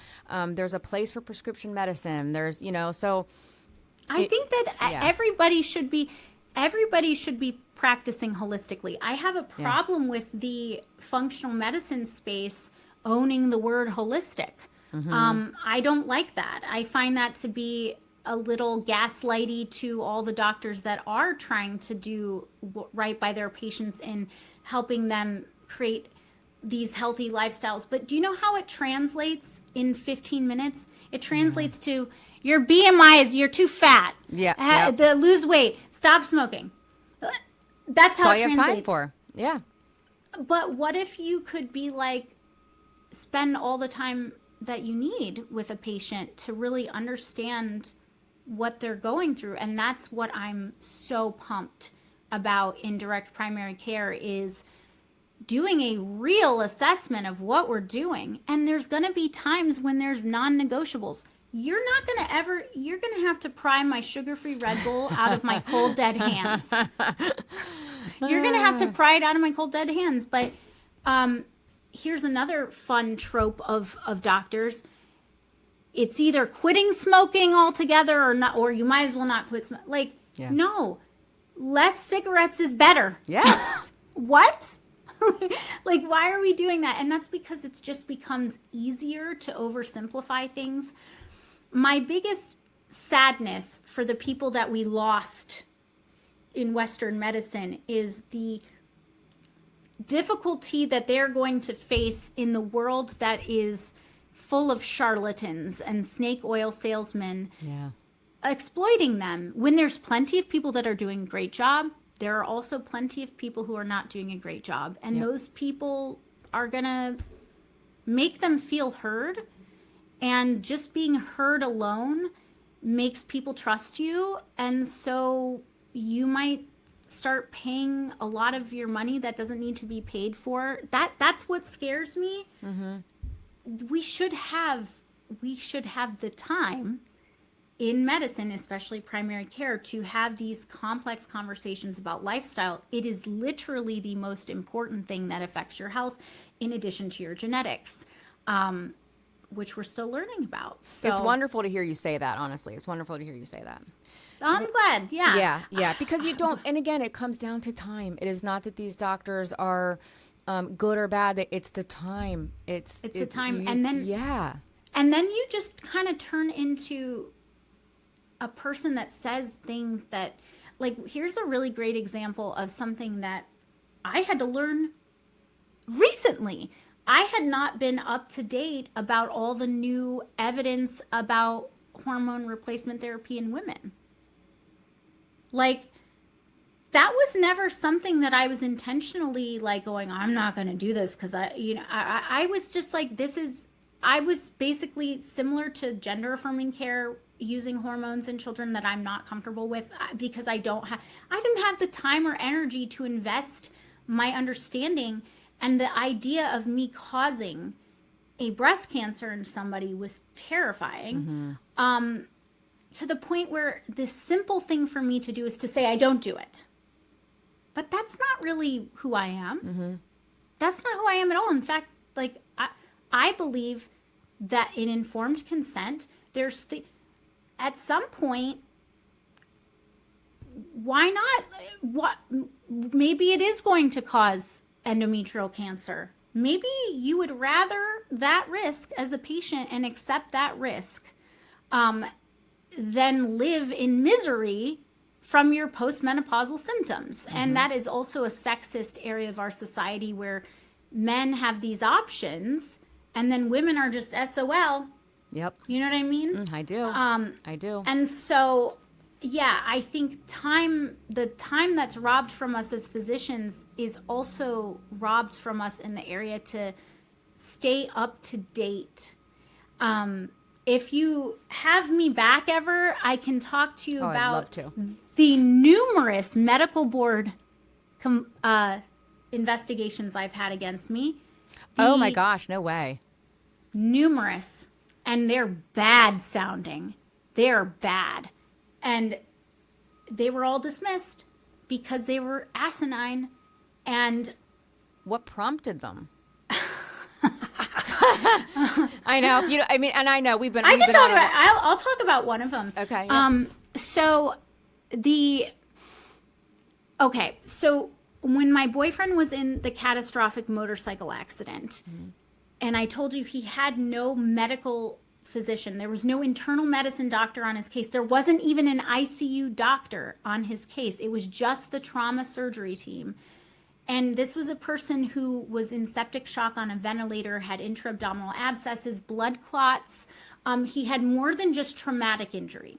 There's a place for prescription medicine. There's, so I think that yeah. everybody should be practicing holistically. I have a problem with the functional medicine space owning the word holistic. I don't like that. I find that to be a little gaslighty to all the doctors that are trying to do right by their patients and helping them create these healthy lifestyles. But do you know how it translates in 15 minutes? It translates to your BMI you're too fat. Yeah. Lose weight. Stop smoking. That's how all it you have translates. time for. Yeah. But what if you could be like, spend all the time that you need with a patient to really understand what they're going through? And that's what I'm so pumped about in direct primary care, is doing a real assessment of what we're doing. And there's going to be times when there's non-negotiables. You're going to have to pry my sugar-free Red Bull out of my cold, dead hands. You're going to have to pry it out of my cold, dead hands. But here's another fun trope of doctors. It's either quitting smoking altogether or not, or you might as well not quit smoking. Like, no, less cigarettes is better. Yes. What? Like, why are we doing that? And that's because it just becomes easier to oversimplify things. My biggest sadness for the people that we lost in Western medicine is the difficulty that they're going to face in the world that is full of charlatans and snake oil salesmen exploiting them. When there's plenty of people that are doing a great job, there are also plenty of people who are not doing a great job. And those people are going to make them feel heard. And just being heard alone makes people trust you. And so you might start paying a lot of your money that doesn't need to be paid for. That's what scares me. We should have the time in medicine, especially primary care, to have these complex conversations about lifestyle. It is literally the most important thing that affects your health, in addition to your genetics, which we're still learning about. So It's wonderful to hear you say that, honestly. It's wonderful to hear you say that. I'm glad. Yeah. Yeah, because you don't, and again, it comes down to time. It is not that these doctors are good or bad. It's the time. It's the time. And then you just kind of turn into a person that says things that, like, here's a really great example of something that I had to learn recently. I had not been up to date about all the new evidence about hormone replacement therapy in women. Like, that was never something that I was intentionally like going, I'm not going to do this because I was just like, I was basically similar to gender-affirming care, using hormones in children that I'm not comfortable with because I didn't have the time or energy to invest my understanding. And the idea of me causing a breast cancer in somebody was terrifying. To the point where the simple thing for me to do is to say, I don't do it. But that's not really who I am. That's not who I am at all. In fact, like, I believe that in informed consent, at some point, why not? Maybe it is going to cause endometrial cancer. Maybe you would rather that risk as a patient and accept that risk than live in misery from your postmenopausal symptoms. And that is also a sexist area of our society where men have these options and then women are just SOL. Yep. You know what I mean? I do. I do. And so, yeah, I think the time that's robbed from us as physicians is also robbed from us in the area to stay up to date. If you have me back ever, I can talk to you I'd about love to. the numerous medical board investigations I've had against me. Oh my gosh, no way. Numerous. And they're bad sounding. They're bad. And they were all dismissed because they were asinine. And what prompted them? I know. I mean, and I know we've been. I'll talk about one of them. Okay. Yeah. So when my boyfriend was in the catastrophic motorcycle accident, and I told you he had no medical physician, there was no internal medicine doctor on his case. There wasn't even an ICU doctor on his case. It was just the trauma surgery team. And this was a person who was in septic shock on a ventilator, had intra-abdominal abscesses, blood clots. He had more than just traumatic injury.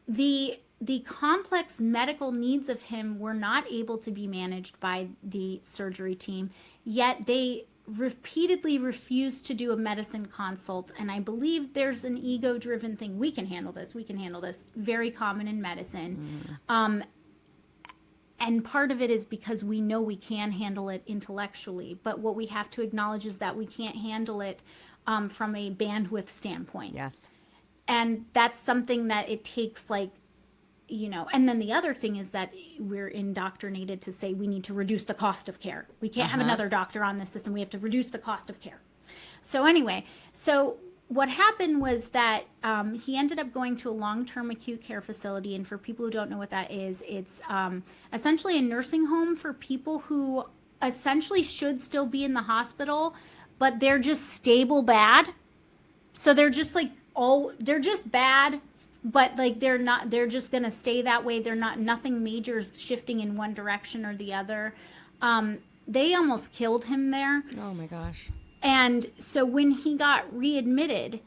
The complex medical needs of him were not able to be managed by the surgery team, yet they repeatedly refused to do a medicine consult. And I believe there's an ego-driven thing. We can handle this. Very common in medicine. And part of it is because we know we can handle it intellectually, but what we have to acknowledge is that we can't handle it from a bandwidth standpoint. Yes. And that's something that it takes, like, and then the other thing is that we're indoctrinated to say we need to reduce the cost of care. We can't have another doctor on this system. We have to reduce the cost of care. So anyway, what happened was that he ended up going to a long-term acute care facility. And for people who don't know what that is, it's essentially a nursing home for people who essentially should still be in the hospital, but they're just stable bad. So they're just they're just bad, but like they're just going to stay that way. Nothing major is shifting in one direction or the other. They almost killed him there. Oh my gosh. And so when he got readmitted,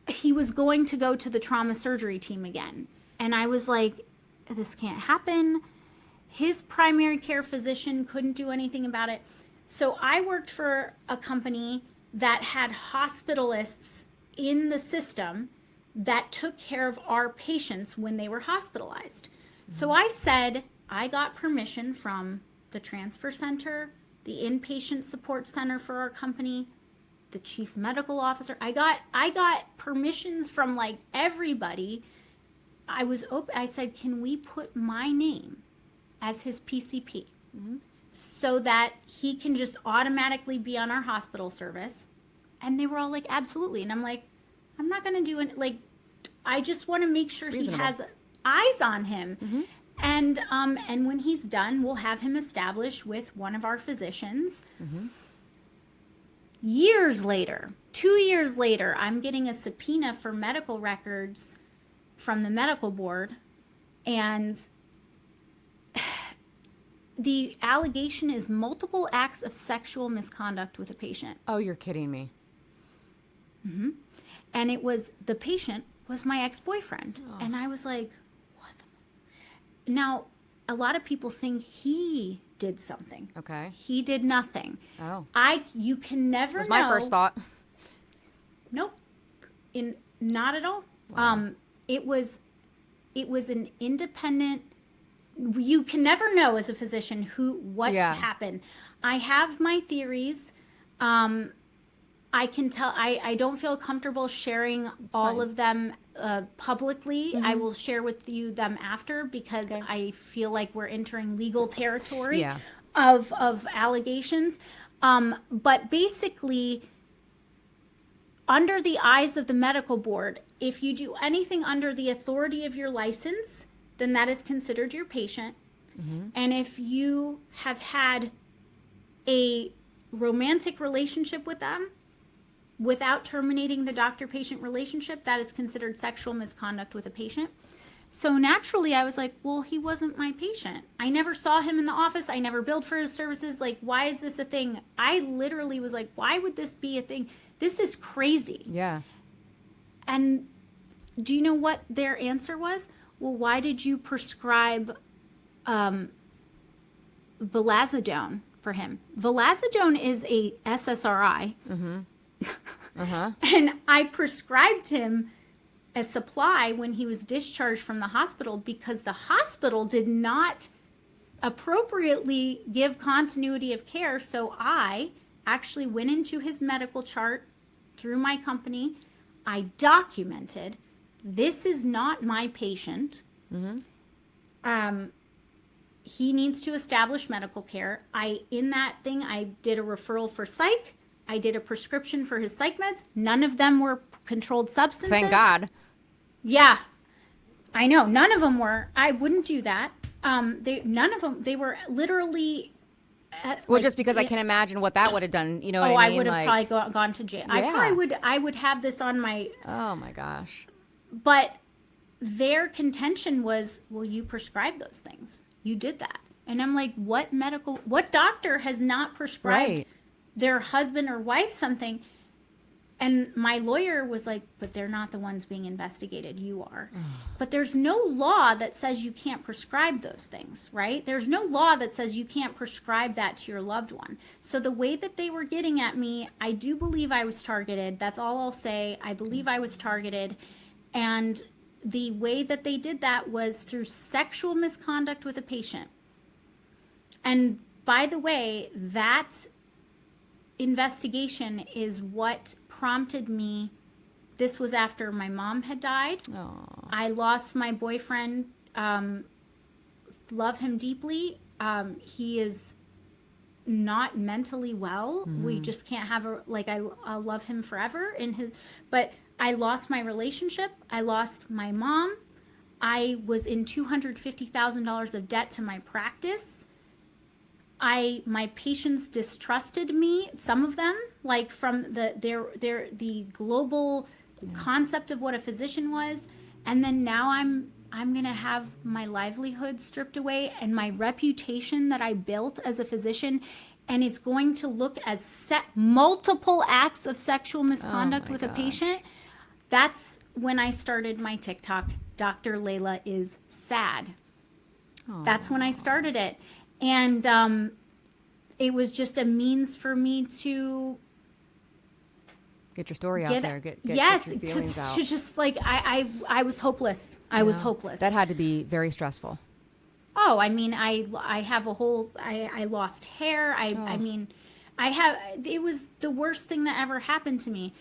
he was going to go to the trauma surgery team again. And I was like, this can't happen. His primary care physician couldn't do anything about it. So I worked for a company that had hospitalists in the system that took care of our patients when they were hospitalized. So I said, I got permission from the transfer center, the inpatient support center for our company, the chief medical officer. I got permissions from like everybody. I said, can we put my name as his PCP so that he can just automatically be on our hospital service? And they were all like, absolutely. And I'm like, I'm not going to do it. Like, I just want to make sure he has eyes on him. And when he's done, we'll have him established with one of our physicians. Years later, 2 years later, I'm getting a subpoena for medical records from the medical board. And the allegation is multiple acts of sexual misconduct with a patient. Oh, you're kidding me. And the patient was my ex-boyfriend. Oh. And I was like, what? Now, a lot of people think he did something. Okay. He did nothing. Oh. You can never know. That was my first thought. Nope. Not at all. Wow. It was an independent. You can never know as a physician what happened. I have my theories. I can tell I don't feel comfortable sharing all fine. of them publicly. I will share with you them after because Okay. I feel like we're entering legal territory Yeah. of allegations. But basically, under the eyes of the medical board, if you do anything under the authority of your license, then that is considered your patient. And if you have had a romantic relationship with them without terminating the doctor-patient relationship, that is considered sexual misconduct with a patient. So naturally, I was like, well, he wasn't my patient. I never saw him in the office. I never billed for his services. Like, why is this a thing? I literally was like, why would this be a thing? This is crazy. Yeah. And do you know what their answer was? Well, why did you prescribe vilazodone for him? Vilazodone is a SSRI. And I prescribed him a supply when he was discharged from the hospital because the hospital did not appropriately give continuity of care. So I actually went into his medical chart through my company. I documented, this is not my patient. He needs to establish medical care. In that thing, I did a referral for psych. I did a prescription for his psych meds. None of them were controlled substances. Thank God. Yeah, I know. None of them were. I wouldn't do that. None of them. They were literally. Well, just because I can imagine what that would have done. You know what Oh, I I mean? would have Like, probably gone to jail. I Yeah. probably would. I would have this on my. oh my gosh. But their contention was, well, you prescribed those things. You did that, and I'm like, what doctor has not prescribed Right. their husband or wife something? And my lawyer was like, but they're not the ones being investigated. You are. But there's no law that says you can't prescribe those things, right? There's no law that says you can't prescribe that to your loved one. So the way that they were getting at me, I do believe I was targeted. That's all I'll say. I believe I was targeted. And the way that they did that was through sexual misconduct with a patient. And by the way, that investigation is what prompted me. This was after my mom had died. Oh. I lost my boyfriend. Love him deeply. He is not mentally well. We just can't have I'll love him forever but I lost my relationship. I lost my mom. I was in $250,000 of debt to my practice. My patients distrusted me, some of them, like from the global concept of what a physician was. And then now I'm going to have my livelihood stripped away and my reputation that I built as a physician. And it's going to look as multiple acts of sexual misconduct with a patient. That's when I started my TikTok, Dr. Leila is sad. That's when I started it. And it was just a means for me to Get your story out there. Get your feelings out. to just like I was hopeless. I was hopeless. That had to be very stressful. Oh, I mean, I have a whole. I lost hair. I mean, it was the worst thing that ever happened to me.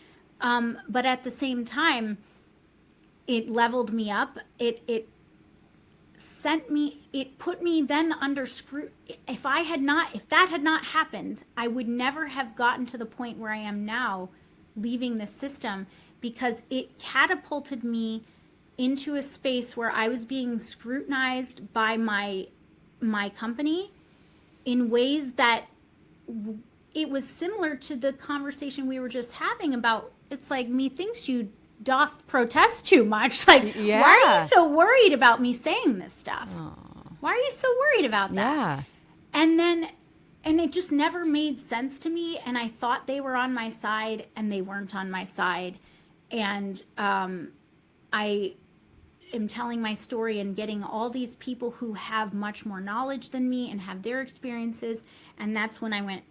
But at the same time, it leveled me up. It put me then under scrutiny. If that had not happened, I would never have gotten to the point where I am now, leaving the system, because it catapulted me into a space where I was being scrutinized by my company in ways that it was similar to the conversation we were just having about, it's like, methinks you doth protest too much. Like, Yeah. why are you so worried about me saying this stuff? Why are you so worried about that? Yeah. And it just never made sense to me. And I thought they were on my side, and they weren't on my side. And I am telling my story and getting all these people who have much more knowledge than me and have their experiences. And that's when I went,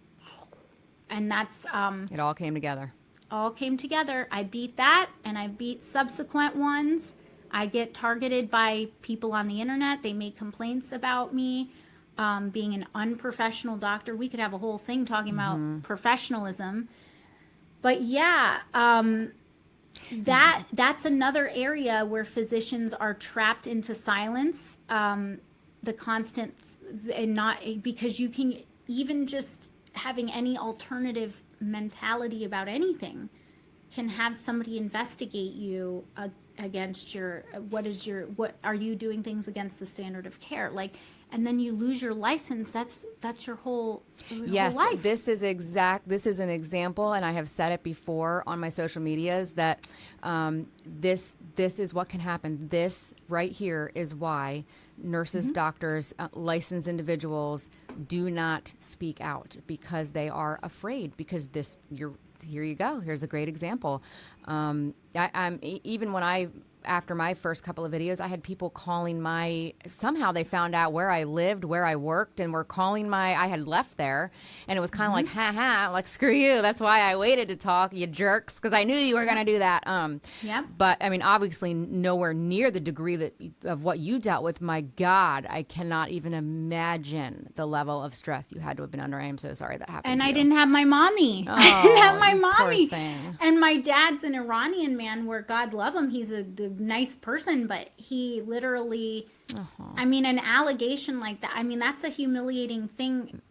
and that's It all came together. all came together. I beat that, and I beat subsequent ones. I get targeted by people on the internet. They make complaints about me. being an unprofessional doctor. We could have a whole thing talking about professionalism. But yeah, that's another area where physicians are trapped into silence, the constant, and not because you can, even just having any alternative mentality about anything can have somebody investigate you against your, what are you doing things against the standard of care, like, and then you lose your license. That's your whole Yes, whole life. this is an example, and I have said it before on my social medias that this is what can happen. This right here is why nurses, doctors, licensed individuals do not speak out, because they are afraid, because here you go. Here's a great example. Even when after my first couple of videos, I had people calling somehow they found out where I lived, where I worked, and were calling I had left there. And it was kind of like, ha, like, screw you. That's why I waited to talk, you jerks, because I knew you were going to do that. Yep. But I mean, obviously nowhere near the degree of what you dealt with. My God, I cannot even imagine the level of stress you had to have been under. I am so sorry that happened And to I you. didn't have my mommy. Oh, I didn't have my you poor mommy. thing. And my dad's an Iranian man, where God love him. He's a nice person, but he literally, I mean, an allegation like that, I mean, that's a humiliating thing.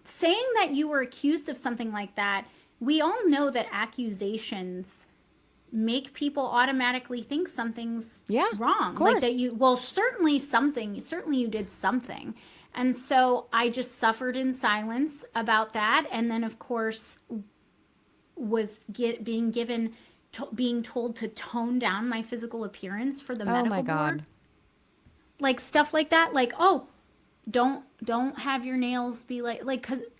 Saying that you were accused of something like that, we all know that accusations make people automatically think something's wrong. Of course. Like that certainly you did something. And so I just suffered in silence about that. And then, of course, was being told to tone down my physical appearance for the medical my God. board. Like stuff like that. Like, oh, don't have your nails be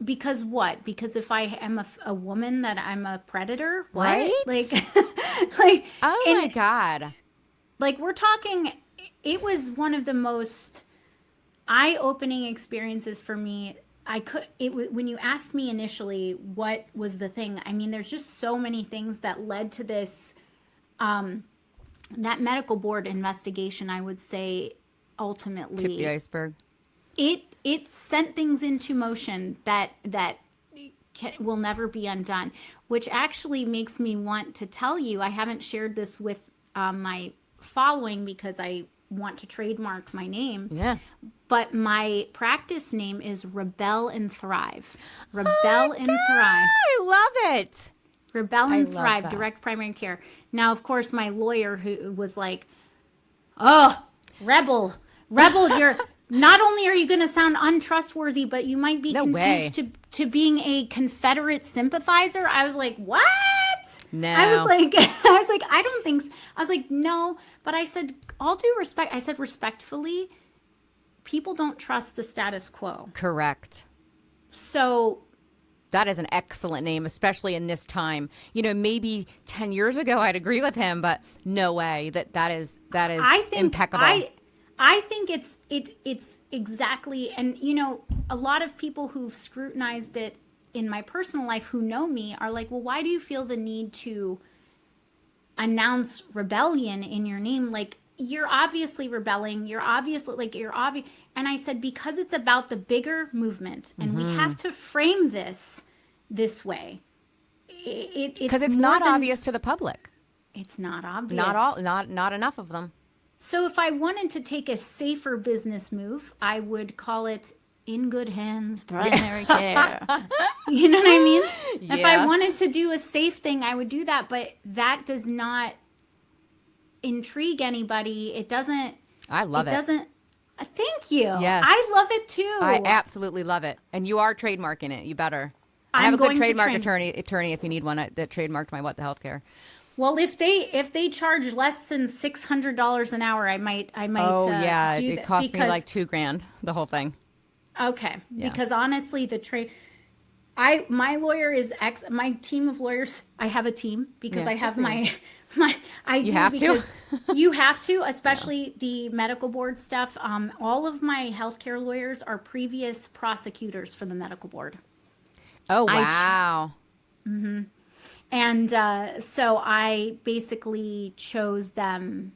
because what? Because if I am a woman, that I'm a predator? What? Right? Like, Oh my God. like, we're talking, it was one of the most eye-opening experiences for me. When you asked me initially what was the thing, I mean, there's just so many things that led to this, that medical board investigation, I would say, ultimately. Tip the iceberg. It sent things into motion that will never be undone, which actually makes me want to tell you, I haven't shared this with my following because I want to trademark my name. Yeah. But my practice name is Rebell and Thrive. Rebell and Thrive. I love it. Rebell I and love Thrive, that. direct primary care. Now, of course, my lawyer who was like, oh, Rebel, you're not only are you going to sound untrustworthy, but you might be No way. confused to being a Confederate sympathizer. I was like, what? No. I was like, I don't think so. I was like, no, but I said, all due respect, I said respectfully, people don't trust the status quo. Correct. So That is an excellent name, especially in this time. You know, maybe 10 years ago I'd agree with him, but no way. That is I think impeccable. I think it's exactly, and you know, a lot of people who've scrutinized it in my personal life who know me are like, well, why do you feel the need to announce rebellion in your name? Like, you're obviously rebelling. You're obviously And I said, because it's about the bigger movement, and we have to frame this way. Because it's more not than- obvious to the public. It's not obvious. Not enough of them. So if I wanted to take a safer business move, I would call it in good hands, primary care. You know what I mean? If I Yeah. wanted to do a safe thing, I would do that. But that does not intrigue anybody. It doesn't. I love it. Doesn't. Thank you. Yes. I love it too. I absolutely love it. And you are trademarking it. You better. I I'm have a good going to trademark trade- attorney if you need one that trademarked my What the Healthcare. Well, if they charge less than $600 an hour, I might. Oh yeah, do it that cost me because- like $2,000 the whole thing. Okay, Yeah. because honestly, my lawyer is my team of lawyers. I have a team because Yeah, I have good for you. I have to? because you have to, especially the medical board stuff. All of my healthcare lawyers are previous prosecutors for the medical board, Oh I- wow. and so I basically chose them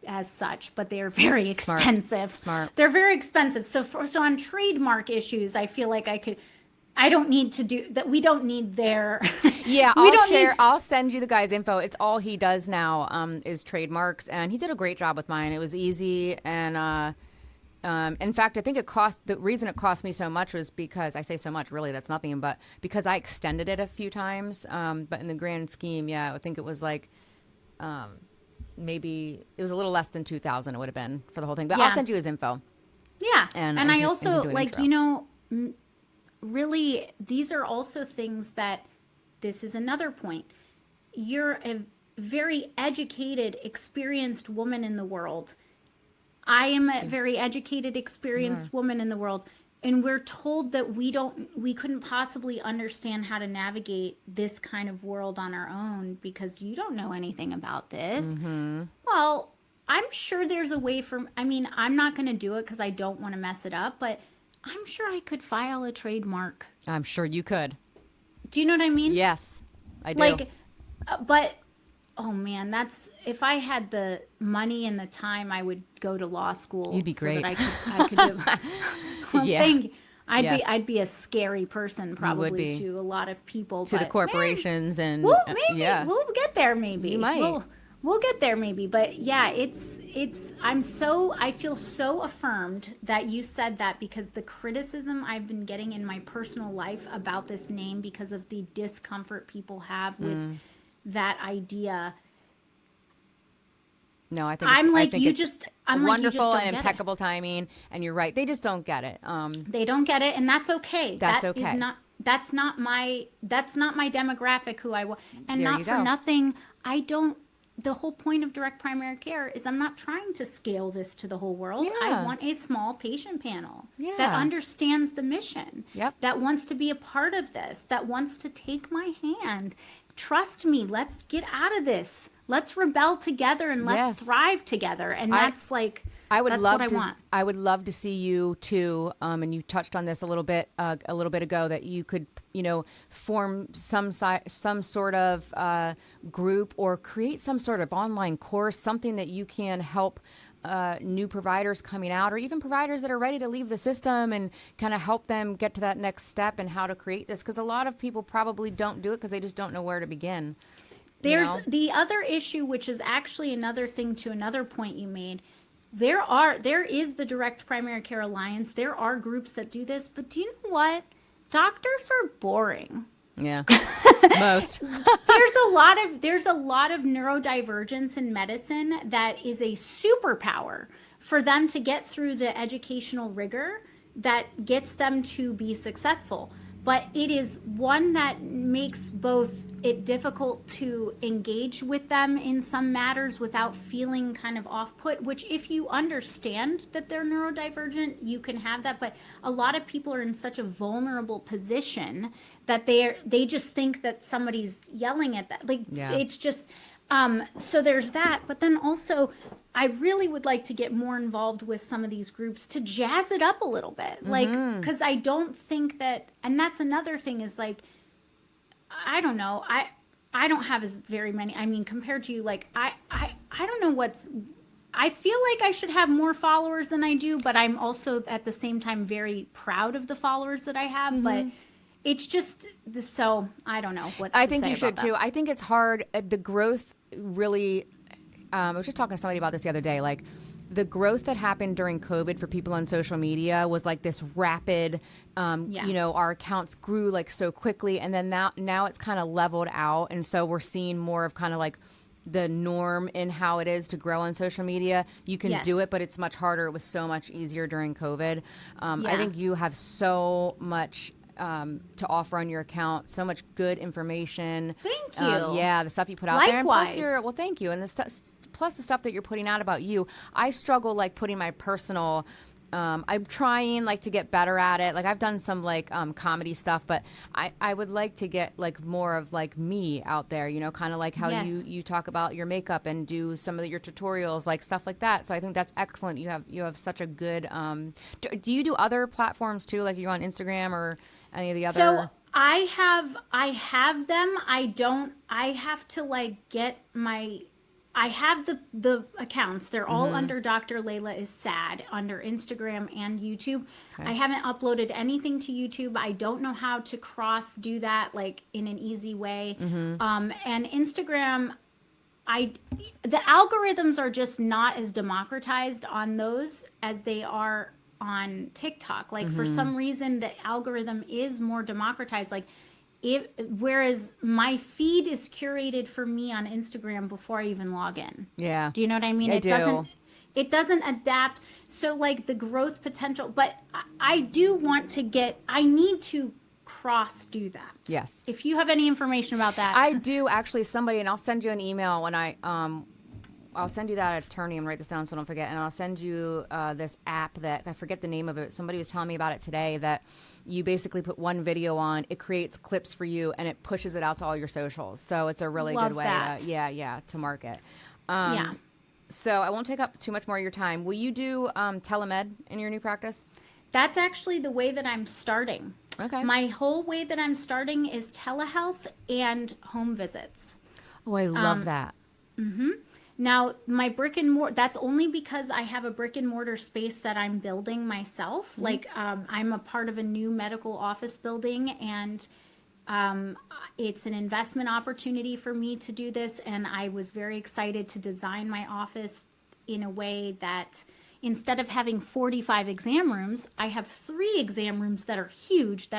as such, but they are very expensive. Smart. They're very expensive. So on trademark issues, I feel like I don't need to do that. We don't need their. Yeah, I'll send you the guy's info. It's all he does now is trademarks, and he did a great job with mine. It was easy, and in fact, I think the reason it cost me so much was because I say so much, really, that's nothing, but because I extended it a few times. But in the grand scheme, yeah, I think it was like maybe it was a little less than 2,000. It would have been for the whole thing. But I'll send you his info. Yeah, and I also like intro. really, these are also things that, this is another point. You're a very educated, experienced woman in the world. I am a very educated, experienced woman in the world. And we're told that we couldn't possibly understand how to navigate this kind of world on our own because you don't know anything about this. Mm-hmm. Well, I'm sure there's a way I'm not going to do it because I don't want to mess it up, but I'm sure I could file a trademark. I'm sure you could. Do you know what I mean? Yes, I do. But oh man, if I had the money and the time, I would go to law school. You'd be great. So that I could do. Well, thank you. I'd be a scary person probably to a lot of people. To the corporations and we'll get there maybe. You might. We'll get there maybe, but yeah, I feel so affirmed that you said that, because the criticism I've been getting in my personal life about this name because of the discomfort people have with that idea. No, I think wonderful and impeccable timing, and you're right. They just don't get it. They don't get it, and that's okay. That's okay. That's not my demographic who I want, and there not for nothing. The whole point of direct primary care is I'm not trying to scale this to the whole world. Yeah. I want a small patient panel Yeah. that understands the mission, Yep. that wants to be a part of this, that wants to take my hand. Trust me, let's get out of this. Let's rebel together and let's thrive together. And that's what I want. I would love to see you too. And you touched on this a little bit ago, that you could, form some sort of group or create some sort of online course, something that you can help new providers coming out, or even providers that are ready to leave the system, and kind of help them get to that next step and how to create this. Because a lot of people probably don't do it because they just don't know where to begin. There's the other issue, which is actually another thing to another point you made. There is the Direct Primary Care Alliance. There are groups that do this, but do you know what? Doctors are boring. Yeah. Most. There's a lot of neurodivergence in medicine that is a superpower for them to get through the educational rigor that gets them to be successful. But it is one that makes both it difficult to engage with them in some matters without feeling kind of off-put, which if you understand that they're neurodivergent, you can have that. But a lot of people are in such a vulnerable position that they just think that somebody's yelling at that. It's just... so there's that, but then also I really would like to get more involved with some of these groups to jazz it up a little bit. Because I don't think that, and that's another thing is I don't know. I don't have as very many, compared to you, I don't know I feel like I should have more followers than I do, but I'm also at the same time very proud of the followers that I have, but it's just, so I don't know what to I think say you should about too. that. I think it's hard. The growth really, I was just talking to somebody about this the other day, the growth that happened during COVID for people on social media was this rapid, our accounts grew so quickly, and then now it's kind of leveled out. And so we're seeing more of kind of the norm in how it is to grow on social media. You can do it, but it's much harder. It was so much easier during COVID. I think you have so much to offer on your account, so much good information. Thank you. The stuff you put out there. And plus thank you. And plus the stuff that you're putting out about you. I struggle putting my personal, I'm trying to get better at it. I've done some comedy stuff, but I would like to get more of me out there, kind of how you talk about your makeup and do some of your tutorials, stuff like that. So I think that's excellent. You have such a good, do you do other platforms too? You're on Instagram or any of the other? So I have them. I have to get my I have the accounts. They're all under Dr. Leila is Sad under Instagram and YouTube. Okay. I haven't uploaded anything to YouTube. I don't know how to cross do that like in an easy way. And Instagram, the algorithms are just not as democratized on those as they are on TikTok. Like for some reason, the algorithm is more democratized. Like whereas my feed is curated for me on Instagram before I even log in. Yeah. Do you know what I mean? I It do. doesn't adapt. So like the growth potential, but I do want to I need to cross do that. Yes. If you have any information about that. I do actually. Somebody, and I'll send you an email when I'll send you that attorney and write this down so I don't forget. And I'll send you this app that I forget the name of it. Somebody was telling me about it today that you basically put one video on, it creates clips for you, and it pushes it out to all your socials. So it's a really Love good way that. to market. Yeah. So I won't take up too much more of your time. Will you do telemed in your new practice? That's actually the way that I'm starting. Okay. My whole way that I'm starting is telehealth and home visits. Oh, I love that. Now, my brick and mortar, that's only because I have a brick and mortar space that I'm building myself. Like, I'm a part of a new medical office building, and it's an investment opportunity for me to do this. And I was very excited to design my office in a way that instead of having 45 exam rooms, I have 3 exam rooms that are huge,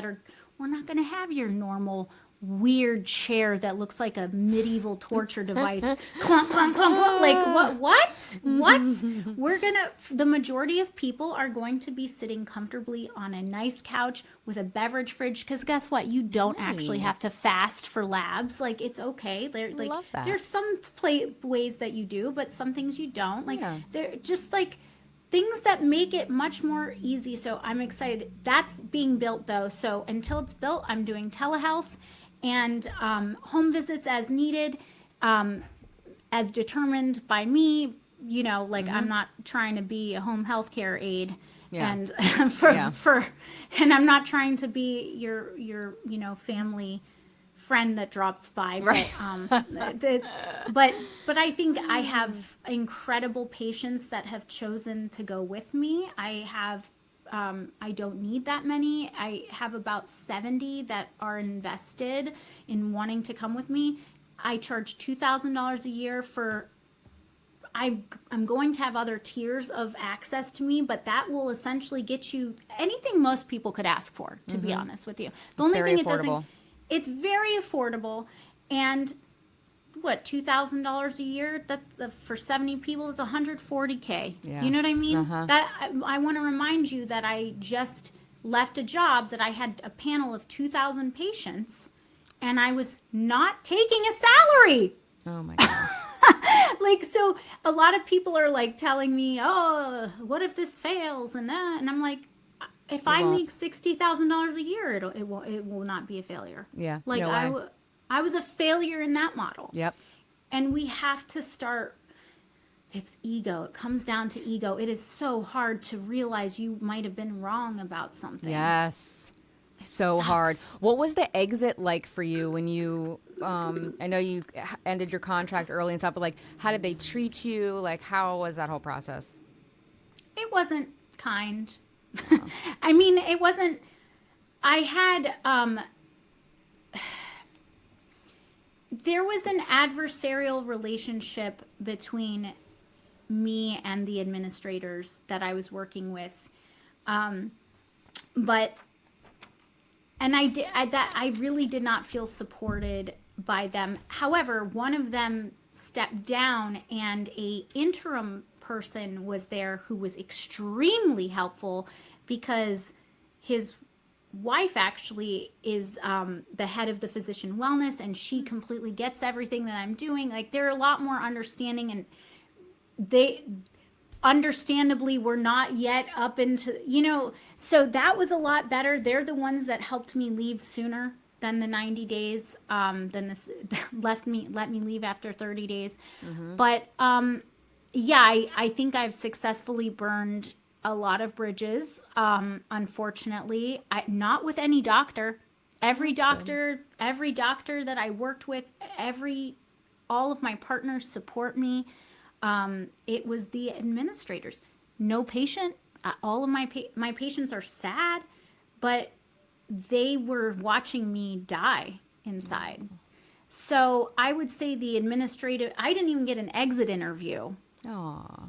we're not going to have your normal weird chair that looks like a medieval torture device. Clunk, clunk, clunk, clunk. Like, what? The majority of people are going to be sitting comfortably on a nice couch with a beverage fridge. Because guess what? You don't actually have to fast for labs. Like, it's okay. Love that. There's some ways that you do, but some things you don't. Like, Yeah. they're just like things that make it much more easy. So I'm excited. That's being built though. So until it's built, I'm doing telehealth and home visits as needed, as determined by me. You know, like I'm not trying to be a home health care aide, and and I'm not trying to be your family friend that drops by. Right. But I think I have incredible patients that have chosen to go with me. I don't need that many. I have about 70 that are invested in wanting to come with me. I charge $2,000 a year for, I'm going to have other tiers of access to me, but that will essentially get you anything most people could ask for, to be honest with you. The only very thing affordable. it's very affordable, and what, $2,000 a year? That's for 70 people is $140K. Yeah. You know what I mean? Uh-huh. That I want to remind you that I just left a job that I had a panel of 2,000 patients, and I was not taking a salary. Oh my God. Like, so a lot of people are like telling me, "Oh, what if this fails?" And I'm like, if I won't. make $60,000 a year, it will not be a failure. Yeah, Like no way. I was a failure in that model. Yep. And we have to start. It's ego. It comes down to ego. It is so hard to realize you might have been wrong about something. Yes. So sucks. hard. What was the exit like for you when you, I know you ended your contract early and stuff, but like, how did they treat you? Like, how was that whole process? It wasn't kind. I mean, it wasn't. I had, there was an adversarial relationship between me and the administrators that I was working with. And I really did not feel supported by them. However, one of them stepped down, and a interim person was there who was extremely helpful because his wife actually is the head of the physician wellness, and she completely gets everything that I'm doing. Like, they're a lot more understanding, and they understandably were not yet up into, so that was a lot better. They're the ones that helped me leave sooner than the 90 days, let me leave after 30 days. But I think I've successfully burned a lot of bridges. Unfortunately, not with any doctor. Every doctor that I worked with, every all of my partners support me. It was the administrators. No patient. All of my patients are sad, but they were watching me die inside. So I would say the administrative. I didn't even get an exit interview. Aw.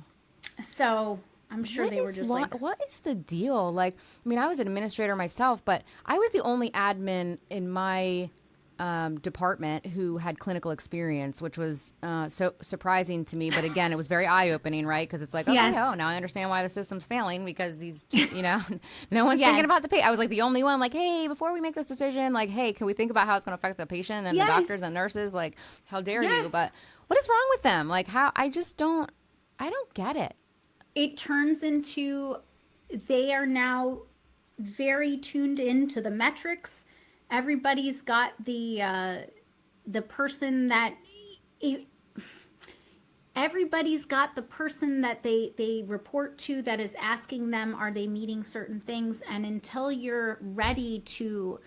So I'm sure they were just like, what is the deal? Like, I mean, I was an administrator myself, but I was the only admin in my department who had clinical experience, which was so surprising to me. But again, it was very eye-opening, right? Because it's like, okay, Yes. oh, now I understand why the system's failing, because these, no one's Yes. thinking about the patient. I was like the only one, like, hey, before we make this decision, like, hey, can we think about how it's going to affect the patient and Yes. the doctors and nurses? Like, how dare you? Yes. But what is wrong with them? Like, how? I don't get it. it turns into they are now very tuned into the metrics. Everybody's got the person that everybody's got the person that they report to that is asking them, are they meeting certain things? And until you're ready to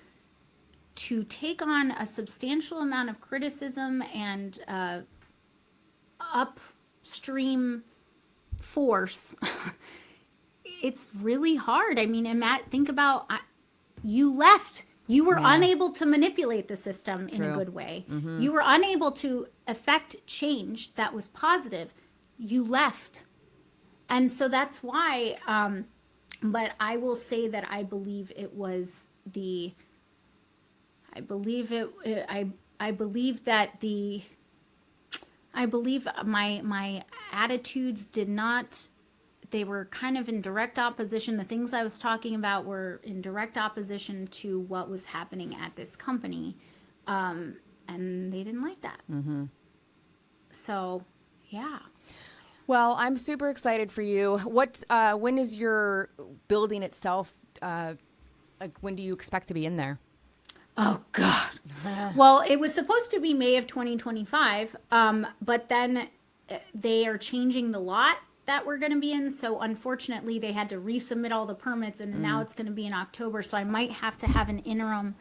take on a substantial amount of criticism and upstream force, it's really hard. I mean, think about you left. You were unable to manipulate the system in a good way. Mm-hmm. You were unable to affect change that was positive. You left. And so that's why, but I will say that I believe it was I believe my attitudes did not, they were kind of in direct opposition. The things I was talking about were in direct opposition to what was happening at this company. And they didn't like that. Mm-hmm. So, yeah. Well, I'm super excited for you. When is your building itself, like, when do you expect to be in there? Oh, God. Well, it was supposed to be May of 2025, but then they are changing the lot that we're going to be in. So unfortunately, they had to resubmit all the permits, and now it's going to be in October. So I might have to have an interim.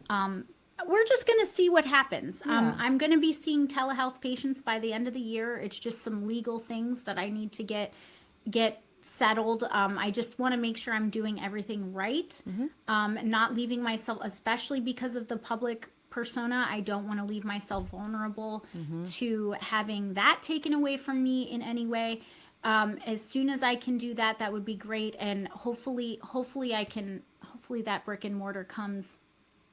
We're just going to see what happens. Yeah. I'm going to be seeing telehealth patients by the end of the year. It's just some legal things that I need to get settled. I just want to make sure I'm doing everything right, not leaving myself, especially because of the public persona. I don't want to leave myself vulnerable to having that taken away from me in any way. As soon as I can do that, that would be great. And hopefully that brick and mortar comes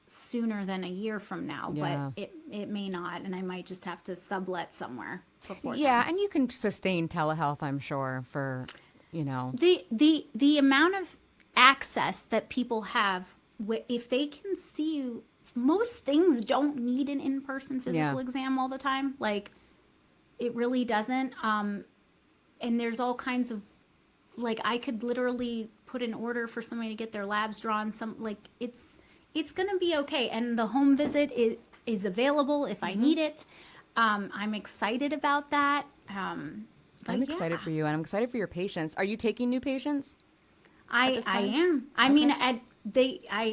sooner than a year from now, Yeah. but it may not. And I might just have to sublet somewhere before. Yeah. And you can sustain telehealth, I'm sure, for, the amount of access that people have, if they can see you, most things don't need an in-person physical exam all the time. Like, it really doesn't. And there's all kinds of, like, I could literally put an order for somebody to get their labs drawn. It's going to be okay. And the home visit is available if I need it. I'm excited about that. I'm excited for you, and I'm excited for your patients. Are you taking new patients? I am. I mean, I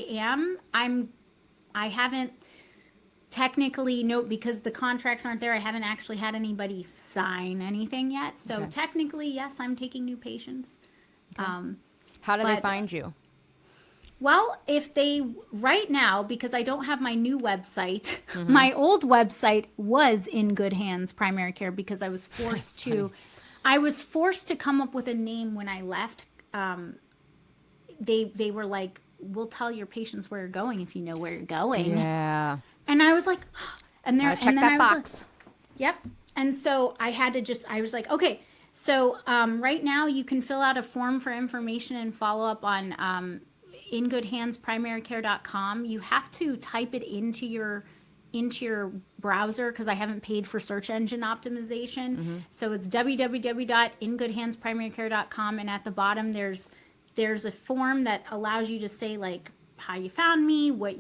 am. I haven't technically, because the contracts aren't there, I haven't actually had anybody sign anything yet. So technically, yes, I'm taking new patients. Okay. How do they find you? Well, right now, because I don't have my new website, my old website was In Good Hands Primary Care, because I was forced to come up with a name when I left. They were like, we'll tell your patients where you're going if you know where you're going. Yeah. And I was like, and then that I was box. like, yep. And so I was like, okay. So right now you can fill out a form for information and follow up on ingoodhandsprimarycare.com. You have to type it into your browser, because I haven't paid for search engine optimization. So it's www.ingoodhandsprimarycare.com, and at the bottom there's a form that allows you to say, like, how you found me, what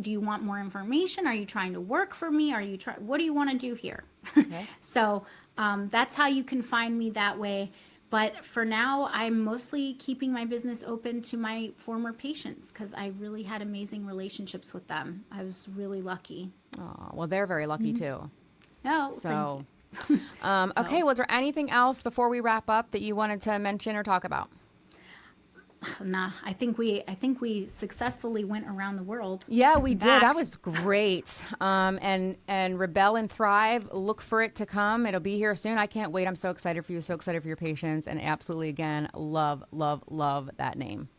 do you want more information? Are you trying to work for me? What do you want to do here? Okay. So that's how you can find me that way. But for now, I'm mostly keeping my business open to my former patients, because I really had amazing relationships with them. I was really lucky. Oh, well, they're very lucky too. No, So, okay, was there anything else before we wrap up that you wanted to mention or talk about? nah, I think we successfully went around the world. Yeah, we did. Back. That was great. And Rebel and Thrive. Look for it to come. It'll be here soon. I can't wait. I'm so excited for you. So excited for your patients. And absolutely, again, love, love, love that name.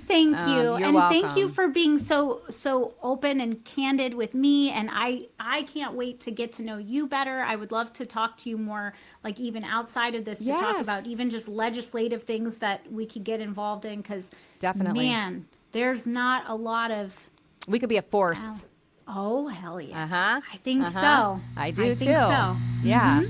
Thank you. You're And thank you welcome. for being so open and candid with me. And I can't wait to get to know you better. I would love to talk to you more, like even outside of this, to talk Yes. about even just legislative things that we could get involved in. Because, Definitely. man, there's not a lot of. We could be a force. Oh, hell yeah. Uh huh. I think so. I do I too. think so. Yeah.